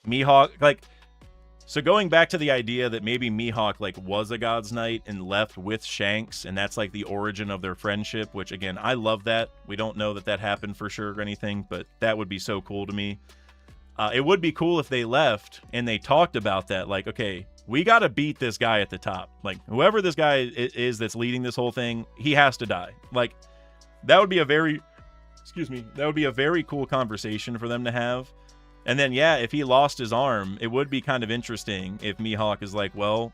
Mihawk, like... So going back to the idea that maybe Mihawk, like, was a God's Knight and left with Shanks, and that's, like, the origin of their friendship, which, again, I love that. We don't know that happened for sure or anything, but that would be so cool to me. It would be cool if they left and they talked about that. Like, okay, We got to beat this guy at the top. Like, whoever this guy is that's leading this whole thing, he has to die. Like, that would be a very, that would be a very cool conversation for them to have. And then, yeah, if he lost his arm, it would be kind of interesting if Mihawk is like, well,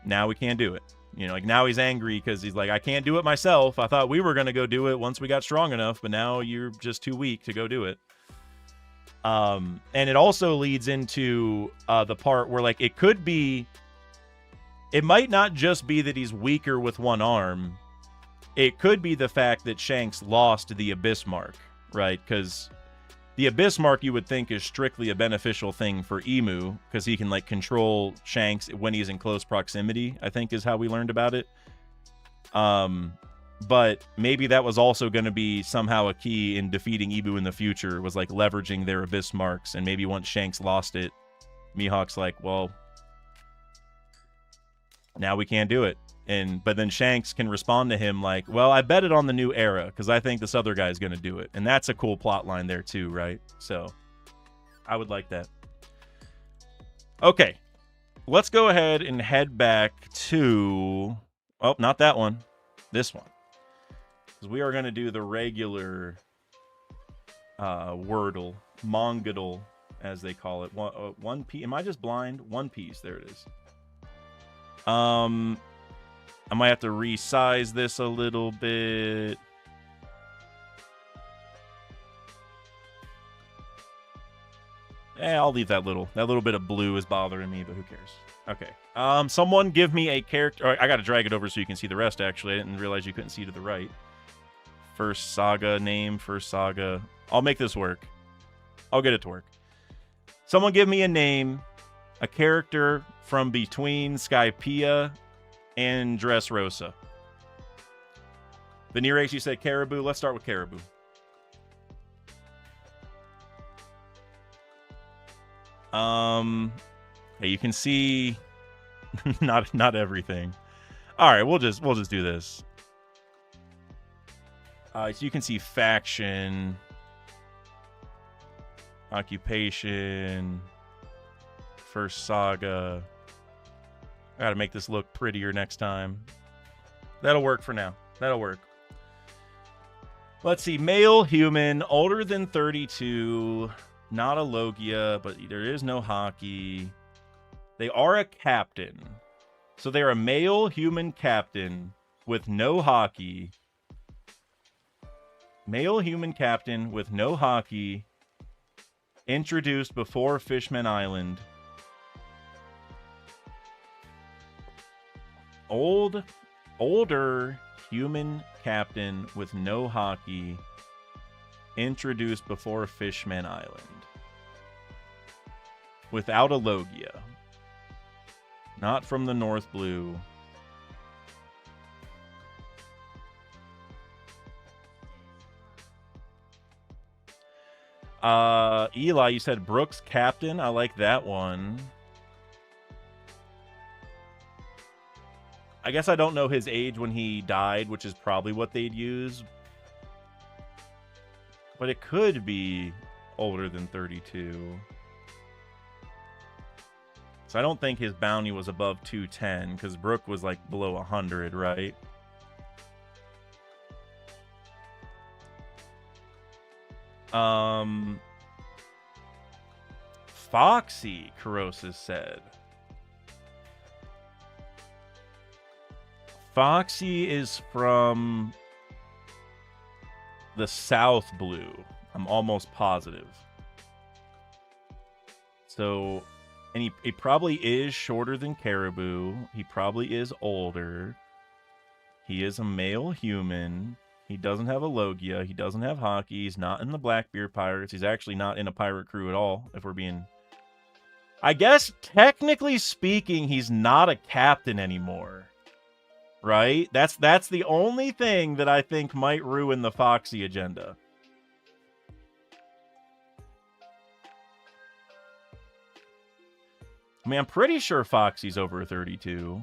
now we can't do it. You know, like, now he's angry because he's like, I can't do it myself. I thought we were going to go do it once we got strong enough, but now you're just too weak to go do it. And it also leads into the part where, like, it could be, it might not just be that he's weaker with one arm. It could be the fact that Shanks lost the Abyss Mark, right? Because the Abyss Mark, you would think, is strictly a beneficial thing for Emu, because he can, like, control Shanks when he's in close proximity, I think is how we learned about it. But maybe that was also going to be somehow a key in defeating Emu in the future, was, like, leveraging their Abyss Marks, and maybe once Shanks lost it, Mihawk's like, well, now we can't do it. But then Shanks can respond to him like, well, I bet it on the new era, because I think this other guy's going to do it. And that's a cool plot line there too, right? So, I would like that. Okay. Let's go ahead and head back to... Oh, not that one. This one. Because we are going to do the regular Wordle. Mongodle, as they call it. One Piece. Am I just blind? One Piece. There it is. I might have to resize this a little bit. I'll leave that little bit of blue is bothering me, but who cares? Okay. Someone give me a character. I got to drag it over so you can see the rest, actually. I didn't realize you couldn't see to the right. First saga name, first saga. I'll make this work. I'll get it to work. Someone give me a name, a character from between Skypiea and Dressrosa. Veneer H, you said Caribou. Let's start with Caribou. Hey, you can see not everything. All right, we'll just do this. So you can see faction, occupation, first saga. I gotta make this look prettier next time. That'll work for now. That'll work. Let's see. Male human, older than 32. Not a Logia, but there is no hockey. They are a captain. So they're a male human captain with no hockey. Male human captain with no hockey. Introduced before Fishman Island. Older human captain with no hockey, introduced before Fishman Island. Without a Logia. Not from the North Blue. Eli, you said Brooks captain. I like that one. I guess I don't know his age when he died, which is probably what they'd use. But it could be older than 32. So I don't think his bounty was above 210, because Brooke was like below 100, right? Foxy, Kurosis said. Foxy is from the South Blue. I'm almost positive. So, and he probably is shorter than Caribou. He probably is older. He is a male human. He doesn't have a Logia. He doesn't have hockey. He's not in the Blackbeard Pirates. He's actually not in a pirate crew at all, if we're being... I guess, technically speaking, he's not a captain anymore. Right? That's the only thing that I think might ruin the Foxy agenda. I mean, I'm pretty sure Foxy's over 32.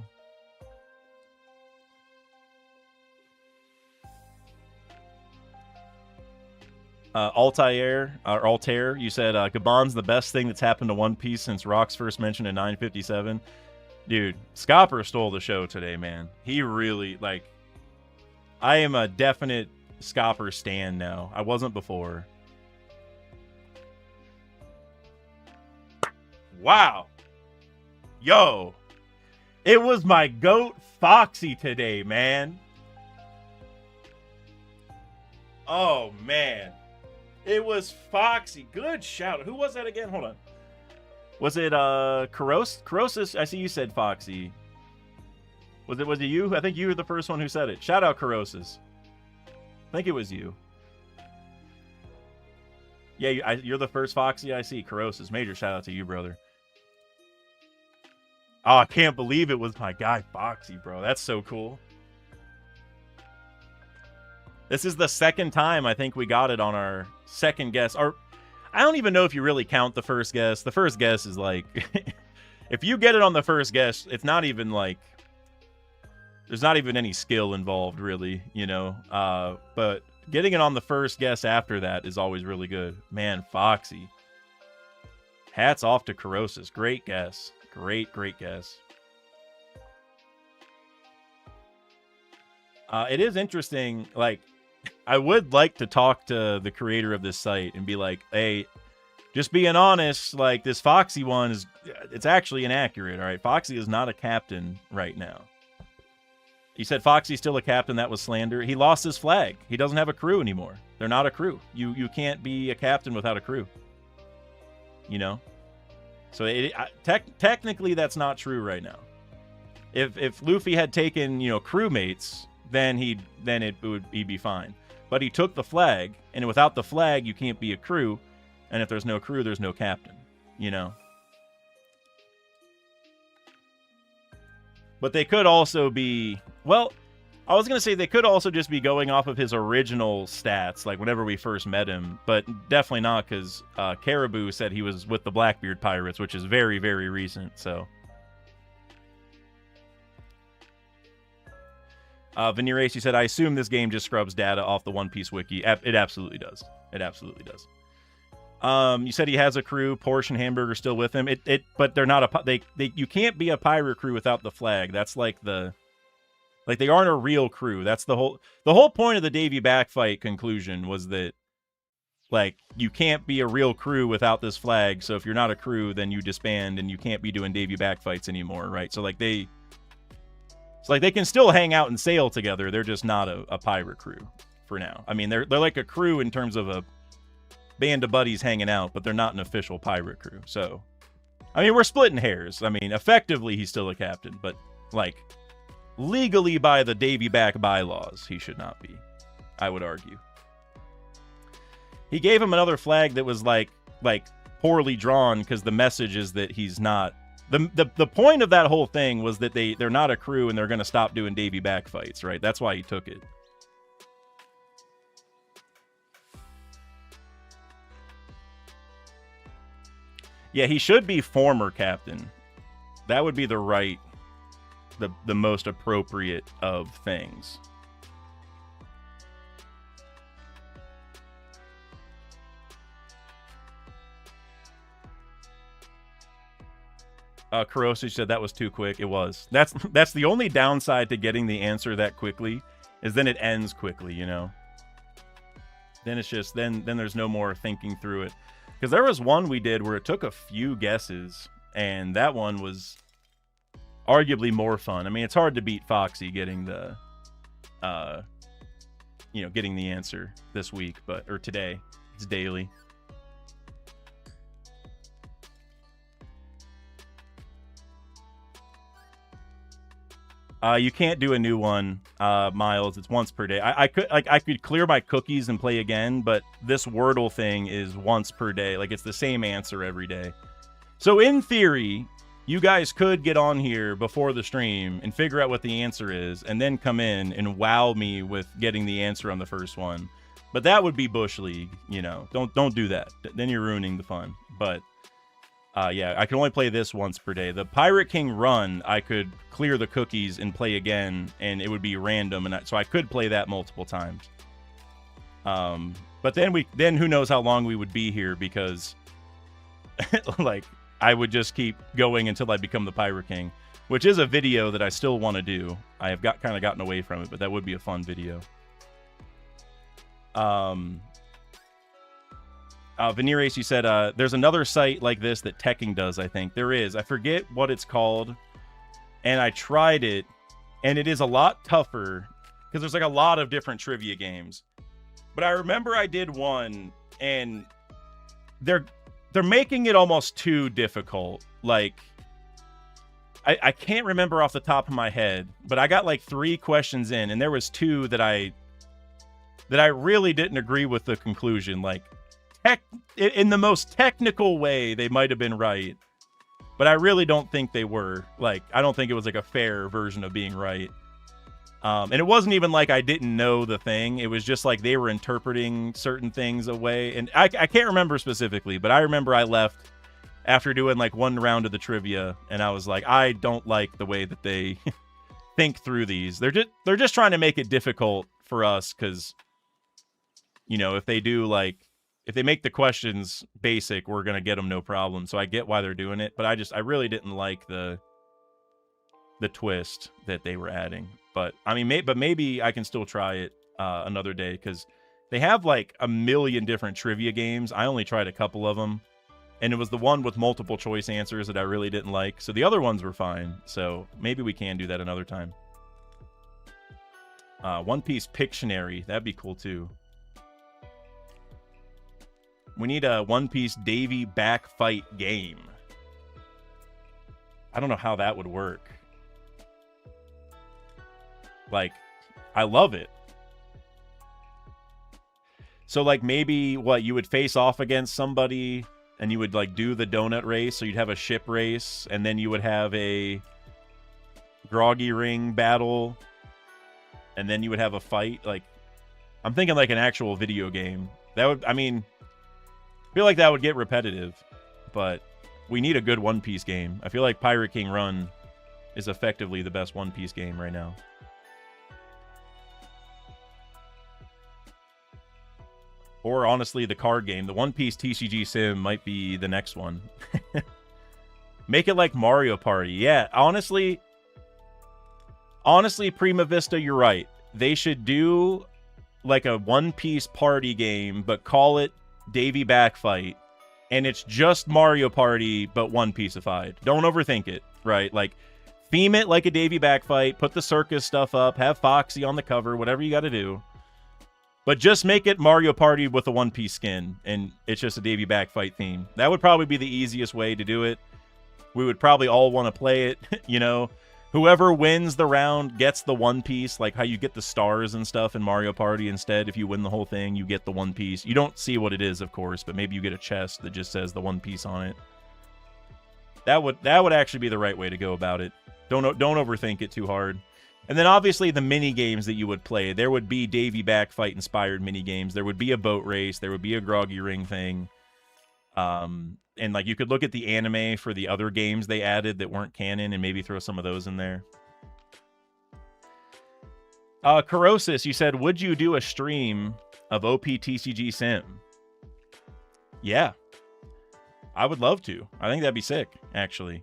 Altair, you said Gaban's the best thing that's happened to One Piece since Rock's first mention in 957. Dude, Scopper stole the show today, man. He really, like, I am a definite Scopper stan now. I wasn't before. Wow. Yo. It was my goat Foxy today, man. Oh, man. It was Foxy. Good shout. Who was that again? Hold on. Was it Corrosis? I see you said Foxy. Was it you? I think you were the first one who said it. Shout out Corrosis. I think it was you. Yeah, you're the first Foxy I see. Corrosis. Major shout out to you, brother. Oh, I can't believe it was my guy Foxy, bro. That's so cool. This is the second time I think we got it on our second guess. Or I don't even know if you really count the first guess. The first guess is like, if you get it on the first guess, it's not even like, there's not even any skill involved, really, you know. But getting it on the first guess after that is always really good. Man, Foxy. Hats off to Corrosis. Great guess. Great guess. It is interesting, like, I would like to talk to the creator of this site and be like, hey, just being honest, like, this Foxy one is, it's actually inaccurate, all right? Foxy is not a captain right now. You said Foxy's still a captain. That was slander. He lost his flag. He doesn't have a crew anymore. They're not a crew. You can't be a captain without a crew. You know? So technically that's not true right now. If Luffy had taken, you know, crewmates, then he'd be fine. But he took the flag, and without the flag, you can't be a crew. And if there's no crew, there's no captain. You know? But they could also be, well, I was going to say they could also just be going off of his original stats, like whenever we first met him, but definitely not, because Caribou said he was with the Blackbeard Pirates, which is very, very recent, so. Veneer Ace, you said, I assume this game just scrubs data off the One Piece wiki. It absolutely does. It absolutely does. You said he has a crew. Porsche and Hamburger still with him. But they're not you can't be a pirate crew without the flag. That's like they aren't a real crew. That's the whole point of the Davy Back fight conclusion was that, like, you can't be a real crew without this flag. So if you're not a crew, then you disband and you can't be doing Davy Back fights anymore, right? So like it's like they can still hang out and sail together. They're just not a pirate crew for now. I mean, they're like a crew in terms of a band of buddies hanging out, but they're not an official pirate crew. So, I mean, we're splitting hairs. I mean, effectively, he's still a captain, but, like, legally by the Davy Back bylaws, he should not be, I would argue. He gave him another flag that was, like poorly drawn, because the message is that he's not... The point of that whole thing was that they're not a crew and they're going to stop doing Davy Back fights, right? That's why he took it. Yeah, he should be former captain. That would be the most appropriate of things. Kurosu said that was too quick. It was. That's the only downside to getting the answer that quickly, is then it ends quickly, you know? Then it's just, then there's no more thinking through it. Because there was one we did where it took a few guesses, and that one was arguably more fun. I mean, it's hard to beat Foxy getting the, getting the answer this week, or today. It's daily. You can't do a new one, Miles. It's once per day. I could clear my cookies and play again, but this Wordle thing is once per day. Like, it's the same answer every day. So in theory, you guys could get on here before the stream and figure out what the answer is, and then come in and wow me with getting the answer on the first one. But that would be Bush League, you know. Don't do that. Then you're ruining the fun. But yeah, I can only play this once per day. The Pirate King run, I could clear the cookies and play again, and it would be random, and so I could play that multiple times. But then who knows how long we would be here, because like I would just keep going until I become the Pirate King, which is a video that I still want to do. I have kind of gotten away from it, but that would be a fun video. Veneer Ace, you said there's another site like this that Tekking does. I think there is. I forget what it's called, and I tried it, and it is a lot tougher because there's like a lot of different trivia games. But I remember I did one, and they're making it almost too difficult. Like, I can't remember off the top of my head, but I got like 3 questions in, and there was 2 that I really didn't agree with the conclusion. Like, in the most technical way, they might have been right, but I really don't think they were. Like, I don't think it was like a fair version of being right. And it wasn't even like I didn't know the thing. It was just like they were interpreting certain things away. And I can't remember specifically, but I remember I left after doing like 1 round of the trivia, and I was like, I don't like the way that they think through these. They're just trying to make it difficult for us, because, you know, if they make the questions basic, we're gonna get them no problem. So I get why they're doing it, but I really didn't like the twist that they were adding. But I mean, maybe I can still try it another day, because they have like a million different trivia games. I only tried a couple of them, and it was the one with multiple choice answers that I really didn't like. So the other ones were fine. So maybe we can do that another time. One Piece Pictionary, that'd be cool too. We need a One Piece Davy backfight game. I don't know how that would work. Like, I love it. So, like, maybe, what, you would face off against somebody, and you would, like, do the donut race, so you'd have a ship race, and then you would have a groggy ring battle, and then you would have a fight. Like, I'm thinking, like, an actual video game. That would, I mean, I feel like that would get repetitive, but we need a good One Piece game. I feel like Pirate King Run is effectively the best One Piece game right now. Or, honestly, the card game. The One Piece TCG Sim might be the next one. Make it like Mario Party. Yeah, honestly, Prima Vista, you're right. They should do, like, a One Piece party game, but call it Davy Backfight. And it's just Mario Party, but One Piece-ified. Don't overthink it, right? Like, theme it like a Davy Backfight. Put the circus stuff up. Have Foxy on the cover. Whatever you got to do. But just make it Mario Party with a One Piece skin, and it's just a Davy Backfight theme. That would probably be the easiest way to do it. We would probably all want to play it, you know. Whoever wins the round gets the One Piece, like how you get the stars and stuff in Mario Party instead. If you win the whole thing, you get the One Piece. You don't see what it is, of course, but maybe you get a chest that just says the One Piece on it. That would actually be the right way to go about it. Don't overthink it too hard. And then, obviously, the mini-games that you would play. There would be Davy Backfight-inspired mini-games. There would be a boat race. There would be a groggy ring thing. And, like, you could look at the anime for the other games they added that weren't canon and maybe throw some of those in there. Corrosis, you said, would you do a stream of OPTCG Sim? Yeah. I would love to. I think that'd be sick, actually.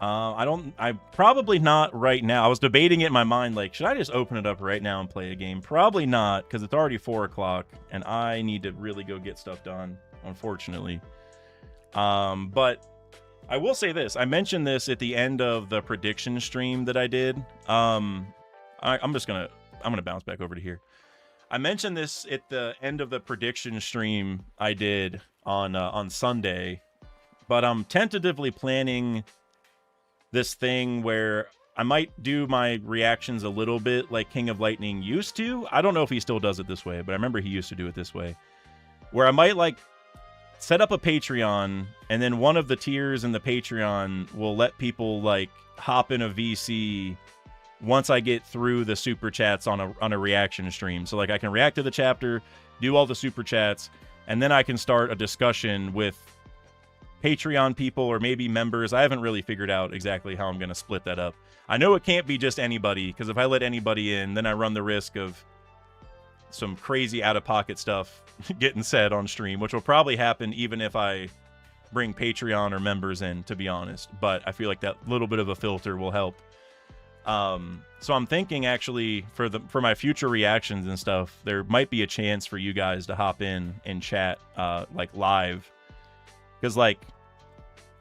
I probably not right now. I was debating it in my mind, like, should I just open it up right now and play a game? Probably not, because it's already 4 o'clock, and I need to really go get stuff done, unfortunately. But I will say this. I mentioned this at the end of the prediction stream that I did. I'm gonna bounce back over to here. I mentioned this at the end of the prediction stream I did on Sunday, but I'm tentatively planning this thing where I might do my reactions a little bit like King of Lightning used to. I don't know if he still does it this way, but I remember he used to do it this way. Where I might, like, set up a Patreon, and then one of the tiers in the Patreon will let people, like, hop in a VC once I get through the super chats on a reaction stream. So, like, I can react to the chapter, do all the super chats, and then I can start a discussion with Patreon people or maybe members. I haven't really figured out exactly how I'm going to split that up. I know it can't be just anybody, because if I let anybody in, then I run the risk of some crazy out-of-pocket stuff getting said on stream, which will probably happen even if I bring Patreon or members in, to be honest. But I feel like that little bit of a filter will help. So I'm thinking, actually, for my future reactions and stuff, there might be a chance for you guys to hop in and chat, like, live. Because, like,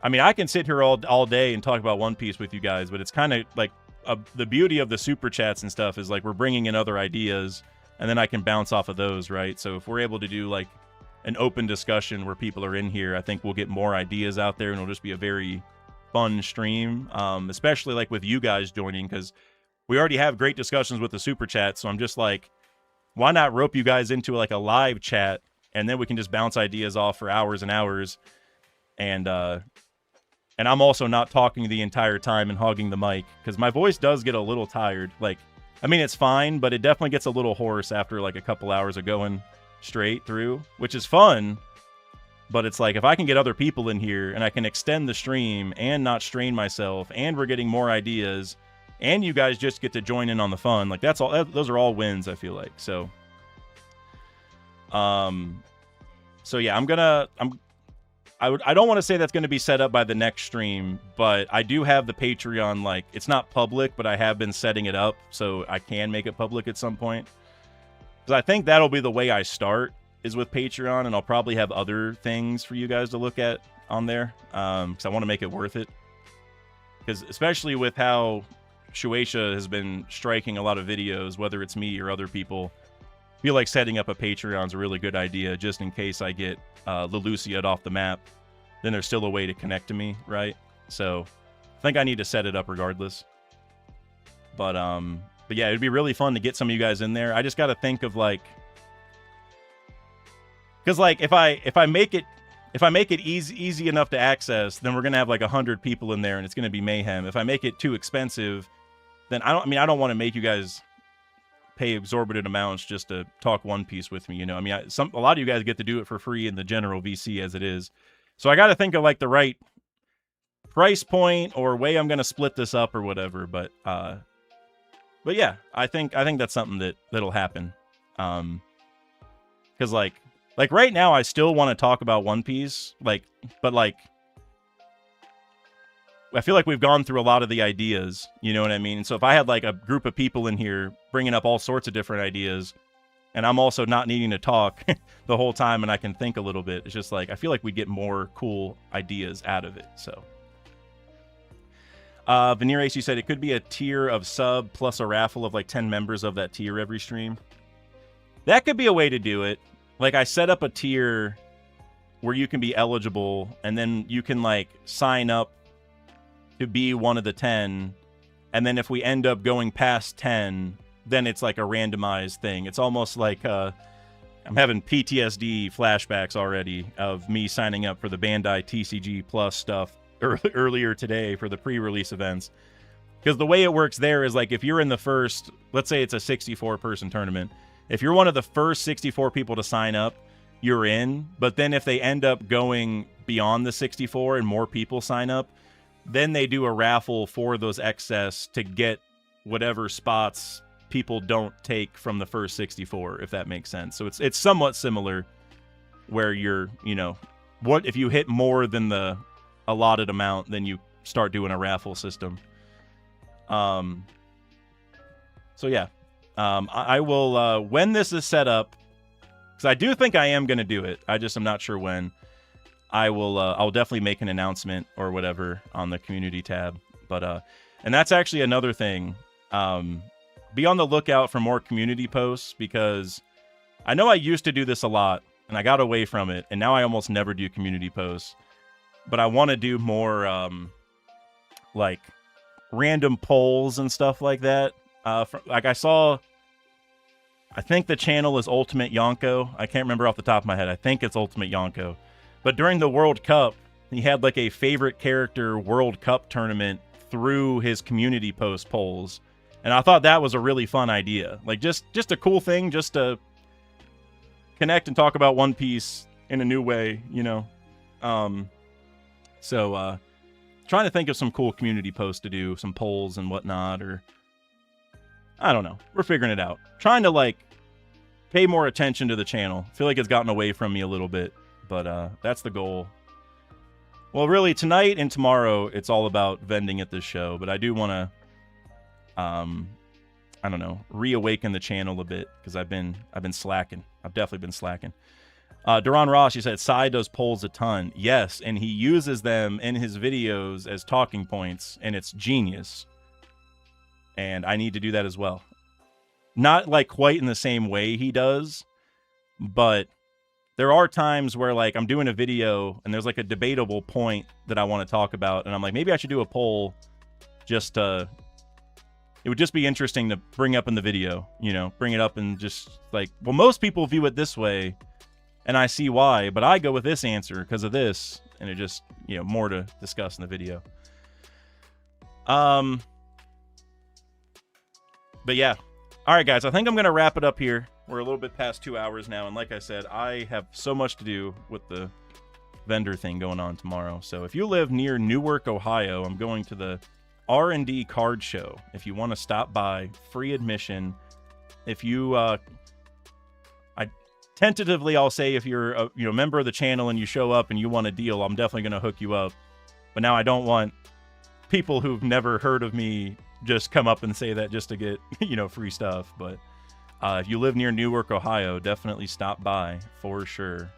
I mean, I can sit here all day and talk about One Piece with you guys, but it's kind of, like, the beauty of the super chats and stuff is, like, we're bringing in other ideas, and then I can bounce off of those, right? So if we're able to do, like, an open discussion where people are in here, I think we'll get more ideas out there, and it'll just be a very fun stream, especially, like, with you guys joining, because we already have great discussions with the super chat, so I'm just like, why not rope you guys into, like, a live chat, and then we can just bounce ideas off for hours and hours, and I'm also not talking the entire time and hogging the mic, because my voice does get a little tired. Like, I mean, it's fine, but it definitely gets a little hoarse after, like, a couple hours of going straight through, which is fun. But it's like, if I can get other people in here and I can extend the stream and not strain myself, and we're getting more ideas, and you guys just get to join in on the fun, like, that's all. Those are all wins, I feel like. So, so yeah, I don't want to say that's going to be set up by the next stream, but I do have the Patreon, like, it's not public, but I have been setting it up so I can make it public at some point. Because I think that'll be the way I start, is with Patreon, and I'll probably have other things for you guys to look at on there, because I want to make it worth it. Because especially with how Shueisha has been striking a lot of videos, whether it's me or other people, I feel like setting up a Patreon's a really good idea, just in case I get Leluciad off the map. Then there's still a way to connect to me, right? So I think I need to set it up regardless. But yeah, it'd be really fun to get some of you guys in there. I just got to think of, like, because, like, if I make it easy enough to access, then we're gonna have like 100 people in there, and it's gonna be mayhem. If I make it too expensive, then I don't want to make you guys pay exorbitant amounts just to talk One Piece with me. You know, I mean, a lot of you guys get to do it for free in the general VC as it is. So I got to think of, like, the right price point or way I'm gonna split this up or whatever. But yeah, I think that's something that'll happen. Because like right now, I still want to talk about One Piece, but I feel like we've gone through a lot of the ideas, you know what I mean? And so if I had, like, a group of people in here bringing up all sorts of different ideas, and I'm also not needing to talk the whole time and I can think a little bit, it's just like, I feel like we'd get more cool ideas out of it, so. Veneer Ace, you said it could be a tier of sub plus a raffle of, like, 10 members of that tier every stream. That could be a way to do it. Like, I set up a tier where you can be eligible, and then you can, like, sign up to be one of the 10, and then if we end up going past 10, then it's like a randomized thing. It's almost like I'm having PTSD flashbacks already of me signing up for the Bandai TCG Plus stuff earlier today for the pre-release events. Because the way it works there is, like, if you're in the first, let's say it's a 64-person tournament, if you're one of the first 64 people to sign up, you're in. But then if they end up going beyond the 64 and more people sign up, then they do a raffle for those excess to get whatever spots people don't take from the first 64, if that makes sense. So it's somewhat similar, where you're, you know, what if you hit more than the allotted amount, then you start doing a raffle system. So yeah, I will, when this is set up, because I do think I am going to do it, I just am not sure when. I'll definitely make an announcement or whatever on the community tab. But and that's actually another thing. Be on the lookout for more community posts, because I know I used to do this a lot and I got away from it, and now I almost never do community posts. But I want to do more like random polls and stuff like that. Like I think the channel is Ultimate Yonko. I can't remember off the top of my head. I think it's Ultimate Yonko. But during the World Cup, he had, like, a favorite character World Cup tournament through his community post polls. And I thought that was a really fun idea. Like, just a cool thing, just to connect and talk about One Piece in a new way, you know? So, trying to think of some cool community posts to do, some polls and whatnot, or I don't know. We're figuring it out. Trying to, like, pay more attention to the channel. I feel like it's gotten away from me a little bit, but that's the goal. Well, really, tonight and tomorrow, it's all about vending at this show, but I do want to, I don't know, reawaken the channel a bit, because I've been slacking. I've definitely been slacking. Duran Ross, he said, Sai does polls a ton. Yes, and he uses them in his videos as talking points, and it's genius. And I need to do that as well. Not, like, quite in the same way he does, but there are times where, like, I'm doing a video, and there's, like, a debatable point that I want to talk about, and I'm like, maybe I should do a poll just to... It would just be interesting to bring up in the video, you know, bring it up and just, like, well, most people view it this way, and I see why, but I go with this answer because of this, and it just, you know, more to discuss in the video. But yeah. All right, guys, I think I'm going to wrap it up here. We're a little bit past 2 hours now, and like I said, I have so much to do with the vendor thing going on tomorrow. So if you live near Newark, Ohio, I'm going to the R&D card show. If you want to stop by, free admission. If you, tentatively, I'll say if you're a member of the channel and you show up and you want a deal, I'm definitely going to hook you up. But now I don't want people who've never heard of me just come up and say that just to get, free stuff. But if you live near Newark, Ohio, definitely stop by for sure.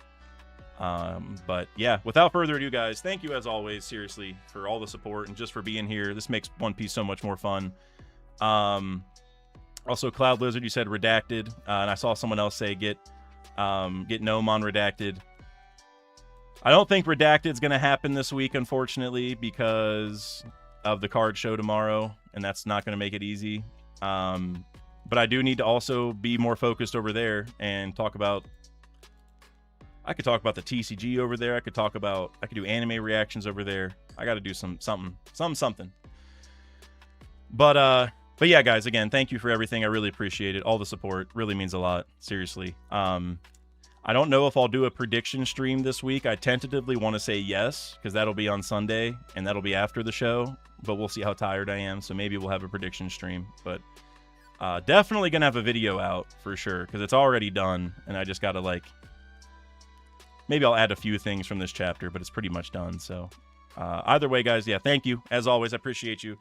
But yeah, without further ado, guys, thank you as always, seriously, for all the support and just for being here. This makes One Piece so much more fun. Also, Cloud Lizard, you said redacted, and I saw someone else say get Gnome on redacted. I don't think redacted's gonna happen this week, unfortunately, because of the card show tomorrow, and that's not gonna make it easy. But I do need to also be more focused over there and talk about. I could talk about the TCG over there. I could do anime reactions over there. I got to do something. But yeah, guys, again, thank you for everything. I really appreciate it. All the support really means a lot. Seriously. I don't know if I'll do a prediction stream this week. I tentatively want to say yes, because that'll be on Sunday, and that'll be after the show. But we'll see how tired I am, so maybe we'll have a prediction stream. But definitely going to have a video out for sure, because it's already done, and I just got to, like... Maybe I'll add a few things from this chapter, but it's pretty much done. So either way, guys, yeah, thank you. As always, I appreciate you.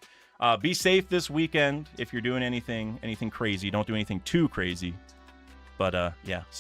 Be safe this weekend if you're doing anything crazy. Don't do anything too crazy. But yeah, see you.